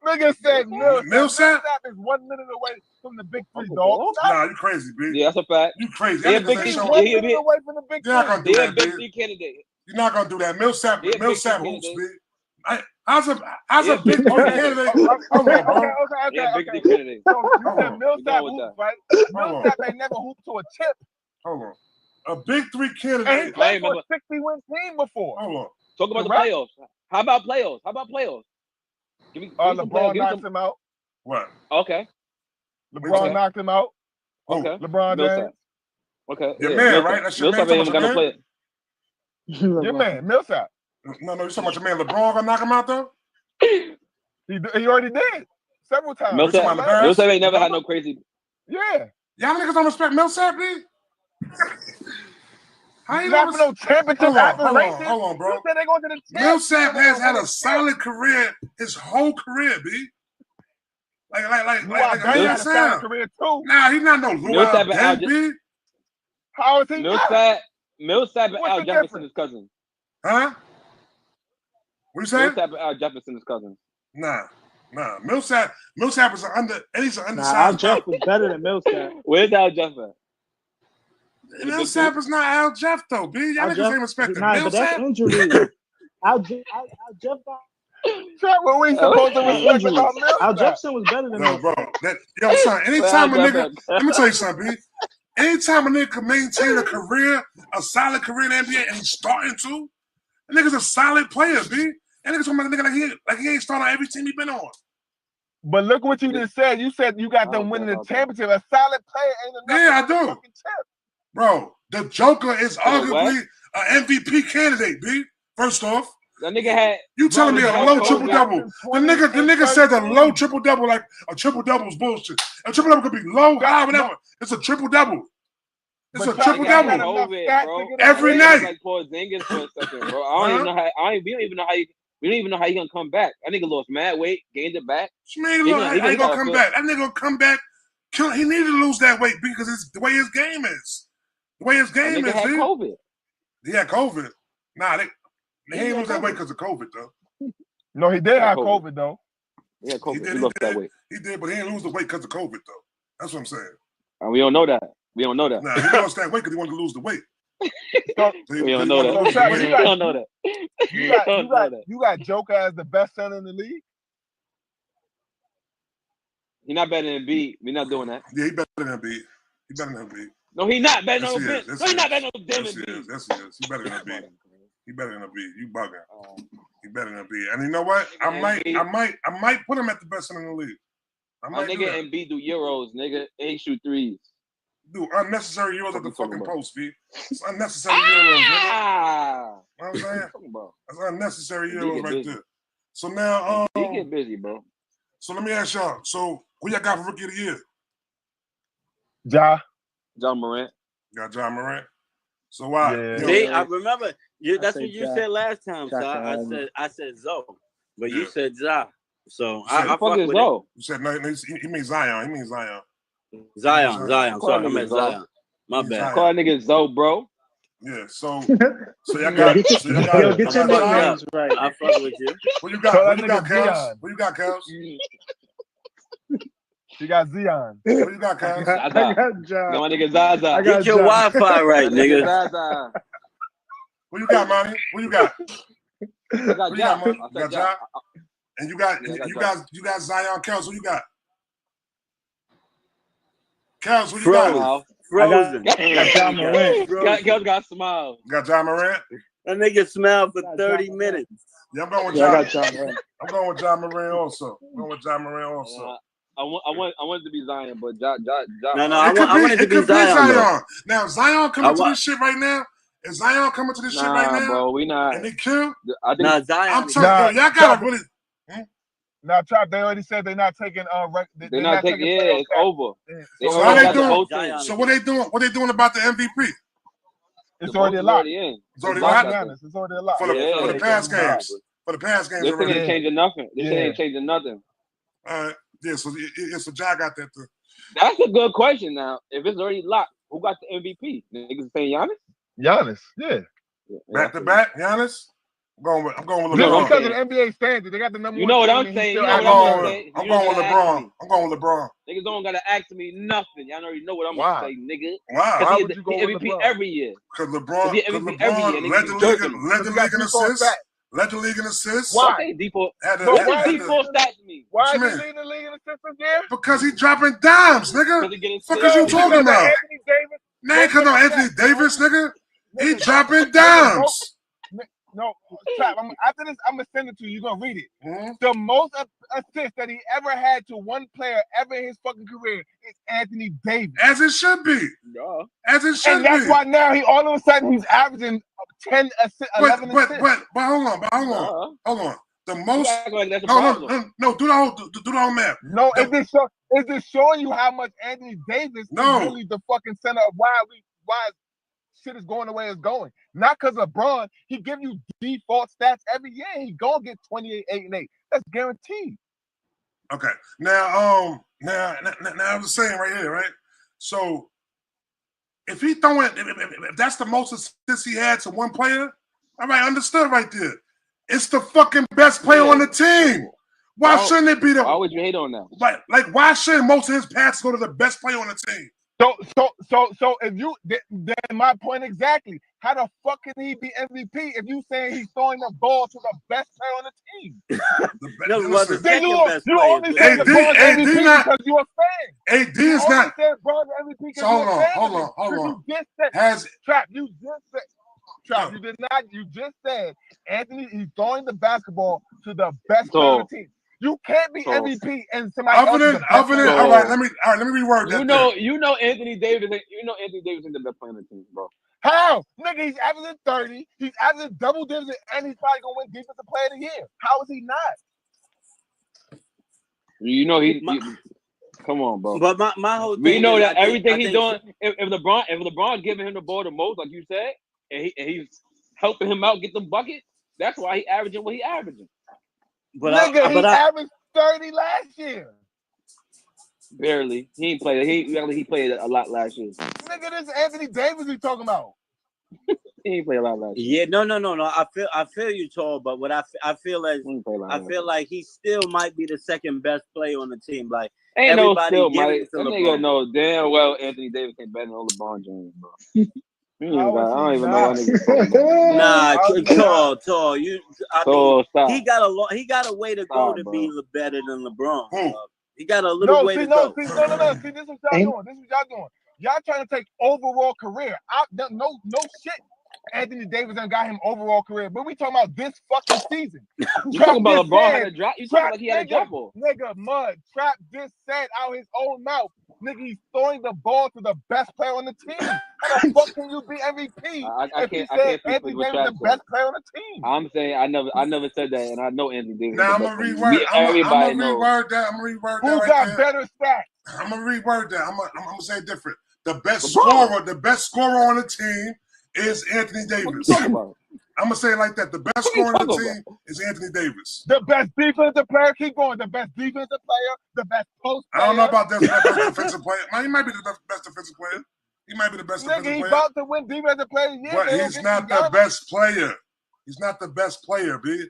Nigga said Millsap. Millsap is 1 minute away from the big three, dog. Nah, you crazy, B. Yeah, that's a fact. You crazy. He's a big three. He's away from the big three. You're not gonna do that, big three candidate. You're not gonna do that. Millsap hoops, B. How's a big three candidate? Hold on, bro. Okay. Big three candidate. So you said Millsap hoops, right? Millsap ain't never hooped to a chip. Hold on. A big three candidate. And he played for a 60-win team before. Hold on. Talk about the playoffs. How about playoffs? Give me LeBron knocked him out. What? Okay. LeBron knocked him out. Okay. LeBron James. Okay. Your man, right? That's your man. Millsap ain't gonna play it. Your man, Millsap. No, you're talking about your man LeBron gonna knock him out though? He already did several times. Millsap ain't never had no crazy. Yeah. Y'all niggas don't respect Millsap, B? How you not for no championship aspirations? Hold on, bro. You said they going to the Millsap has had a solid career his whole career, B. Like a solid career too. Nah, he's not no Luau Dent, B. How is he? Millsap and Al Jefferson is cousins. Huh? What you saying? Millsap and Al Jefferson is cousins. Nah. Millsap is he's an undersized. Al Jeff was better than Millsap. Where's Al Jeff at? Millsap is not Al Jeff though, B. Y'all niggas ain't respecting Millsap. But that's injury. Al Jeff. What we supposed to respect about Millsap? Al Jefferson was better than Millsap. Bro. Son, anytime a nigga, let me tell you something, B. Anytime a nigga can maintain a solid career in the NBA, and he's starting to, the nigga's a solid player, B. That nigga's talking about a nigga like he ain't started on every team he been on. But look what you just said. You said you got them winning the championship. A solid player ain't enough. Yeah, I do. Bro, the Joker is arguably an MVP candidate, B. First off. That nigga had. You telling me a low triple double? The nigga said a low triple double, like a triple double is bullshit. A triple double could be low, high, whatever. It's a triple double. It's a triple double every night. Like Porzingis for a second, bro. I don't even know how. We don't even know how he gonna come back. That nigga lost mad weight, gained it back. Man, how he gonna come back? That nigga gonna come back. He needed to lose that weight because it's the way his game is. The way his game is. He had COVID. He had COVID. Nah, they ain't lose that weight because of COVID though. No, he did have COVID though. He had COVID. He lost that weight. He did, but he didn't lose the weight because of COVID though. That's what I'm saying. And we don't know that. Nah, he lost that weight because he wanted to lose the weight. We don't know that. We don't know that. You got Joker as the best center in the league? He not better than Embiid. We're not doing that. Yeah, he better than Embiid. No, he not better than Embiid. No, he not better than Embiid. Yes, he is. He better than Embiid. He better than Embiid. You bugging. He better than Embiid. And you know what? I might put him at the best center in the league. My nigga Embiid do euros, nigigga. And he shoot threes. Do unnecessary euros at the fucking post, B. It's unnecessary euros, nigga. You know what I'm saying? That's unnecessary euros right there. So now, he get busy, bro. So let me ask y'all. So who y'all got for Rookie of the Year? John Morant. Got John Morant. So why? Yeah. See, I remember that's what you Ja. said last time. So I said Zoe, but you said Ja. So I fuck with it. You said no. He means Zion. He means Zion. Zion. Sorry, I meant Zion. My bad. Call niggas Zoe, bro. Yeah. So y'all got. Get your names right. I fuck with you. What you got? What you got, Kels? What you got, Kels? She got Zion. What you got, Kels? I got John. No, my nigga Zaza. Get your Wi-Fi right, nigga. Zaza. What you got, Monty? What you got? I got What you got, Monty? You got Ja. Ja? And you got Yeah, you got Zion, Kels. What you got? Kels, what you got? Frozen. Got John Morant. Kels got smile. Got John Morant? That nigga smiled for 30 minutes. Yeah, I'm going with Yeah, I John. got John Morant. I'm going with John Morant also. I'm going with John Morant also. I want it to be Zion, but Ja. No, I want it to be Zion. Now, if Zion coming to this shit right now, is Zion coming to this shit right now? Bro, we not. And they kill? I think Zion. I'm telling you, y'all gotta really. Now, Trap, they already said they're not taking. They're not taking. Yeah, it's over. So how they doing? So what they doing? What they doing about the MVP? It's already a lot. It's already locked. It's already a lot For the past games. For the past games. This thing ain't changing nothing. This thing ain't changing nothing. All right. Yeah, so Ja got that too. That's a good question. Now, if it's already locked, who got the MVP? Niggas saying Giannis? Giannis, yeah. Back to back, Giannis. I'm going with LeBron. Just because of the NBA standard, they got the number one. You know what I'm saying? I'm going with LeBron. I'm going with LeBron. Niggas don't gotta ask me nothing. Y'all already know what I'm gonna say, nigga. Why? Why He would the you go with MVP LeBron? every year. Because LeBron led the league in assists. Led the league in assists. Why? Okay, D4. Why D4 stats me? Why is he leading the league in assists this year? Because he dropping dimes, nigga. Fuck is you talking about? Anthony Davis. Nah, because Anthony Davis, nigga. He dropping dimes. No, Trap, after this, I'm going to send it to you. You're going to read it. Mm-hmm. The most assists that he ever had to one player ever in his fucking career is Anthony Davis. As it should be. Yeah. As it should be. And that's why now all of a sudden he's averaging 10 assists, 11 assists. But hold on. The most. No, do the whole map. No, is this showing you how much Anthony Davis is really the fucking center of why shit is going the way it's going? Not because of LeBron. He give you default stats every year. He gonna get 28, 8, and 8. That's guaranteed. Okay. Now I was saying right here, right? So if he throwing, if that's the most assists he had to one player, all right, understood right there. It's the fucking best player on the team. Why shouldn't it be the? Why would you hate on that? Like why shouldn't most of his passes go to the best player on the team? So if you then my point exactly. How the fuck can he be MVP if you saying he's throwing the ball to the best player on the team? You only said LeBron's MVP because you're a fan. AD is not. LeBron's MVP because you're a fan. Hold on. You just said Anthony. He's throwing the basketball to the best player on the team. You can't be MVP and somebody else. All right, let me reword that. You know Anthony Davis. You know Anthony Davis is the best player on the team, bro. How? Nigga, he's averaging 30. He's averaging double digits, and he's probably gonna win defensive player of the year. How is he not? You know he come on, bro. But my whole thing. We know that everything he's doing. If LeBron giving him the ball the most, like you said, and he's helping him out get the bucket, that's why he averaging what he averaging. But he averaged 30 last year. Barely. He ain't played. He played a lot last year. Nigga, this is Anthony Davis we talking about. He ain't played a lot last year. Yeah, no. I feel you, Tall, but what I feel like he still might be the second best player on the team. Like ain't everybody no still might. it to That LeBron. nigga know damn well Anthony Davis ain't better than LeBron James, bro. I don't even know why niggas. Nah, Tall. Stop. He got a way to go to be better than LeBron. He got a little way to go. No. See, this is what y'all doing. Y'all trying to take overall career. No shit. Anthony Davis done got him overall career, but we talking about this fucking season. You talking about LeBron had a drop? You talking like he had a drop off? Nigga, Mud, Trap just said out his own mouth, nigga, he's throwing the ball to the best player on the team. How the fuck can you be MVP? I can't Anthony Davis is the best player on the team. I'm saying I never said that, and I know Anthony Davis. Now I'm gonna reword. I'm gonna reword that. Who got better stats? I'm gonna reword that. I'm gonna say it different. The best scorer on the team is Anthony Davis. I'm gonna say it like that. The best scorer on the team is Anthony Davis. The best defensive player, keep going. The best defensive player, the best post player. I don't know about that best defensive player. Man, he might be the best defensive player. He might be the best defensive player. Nigga, he about to win defensive player. But he's not the best player. He's not the best player, B. You know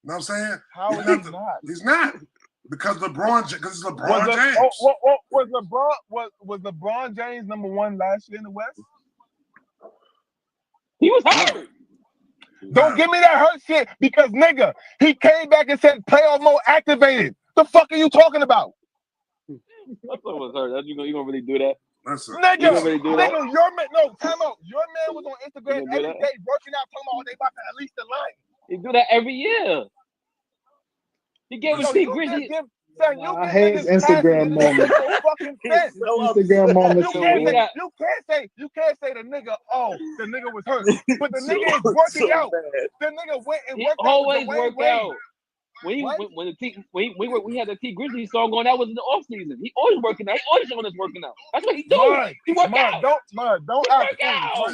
what I'm saying? How is he not? He's not. Because it's LeBron James. Was LeBron James number one last year in the West? He was hurt. Don't give me that hurt shit because nigga, he came back and said playoff mode activated. The fuck are you talking about? I thought it was hurt. You gonna really do that? Nigga, really do that? Your man, no, time out. Your man was on Instagram every day working out, talking about they about to release the line. He do that every year. He gave us T Grizzly. I hate his Instagram moment. Instagram moment. You can't say the nigga. Oh, the nigga was hurt, but the nigga is working out. The nigga went and worked out. Always worked out. We had the T Grizzly song going. That was in the off season. He always working out. He always showing us working out. That's what he doing. He work out. Don't ask me,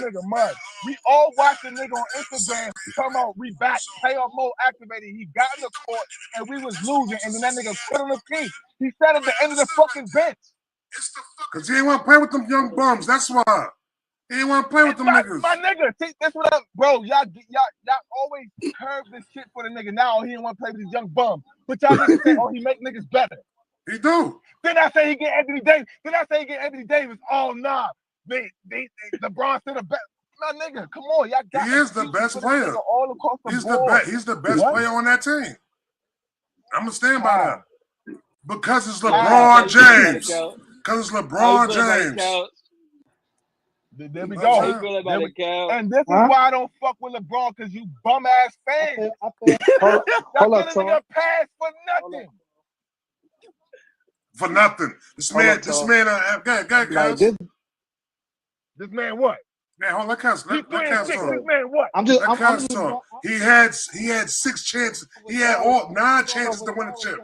nigga. Mud. We all watch the nigga on Instagram talking about we back, playoff mode activated. He got in the court and we was losing, and then that nigga put on the team. He sat at the end of the fucking bench. Cause he ain't want to play with them young bums. That's why. He ain't want to play with them niggas. My nigga, see, that's what I'm, bro. Y'all always curve this shit for the nigga. Now he didn't want to play with these young bums. But y'all niggas say, oh, he make niggas better. He do. Then I say he get Anthony Davis. Oh, nah. LeBron said the best. My nigga, come on. Y'all got he is the best player. All across the board. He's the best player on that team. I'm going to stand by that. Because it's LeBron James. Because it's LeBron James. There we go. And this is why I don't fuck with LeBron, because you bum ass fans. Hold up, Tom. Pass for nothing. For nothing. This man, this man what? Man, hold on, let this man what? I'm talk. He had 6 chances. He had 9 chances to win the chip.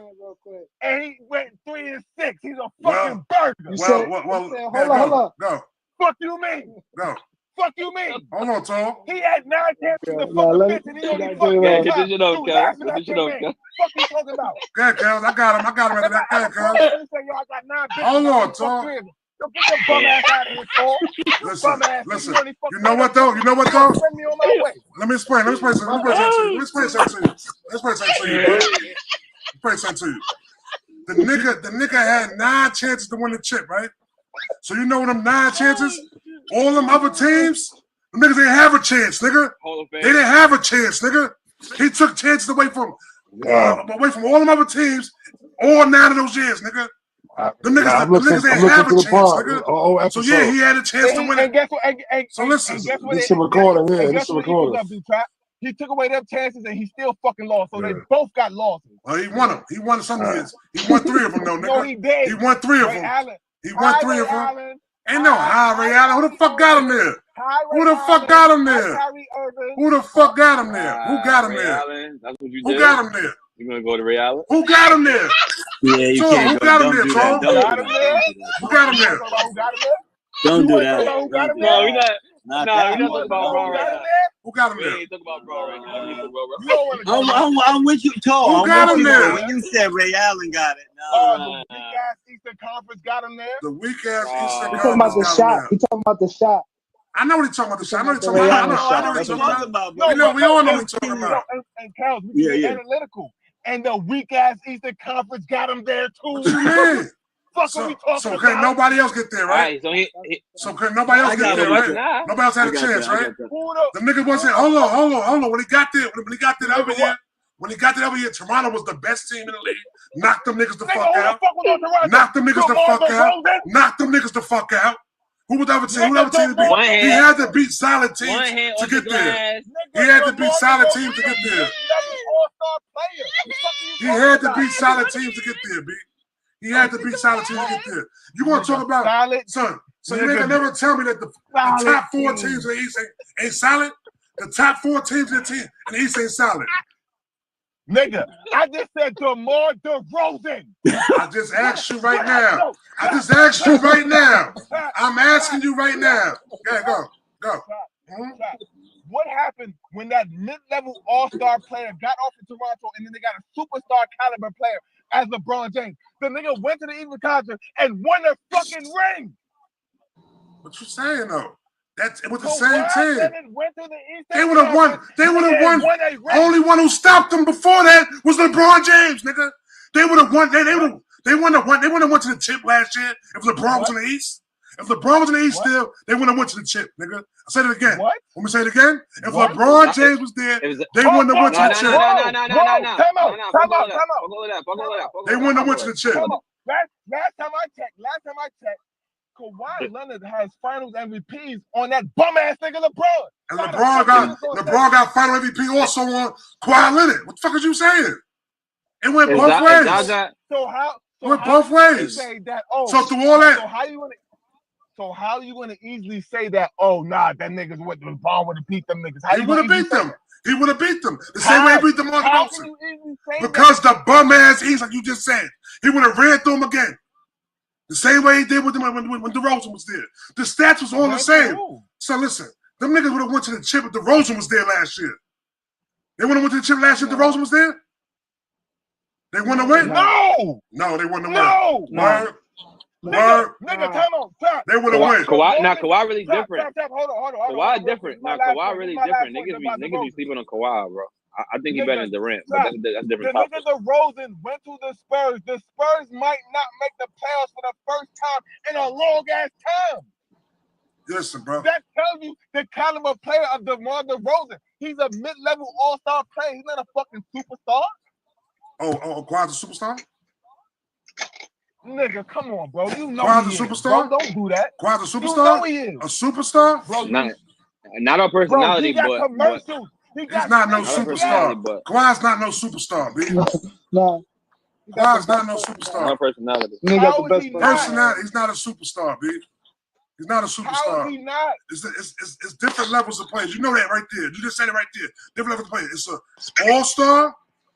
And he went 3 and 6. He's a fucking burger. Hold on. Go. Fuck you mean? Go. Fuck you mean? Hold on, Tom. He had 9 chances to fuck a bitch and he only fucked Fuck you talking about? Good, Kels. I got him after that. Good, Kels. Hold on, Tom. Don't get your bum ass out of here, Tom. Listen. You know what though? Send me on my way. Let me explain something to you. The nigga had 9 chances to win the chip, right? So you know them 9 chances? All them other teams, the niggas didn't have a chance, nigga. They didn't have a chance, nigga. He took chances away from all them other teams, all 9 of those years, nigga. The niggas didn't have a chance, nigga. So yeah, he had a chance to win it. So listen, this is recording. This is recording. He took away them chances and he still fucking lost. So they both got losses. Well, he won them. He won some years. He won 3 of them, though, nigga. No, he did. He won 3 of them. He won 3 of them. Ain't no Ray Allen. Who the fuck got him there? Who the fuck got him there? Who the fuck got him there? Who got him there? That's what you did. Who got him there? You gonna go to Ray Allen? Who got him there? Yeah, you can't. Who got him there, Tom? Who got him there? Don't do that. No, we're not. No, we're not talking about Braun right now. Who got him there? We ain't talking about Braun right now. I'm with you, Tom. Who got him there? When you said Ray Allen got it. The weak-ass Eastern Conference got him there. The weak-ass Eastern Conference. Talking about the shot. He talking about the shot. I know what he's talking about. I know what he's talking about. We all know what he's talking about. And Kels, we can be analytical. And the weak-ass Eastern Conference got him there, too. What you mean? So can nobody else get there, right? So can nobody else get there, right? Nobody else had a chance, right? The nigga wasn't. Hold on. When he got there the other year, Toronto was the best team in the league. Knocked them niggas the fuck out. Knocked them niggas the fuck out. Who would ever team? Who would ever team to beat? He had to beat solid teams to get there. He had to beat solid teams to get there. He had to beat solid teams to get there, B. He had to beat solid teams to get there. You want to talk about son? So you ain't gonna never tell me that the top 4 teams in the East ain't solid. The top 4 teams in the East ain't solid. Nigga, I just said DeMar DeRozan. I just asked you right now. I just asked you right now. I'm asking you right now. Okay, go. What happened when that mid-level all-star player got off in Toronto and then they got a superstar caliber player as LeBron James? The nigga went to the Eastern Conference and won a fucking ring. What you saying though? It was the same team. They would have won. They would have won. Only one who stopped them before that was LeBron James, nigga. They would have won. They wouldn't have won. They wouldn't have went to the chip last year if LeBron was in the East. If LeBron was in the East still, they wouldn't have went to the chip, nigga. I said it again. What? Let me say it again. If LeBron James was there, they wouldn't have went to the chip. They wouldn't have went to the chip. Last time I checked, Kawhi Leonard has Finals MVPs on that bum ass nigga LeBron. And LeBron got Final MVP also on Kawhi Leonard. What the fuck is you saying? It went both ways. It went both ways. So through all that. So how you gonna easily say that? Oh nah, that nigga's what LeBron would have beat them niggas. He would have beat them. He would have beat them the same way he beat them on Wilson. Because the bum ass East, like you just said, he would have ran through them again. The same way he did with them when DeRozan was there. The stats was all the same. So listen, them niggas would have went to the chip if DeRozan was there last year. They would have went to the chip last year if DeRozan was there? They wouldn't have win? No, they wouldn't have win. Nigga, time out. They would have win. Kawhi really different. Hold on. Kawhi different. Kawhi really different. Niggas be sleeping on Kawhi, bro. I think he's better than Durant, but that's different. The nigga DeRozan went to the Spurs. The Spurs might not make the playoffs for the first time in a long ass time. Listen, bro. That tells you the caliber player of DeMar DeRozan. He's a mid-level all-star player. He's not a fucking superstar. Oh, Kawhi's a superstar? Nigga, come on, bro. You know Kawhi's a superstar? Bro. Don't do that. Kawhi's a superstar? You know he is. A superstar? Bro, not on personality, bro, he got commercials. He's not no superstar. Kawhi's not no superstar, B. No. Kawhi's not no superstar. Not personality. Personality. He's not a superstar, B. He's not a superstar. How is he not? It's different levels of players. You know that right there. You just said it right there. Different levels of players. It's a all-star,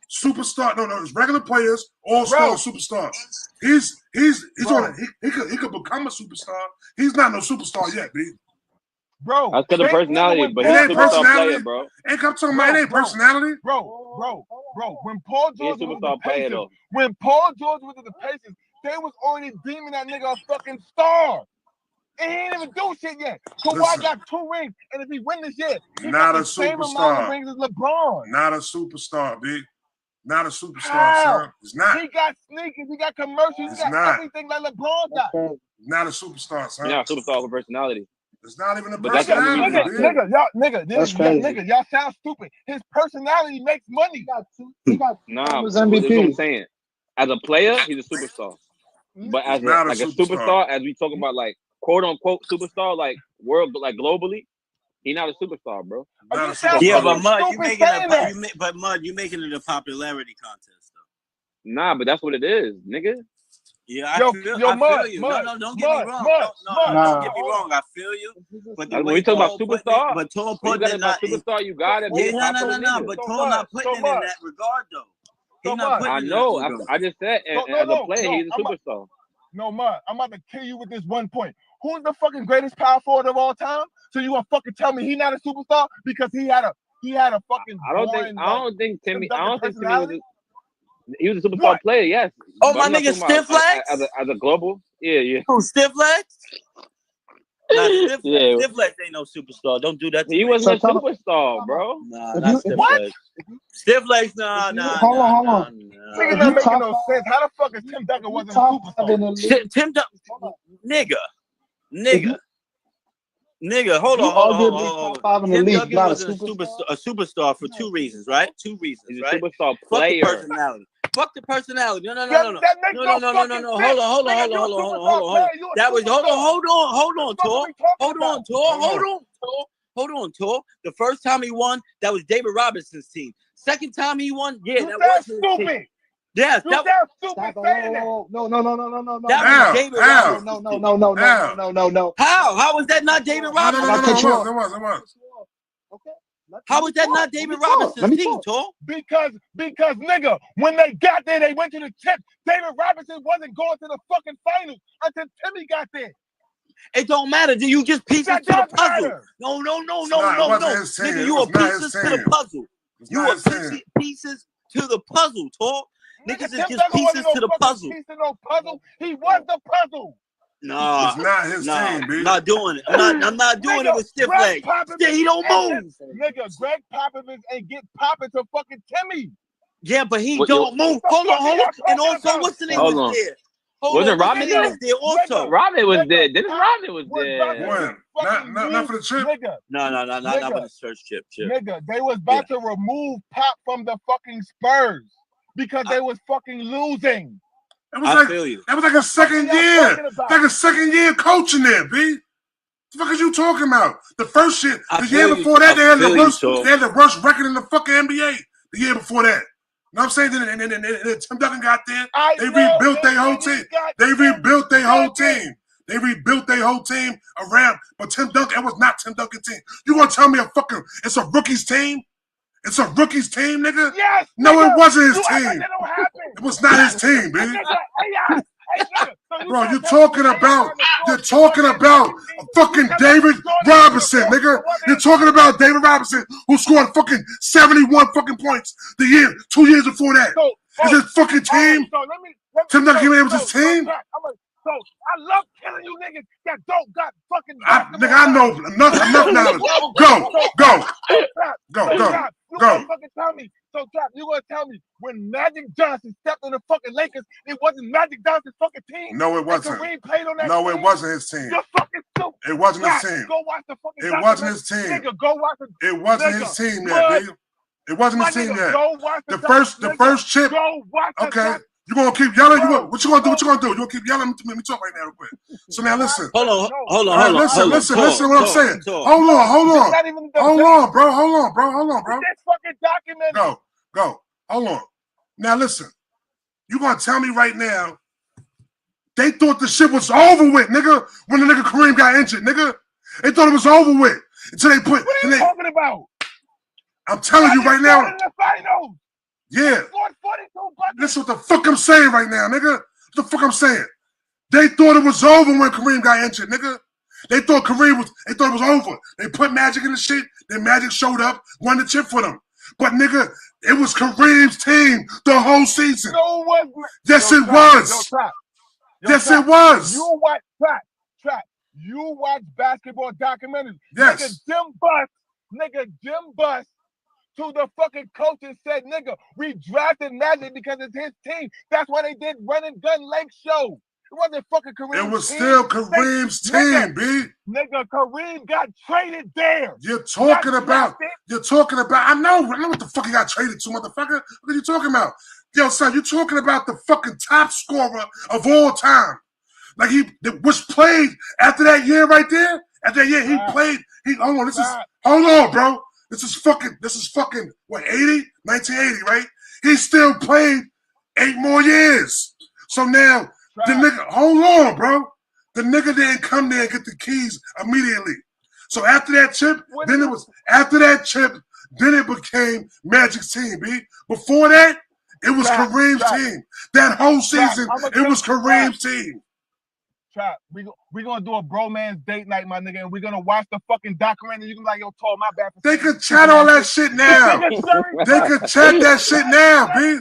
superstar. No, it's regular players, all-star, superstar. He's on it. He could become a superstar. He's not no superstar yet, B. Bro, that's because of personality, but he's a superstar player, bro. Ain't come talking about it ain't personality. Bro. When Paul George was at the Pacers, they was already deeming that nigga a fucking star. And he ain't even do shit yet. Kawhi got 2 rings, and if he win this year, he got the same amount of rings as LeBron. Not a superstar, B. Not a superstar, son. He's not. He got sneakers, he got commercials, he got everything like LeBron got. Not a superstar, son. Not a superstar for personality. It's not even a personality. Nigga, y'all sound stupid. His personality makes money. He got that's what I'm saying. As a player, he's a superstar. But as a superstar, as we talk about like quote unquote superstar, like globally, he's not a superstar, bro. Yeah, but Mud, you making it a popularity contest though. Nah, but that's what it is, nigga. Yeah, I feel you. No, don't get me wrong. Don't get me wrong. I feel you. But when we talk about superstar, but Tone put it in that superstar, you got it. No. But Tone not putting it in that regard though. He's not putting I know. I just said, as a player, he's a superstar. No, Mud, I'm about to kill you with this one point. Who's the fucking greatest power forward of all time? So you gonna fucking Timmy not a superstar because he had a fucking. I don't think Timmy was. He was a superstar player, yes. Oh, my nigga, Stiff Legs? As a global, yeah. Who, Stiff Legs? Nah, Stiff Legs ain't no superstar. Don't do that to me. He wasn't a superstar, bro. Nah, not Stiff Legs. Stiff Legs, nah. Hold on. Nigga, not making no sense. How the fuck is Tim Duncan wasn't a superstar? Tim Duncan, nigga, hold on. Tim Duncan wasn't a superstar for 2 reasons, right? 2 reasons, He's right? a superstar player. Fuck personality. Fuck the personality. No. That makes no Hold on. That was hold on, Tor. The first time he won, that was David Robinson's team. Second time he won, that was his stupid. team. Yes, that was stupid saying that. No. That was David Robinson's team. No. How was that not David Robinson's team? It was. Okay. How was that not David Robinson's team, Tor? Because nigga, when they got there, they went to the tip. David Robinson wasn't going to the fucking finals until Timmy got there. It don't matter. You just pieces to the puzzle. No. Nigga, you are pieces to the puzzle. You are pieces to the puzzle, Tor. Niggas is just pieces to the puzzle. He was the puzzle. No, it's not his team, bitch. Not doing it. I'm not doing it with stiff legs. He don't move. Nigga, Greg Popovich ain't get popping to fucking Timmy. Yeah, but he don't move. Hold on. And also, what's the name was there? Wasn't Rodman was there also? Rodman was there. Dennis Rodman was there. When? Not for the chip? No, not for the search chip. Nigga, they was about to remove Pop from the fucking Spurs because they was fucking losing. It was like a second year. Like a second year coaching there, B. The fuck is you talking about? The first shit, the year before that, they had the worst record in the fucking NBA. The year before that. You know what I'm saying? And Tim Duncan got there. They rebuilt their whole team. They rebuilt their whole team around. But Tim Duncan, it was not Tim Duncan's team. You gonna tell me it's a rookie's team? It's a rookie's team, nigga? Yes. No, nigga. it wasn't his team. It was not his team, man. Bro, you're talking about fucking David Robinson, nigga. You're talking about David Robinson, who scored fucking 71 fucking points 2 years before that. Is his fucking team? Tim Duncan was his team? So I love killing you niggas that don't got fucking. Nigga, I know enough knowledge. Go. Fucking tell me. So Trap, you gonna tell me when Magic Johnson stepped on the fucking Lakers, it wasn't Magic Johnson's fucking team? No, it wasn't. Kareem played on that no, team? It wasn't his team. You're fucking stupid. It wasn't his team. Go watch the fucking. It wasn't his team. Nigga, go watch the. It wasn't his team yet, baby. It wasn't his team yet. Go watch the first chip. Go watch okay. You gonna keep yelling? What you gonna do? You gonna keep yelling? Let me talk right now, real quick. So now listen. Hold on. Listen. What I'm saying. Hold on, bro. This fucking document. Go. Hold on. Now listen. You gonna tell me right now? They thought the shit was over with, nigga. When the nigga Kareem got injured, nigga. They thought it was over with until they put. What are you talking about? I'm telling you right now. In the finals. Yeah. That's what the fuck I'm saying right now, nigga. What the fuck I'm saying? They thought it was over when Kareem got injured, nigga. They thought it was over. They put Magic in the shit. Then Magic showed up, won the chip for them. But nigga, it was Kareem's team the whole season. No, it wasn't. Yes, it was. Yes, it was. You watch Trap. You watch basketball documentaries. Yes. Nigga, Jim Buss to the fucking coach and said, nigga, we drafted Magic because it's his team. That's why they did Run and Gun Lake Show. It wasn't fucking Kareem's team. It was still Kareem's team, B. Nigga, Kareem got traded there. You're talking about, I know what the fuck he got traded to, motherfucker. What are you talking about? Yo, son, you're talking about the fucking top scorer of all time. Like was played after that year right there. After that year, he played. Hold on, bro. This is fucking, what, 1980, right? He still played 8 more years. So now, the nigga, hold on, bro. The nigga didn't come there and get the keys immediately. So after that chip, then it became Magic's team, B. Before that, it was Kareem's team. That whole season, it was Kareem's team. Trap, we gonna do a bromance date night, my nigga, and we're gonna watch the fucking documentary. You can be like, yo, Tor, my bad. They could chat all that shit now. They could chat that shit now, B.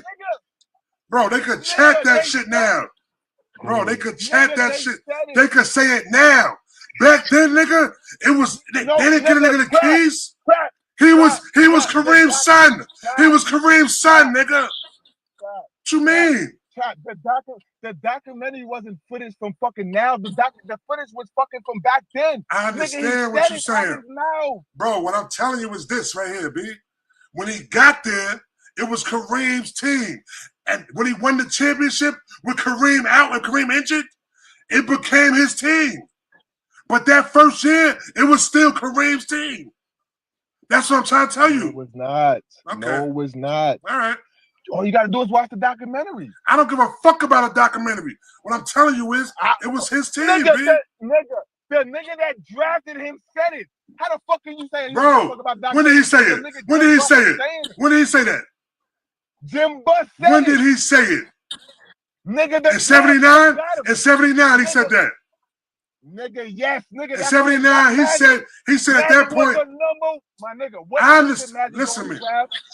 Bro, they could chat that shit now. Bro, they could chat that shit. They could say it now. Back then, nigga, it was they didn't get a nigga the keys. He was Kareem's son. He was Kareem's son, nigga. What you mean? The documentary wasn't footage from fucking now. The footage was fucking from back then. I understand what you're saying. Bro, what I'm telling you is this right here, B. When he got there, it was Kareem's team. And when he won the championship with Kareem out and Kareem injured, it became his team. But that first year, it was still Kareem's team. That's what I'm trying to tell you. No, it was not. Okay. No, it was not. All right. All you got to do is watch the documentary. I don't give a fuck about a documentary. What I'm telling you is, it was his team, the nigga that drafted him said it. How the fuck can you say it? Bro, when did he say it? When did he say it? When did he say that? Jim Buss said When did he say it? Nigga, in 79? In 79, he said that. Nigga, yes, nigga. In 79, he said at that point. My nigga, what listen to me.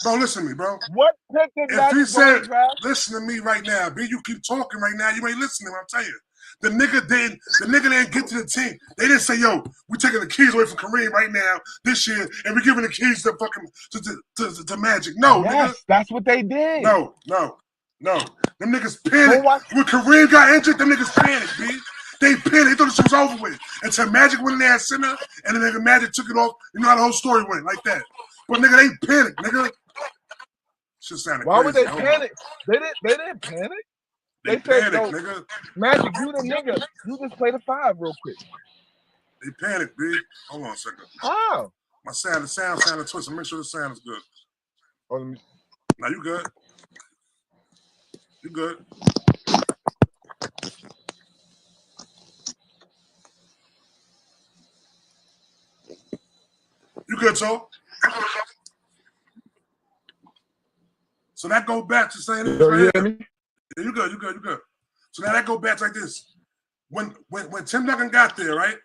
Bro, listen to me, bro. What pick did if he said, listen to me right now, B, you keep talking right now, you ain't listening, I'm telling you. The nigga didn't get to the team. They didn't say, yo, we're taking the keys away from Kareem right now this year, and we're giving the keys to fucking to Magic. No, yes, nigga. That's what they did. No. Them niggas panicked. When Kareem got injured, them niggas panicked, B. They panicked. They thought the shit was over with. Until Magic went in there at center, and then nigga Magic took it off. You know how the whole story went, like that. But nigga, they panicked, nigga. Shit sounded Why crazy. would they panic? They didn't panic. They said, panicked, nigga. Magic, you the nigga. You just play the 5 real quick. They panicked, B. Hold on a second. How? The sound sounded twisted. Make sure the sound is good. Now you good. You good. You good, so? So that go back to saying this right here. Yeah, you good. So now that go back like this. When Tim Duncan got there, right?